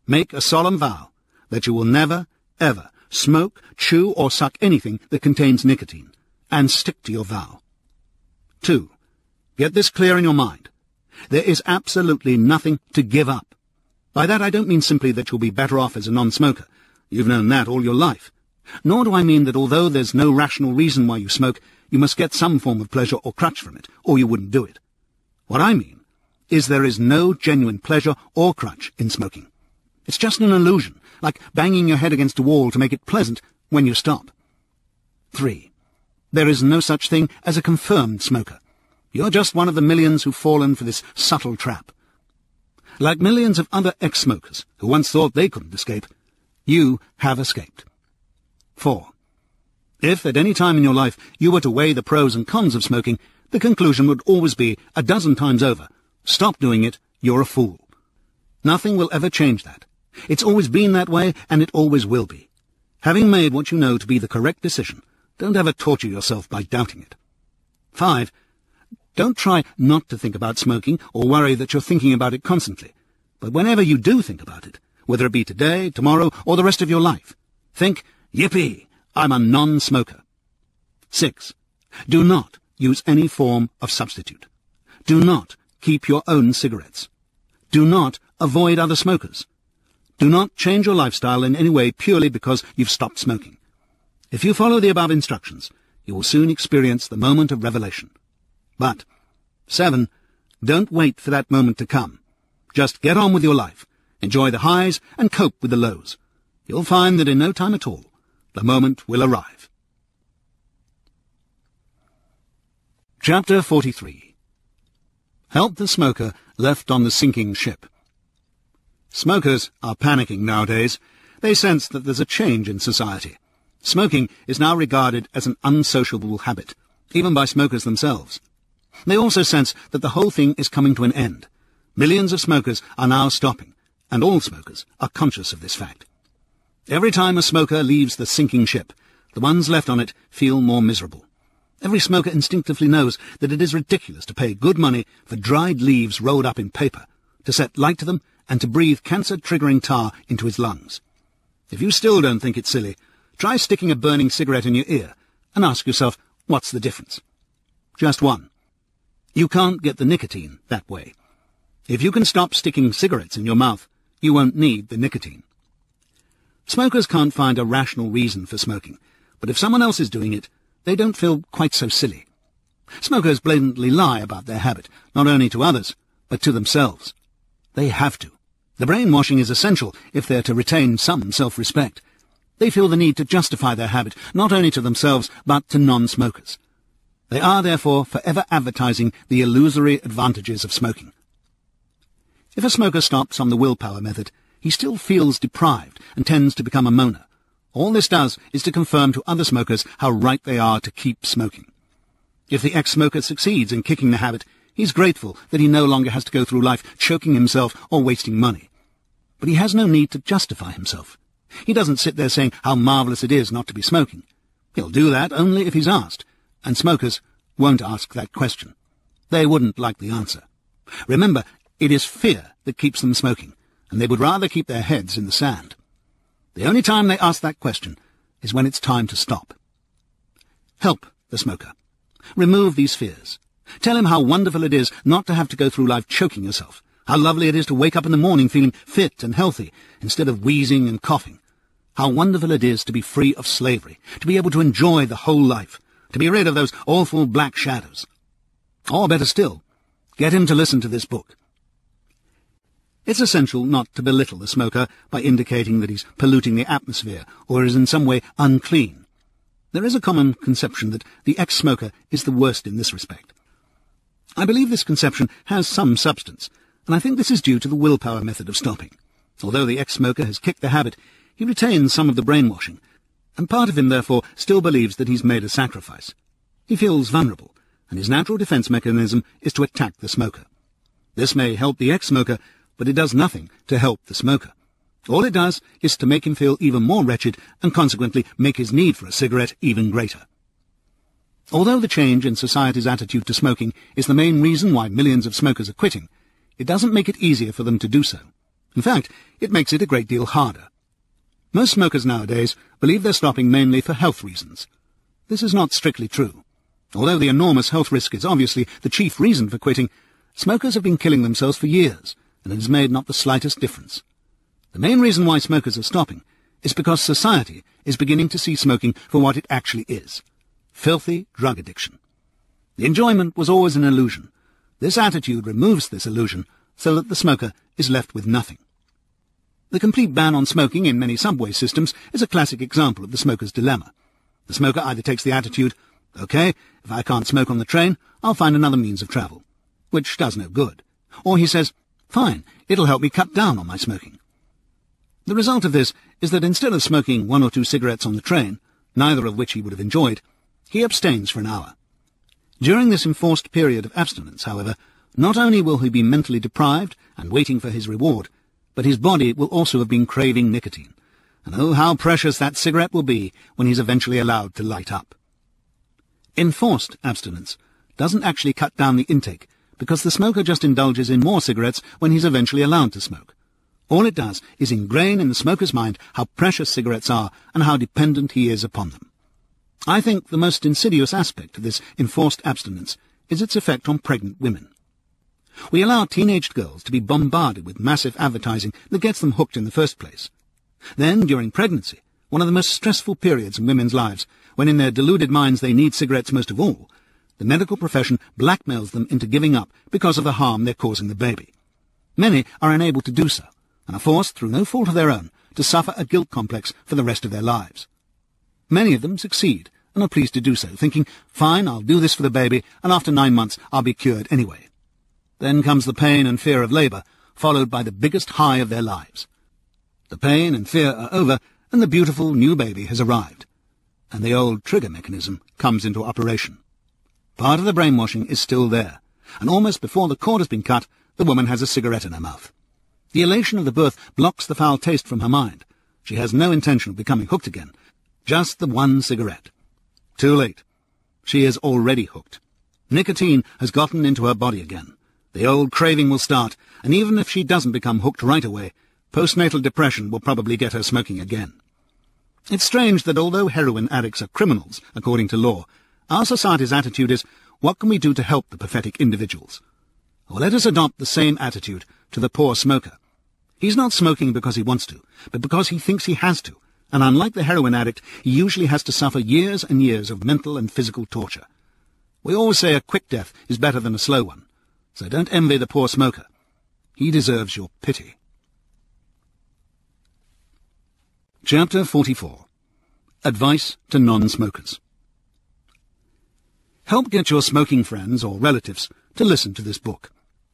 Make a solemn vow that you will never, ever smoke, chew, or suck anything that contains nicotine, and stick to your vow. 2. Get this clear in your mind. There is absolutely nothing to give up. By that I don't mean simply that you'll be better off as a non-smoker. You've known that all your life. Nor do I mean that although there's no rational reason why you smoke, you must get some form of pleasure or crutch from it, or you wouldn't do it. What I mean is there is no genuine pleasure or crutch in smoking. It's just an illusion, like banging your head against a wall to make it pleasant when you stop. 3. There is no such thing as a confirmed smoker. You're just one of the millions who've fallen for this subtle trap. Like millions of other ex-smokers who once thought they couldn't escape, you have escaped. 4. If at any time in your life you were to weigh the pros and cons of smoking, the conclusion would always be, a dozen times over, stop doing it, you're a fool. Nothing will ever change that. It's always been that way, and it always will be. Having made what you know to be the correct decision, don't ever torture yourself by doubting it. 5. Don't try not to think about smoking or worry that you're thinking about it constantly. But whenever you do think about it, whether it be today, tomorrow, or the rest of your life, think, yippee, I'm a non-smoker. 6. Do not use any form of substitute. Do not keep your own cigarettes. Do not avoid other smokers. Do not change your lifestyle in any way purely because you've stopped smoking. If you follow the above instructions, you will soon experience the moment of revelation. But, 7, don't wait for that moment to come. Just get on with your life, enjoy the highs, and cope with the lows. You'll find that in no time at all, the moment will arrive. Chapter 43. Help the smoker left on the sinking ship. Smokers are panicking nowadays. They sense that there's a change in society. Smoking is now regarded as an unsociable habit, even by smokers themselves. They also sense that the whole thing is coming to an end. Millions of smokers are now stopping, and all smokers are conscious of this fact. Every time a smoker leaves the sinking ship, the ones left on it feel more miserable. Every smoker instinctively knows that it is ridiculous to pay good money for dried leaves rolled up in paper, to set light to them, and to breathe cancer-triggering tar into his lungs. If you still don't think it's silly, try sticking a burning cigarette in your ear and ask yourself, what's the difference? Just one. You can't get the nicotine that way. If you can stop sticking cigarettes in your mouth, you won't need the nicotine. Smokers can't find a rational reason for smoking, but if someone else is doing it, they don't feel quite so silly. Smokers blatantly lie about their habit, not only to others, but to themselves. They have to. The brainwashing is essential if they're to retain some self-respect. They feel the need to justify their habit, not only to themselves, but to non-smokers. They are, therefore, forever advertising the illusory advantages of smoking. If a smoker stops on the willpower method, he still feels deprived and tends to become a moaner. All this does is to confirm to other smokers how right they are to keep smoking. If the ex-smoker succeeds in kicking the habit, he's grateful that he no longer has to go through life choking himself or wasting money. But he has no need to justify himself. He doesn't sit there saying how marvellous it is not to be smoking. He'll do that only if he's asked, and smokers won't ask that question. They wouldn't like the answer. Remember, it is fear that keeps them smoking, and they would rather keep their heads in the sand. The only time they ask that question is when it's time to stop. Help the smoker. Remove these fears. Tell him how wonderful it is not to have to go through life choking yourself, how lovely it is to wake up in the morning feeling fit and healthy instead of wheezing and coughing, how wonderful it is to be free of slavery, to be able to enjoy the whole life, to be rid of those awful black shadows. Or better still, get him to listen to this book. It's essential not to belittle the smoker by indicating that he's polluting the atmosphere or is in some way unclean. There is a common conception that the ex-smoker is the worst in this respect. I believe this conception has some substance, and I think this is due to the willpower method of stopping. Although the ex-smoker has kicked the habit, he retains some of the brainwashing, and part of him, therefore, still believes that he's made a sacrifice. He feels vulnerable, and his natural defense mechanism is to attack the smoker. This may help the ex-smoker, but it does nothing to help the smoker. All it does is to make him feel even more wretched and consequently make his need for a cigarette even greater. Although the change in society's attitude to smoking is the main reason why millions of smokers are quitting, it doesn't make it easier for them to do so. In fact, it makes it a great deal harder. Most smokers nowadays believe they're stopping mainly for health reasons. This is not strictly true. Although the enormous health risk is obviously the chief reason for quitting, smokers have been killing themselves for years, and it has made not the slightest difference. The main reason why smokers are stopping is because society is beginning to see smoking for what it actually is: filthy drug addiction. The enjoyment was always an illusion. This attitude removes this illusion so that the smoker is left with nothing. The complete ban on smoking in many subway systems is a classic example of the smoker's dilemma. The smoker either takes the attitude, OK, if I can't smoke on the train, I'll find another means of travel, which does no good. Or he says, fine, it'll help me cut down on my smoking. The result of this is that instead of smoking 1 or 2 cigarettes on the train, neither of which he would have enjoyed, he abstains for an hour. During this enforced period of abstinence, however, not only will he be mentally deprived and waiting for his reward, but his body will also have been craving nicotine. And oh, how precious that cigarette will be when he's eventually allowed to light up. Enforced abstinence doesn't actually cut down the intake, because the smoker just indulges in more cigarettes when he's eventually allowed to smoke. All it does is ingrain in the smoker's mind how precious cigarettes are and how dependent he is upon them. I think the most insidious aspect of this enforced abstinence is its effect on pregnant women. We allow teenaged girls to be bombarded with massive advertising that gets them hooked in the first place. Then, during pregnancy, one of the most stressful periods in women's lives, when in their deluded minds they need cigarettes most of all, the medical profession blackmails them into giving up because of the harm they're causing the baby. Many are unable to do so, and are forced, through no fault of their own, to suffer a guilt complex for the rest of their lives. Many of them succeed, and are pleased to do so, thinking, fine, I'll do this for the baby, and after 9 months I'll be cured anyway. Then comes the pain and fear of labour, followed by the biggest high of their lives. The pain and fear are over, and the beautiful new baby has arrived, and the old trigger mechanism comes into operation. Part of the brainwashing is still there, and almost before the cord has been cut, the woman has a cigarette in her mouth. The elation of the birth blocks the foul taste from her mind, She has no intention of becoming hooked again. Just the one cigarette. Too late. She is already hooked. Nicotine has gotten into her body again. The old craving will start, and even if she doesn't become hooked right away, postnatal depression will probably get her smoking again. It's strange that although heroin addicts are criminals, according to law, our society's attitude is, what can we do to help the pathetic individuals? Well, let us adopt the same attitude to the poor smoker. He's not smoking because he wants to, but because he thinks he has to, and unlike the heroin addict, he usually has to suffer years and years of mental and physical torture. We always say a quick death is better than a slow one, so don't envy the poor smoker. He deserves your pity. Chapter 44. Advice to non-smokers. Help get your smoking friends or relatives to listen to this book.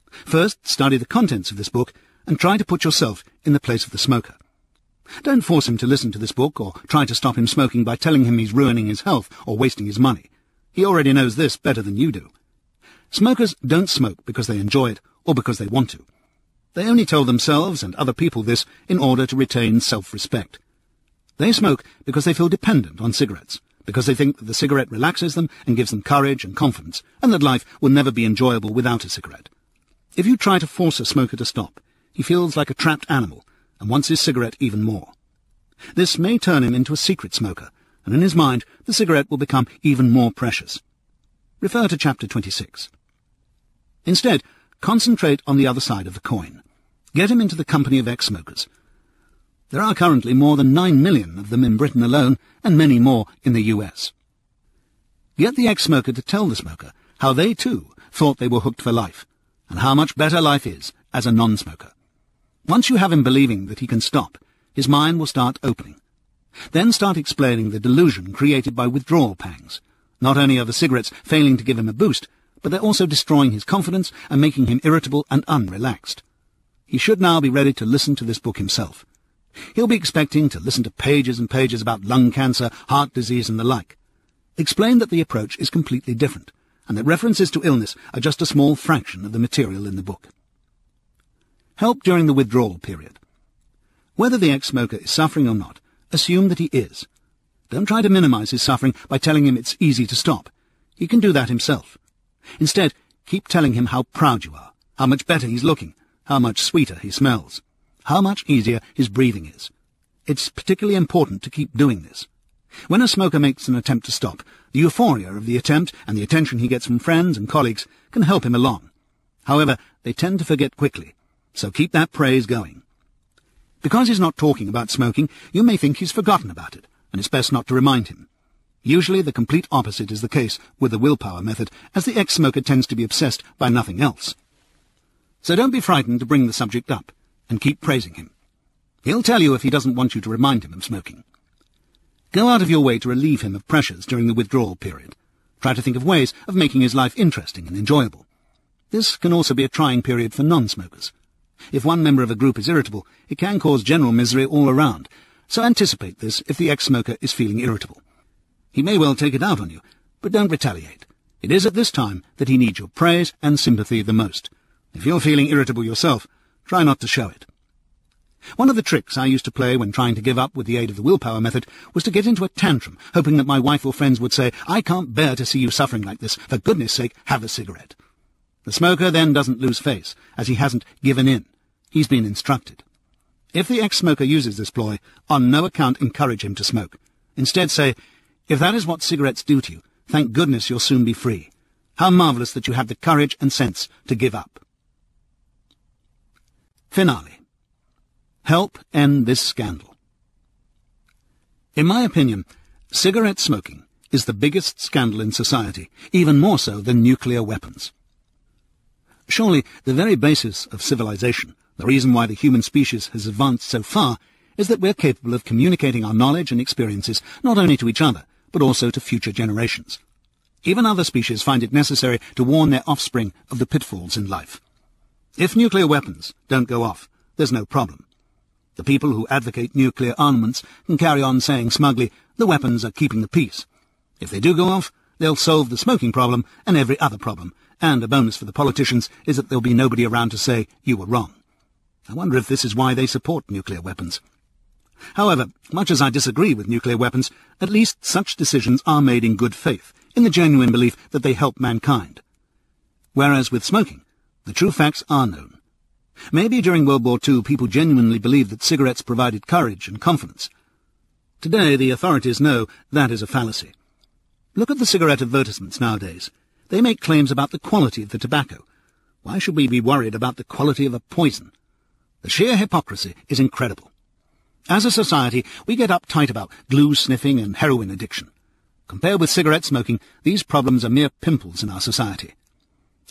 First, study the contents of this book and try to put yourself in the place of the smoker. Don't force him to listen to this book or try to stop him smoking by telling him he's ruining his health or wasting his money. He already knows this better than you do. Smokers don't smoke because they enjoy it or because they want to. They only tell themselves and other people this in order to retain self-respect. They smoke because they feel dependent on cigarettes, because they think that the cigarette relaxes them and gives them courage and confidence, and that life will never be enjoyable without a cigarette. If you try to force a smoker to stop, he feels like a trapped animal and wants his cigarette even more. This may turn him into a secret smoker, and in his mind the cigarette will become even more precious. Refer to chapter 26. Instead, concentrate on the other side of the coin. Get him into the company of ex-smokers. There are currently more than 9 million of them in Britain alone, and many more in the US. Get the ex-smoker to tell the smoker how they too thought they were hooked for life, and how much better life is as a non-smoker. Once you have him believing that he can stop, his mind will start opening. Then start explaining the delusion created by withdrawal pangs. Not only are the cigarettes failing to give him a boost, but they're also destroying his confidence and making him irritable and unrelaxed. He should now be ready to listen to this book himself. He'll be expecting to listen to pages and pages about lung cancer, heart disease, and the like. Explain that the approach is completely different, and that references to illness are just a small fraction of the material in the book. Help during the withdrawal period. Whether the ex-smoker is suffering or not, assume that he is. Don't try to minimize his suffering by telling him it's easy to stop. He can do that himself. Instead, keep telling him how proud you are, how much better he's looking, how much sweeter he smells, how much easier his breathing is. It's particularly important to keep doing this. When a smoker makes an attempt to stop, the euphoria of the attempt and the attention he gets from friends and colleagues can help him along. However, they tend to forget quickly, so keep that praise going. Because he's not talking about smoking, you may think he's forgotten about it, and it's best not to remind him. Usually the complete opposite is the case with the willpower method, as the ex-smoker tends to be obsessed by nothing else. So don't be frightened to bring the subject up, and keep praising him. He'll tell you if he doesn't want you to remind him of smoking. Go out of your way to relieve him of pressures during the withdrawal period. Try to think of ways of making his life interesting and enjoyable. This can also be a trying period for non-smokers. If one member of a group is irritable, it can cause general misery all around, so anticipate this if the ex-smoker is feeling irritable. He may well take it out on you, but don't retaliate. It is at this time that he needs your praise and sympathy the most. If you're feeling irritable yourself, try not to show it. One of the tricks I used to play when trying to give up with the aid of the willpower method was to get into a tantrum, hoping that my wife or friends would say, "I can't bear to see you suffering like this. For goodness sake, have a cigarette." The smoker then doesn't lose face, as he hasn't given in. He's been instructed. If the ex-smoker uses this ploy, on no account encourage him to smoke. Instead say, "If that is what cigarettes do to you, thank goodness you'll soon be free. How marvellous that you have the courage and sense to give up." Finale. Help end this scandal. In my opinion, cigarette smoking is the biggest scandal in society, even more so than nuclear weapons. Surely the very basis of civilization, the reason why the human species has advanced so far, is that we're capable of communicating our knowledge and experiences not only to each other, but also to future generations. Even other species find it necessary to warn their offspring of the pitfalls in life. If nuclear weapons don't go off, there's no problem. The people who advocate nuclear armaments can carry on saying smugly, "The weapons are keeping the peace." If they do go off, they'll solve the smoking problem and every other problem, and a bonus for the politicians is that there'll be nobody around to say, "You were wrong." I wonder if this is why they support nuclear weapons. However, much as I disagree with nuclear weapons, at least such decisions are made in good faith, in the genuine belief that they help mankind. Whereas with smoking, the true facts are known. Maybe during World War II people genuinely believed that cigarettes provided courage and confidence. Today the authorities know that is a fallacy. Look at the cigarette advertisements nowadays. They make claims about the quality of the tobacco. Why should we be worried about the quality of a poison? The sheer hypocrisy is incredible. As a society, we get uptight about glue sniffing and heroin addiction. Compared with cigarette smoking, these problems are mere pimples in our society.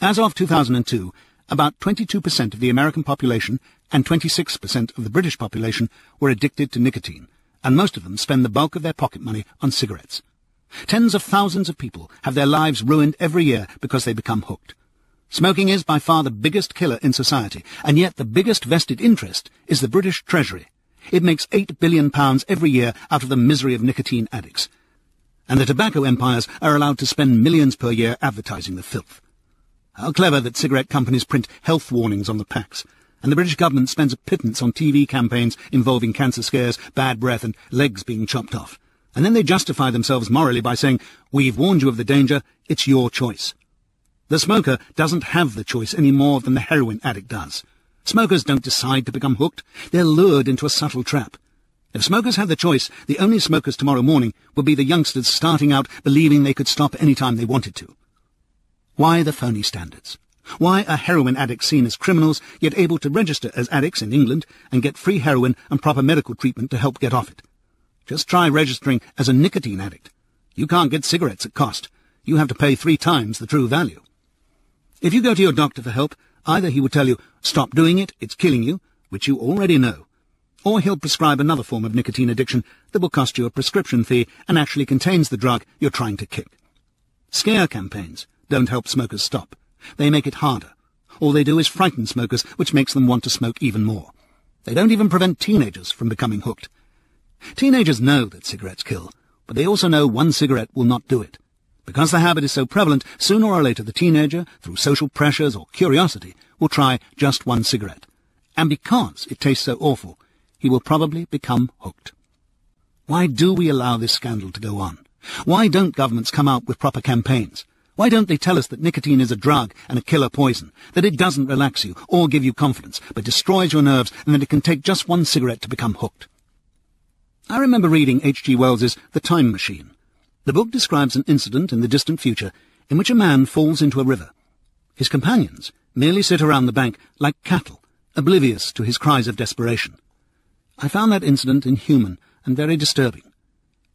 As of 2002, about 22% of the American population and 26% of the British population were addicted to nicotine, and most of them spend the bulk of their pocket money on cigarettes. Tens of thousands of people have their lives ruined every year because they become hooked. Smoking is by far the biggest killer in society, and yet the biggest vested interest is the British Treasury. It makes £8 billion every year out of the misery of nicotine addicts. And the tobacco empires are allowed to spend millions per year advertising the filth. How clever that cigarette companies print health warnings on the packs, and the British government spends a pittance on TV campaigns involving cancer scares, bad breath, and legs being chopped off. And then they justify themselves morally by saying, "We've warned you of the danger, it's your choice." The smoker doesn't have the choice any more than the heroin addict does. Smokers don't decide to become hooked. They're lured into a subtle trap. If smokers had the choice, the only smokers tomorrow morning would be the youngsters starting out believing they could stop any time they wanted to. Why the phony standards? Why are heroin addicts seen as criminals, yet able to register as addicts in England and get free heroin and proper medical treatment to help get off it? Just try registering as a nicotine addict. You can't get cigarettes at cost. You have to pay 3 times the true value. If you go to your doctor for help, either he will tell you, "Stop doing it, it's killing you," which you already know, or he'll prescribe another form of nicotine addiction that will cost you a prescription fee and actually contains the drug you're trying to kick. Scare campaigns don't help smokers stop. They make it harder. All they do is frighten smokers, which makes them want to smoke even more. They don't even prevent teenagers from becoming hooked. Teenagers know that cigarettes kill, but they also know one cigarette will not do it. Because the habit is so prevalent, sooner or later the teenager, through social pressures or curiosity, will try just one cigarette. And because it tastes so awful, he will probably become hooked. Why do we allow this scandal to go on? Why don't governments come out with proper campaigns? Why don't they tell us that nicotine is a drug and a killer poison, that it doesn't relax you or give you confidence, but destroys your nerves, and that it can take just one cigarette to become hooked? I remember reading H.G. Wells's The Time Machine. The book describes an incident in the distant future in which a man falls into a river. His companions merely sit around the bank like cattle, oblivious to his cries of desperation. I found that incident inhuman and very disturbing.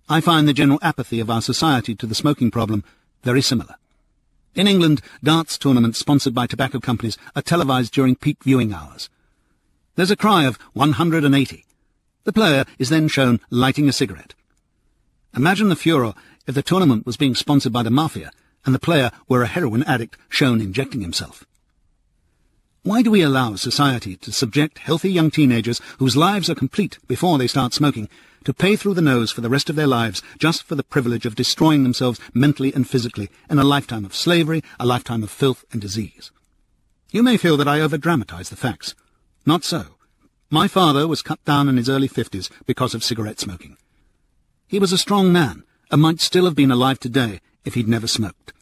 I find the general apathy of our society to the smoking problem very similar. In England, darts tournaments sponsored by tobacco companies are televised during peak viewing hours. There's a cry of 180. The player is then shown lighting a cigarette. Imagine the furor if the tournament was being sponsored by the mafia and the player were a heroin addict shown injecting himself. Why do we allow society to subject healthy young teenagers whose lives are complete before they start smoking to pay through the nose for the rest of their lives just for the privilege of destroying themselves mentally and physically in a lifetime of slavery, a lifetime of filth and disease? You may feel that I over-dramatize the facts. Not so. My father was cut down in his early 50s because of cigarette smoking. He was a strong man and might still have been alive today if he'd never smoked.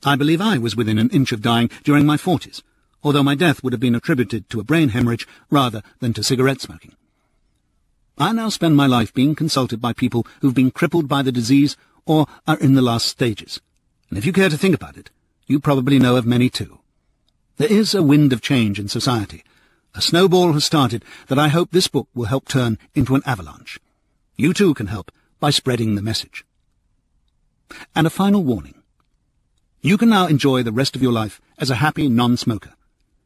I believe I was within an inch of dying during my 40s, although my death would have been attributed to a brain hemorrhage rather than to cigarette smoking. I now spend my life being consulted by people who've been crippled by the disease or are in the last stages. And if you care to think about it, you probably know of many too. There is a wind of change in society. A snowball has started that I hope this book will help turn into an avalanche. You too can help by spreading the message. And a final warning. You can now enjoy the rest of your life as a happy non-smoker.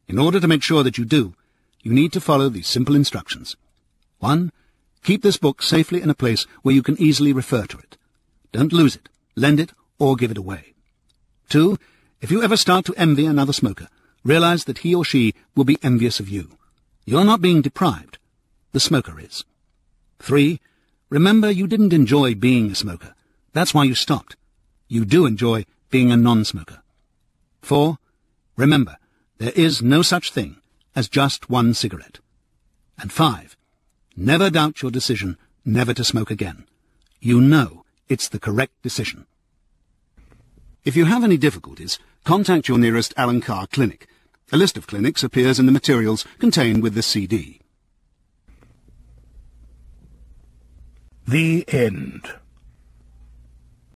In order to make sure that you do, you need to follow these simple instructions. 1. Keep this book safely in a place where you can easily refer to it. Don't lose it, lend it, or give it away. 2. If you ever start to envy another smoker, realize that he or she will be envious of you. You're not being deprived. The smoker is. 3. Remember, you didn't enjoy being a smoker. That's why you stopped. You do enjoy being a non-smoker. 4. Remember, there is no such thing as just one cigarette. And 5. Never doubt your decision never to smoke again. You know it's the correct decision. If you have any difficulties, contact your nearest Alan Carr clinic. A list of clinics appears in the materials contained with this CD. The end.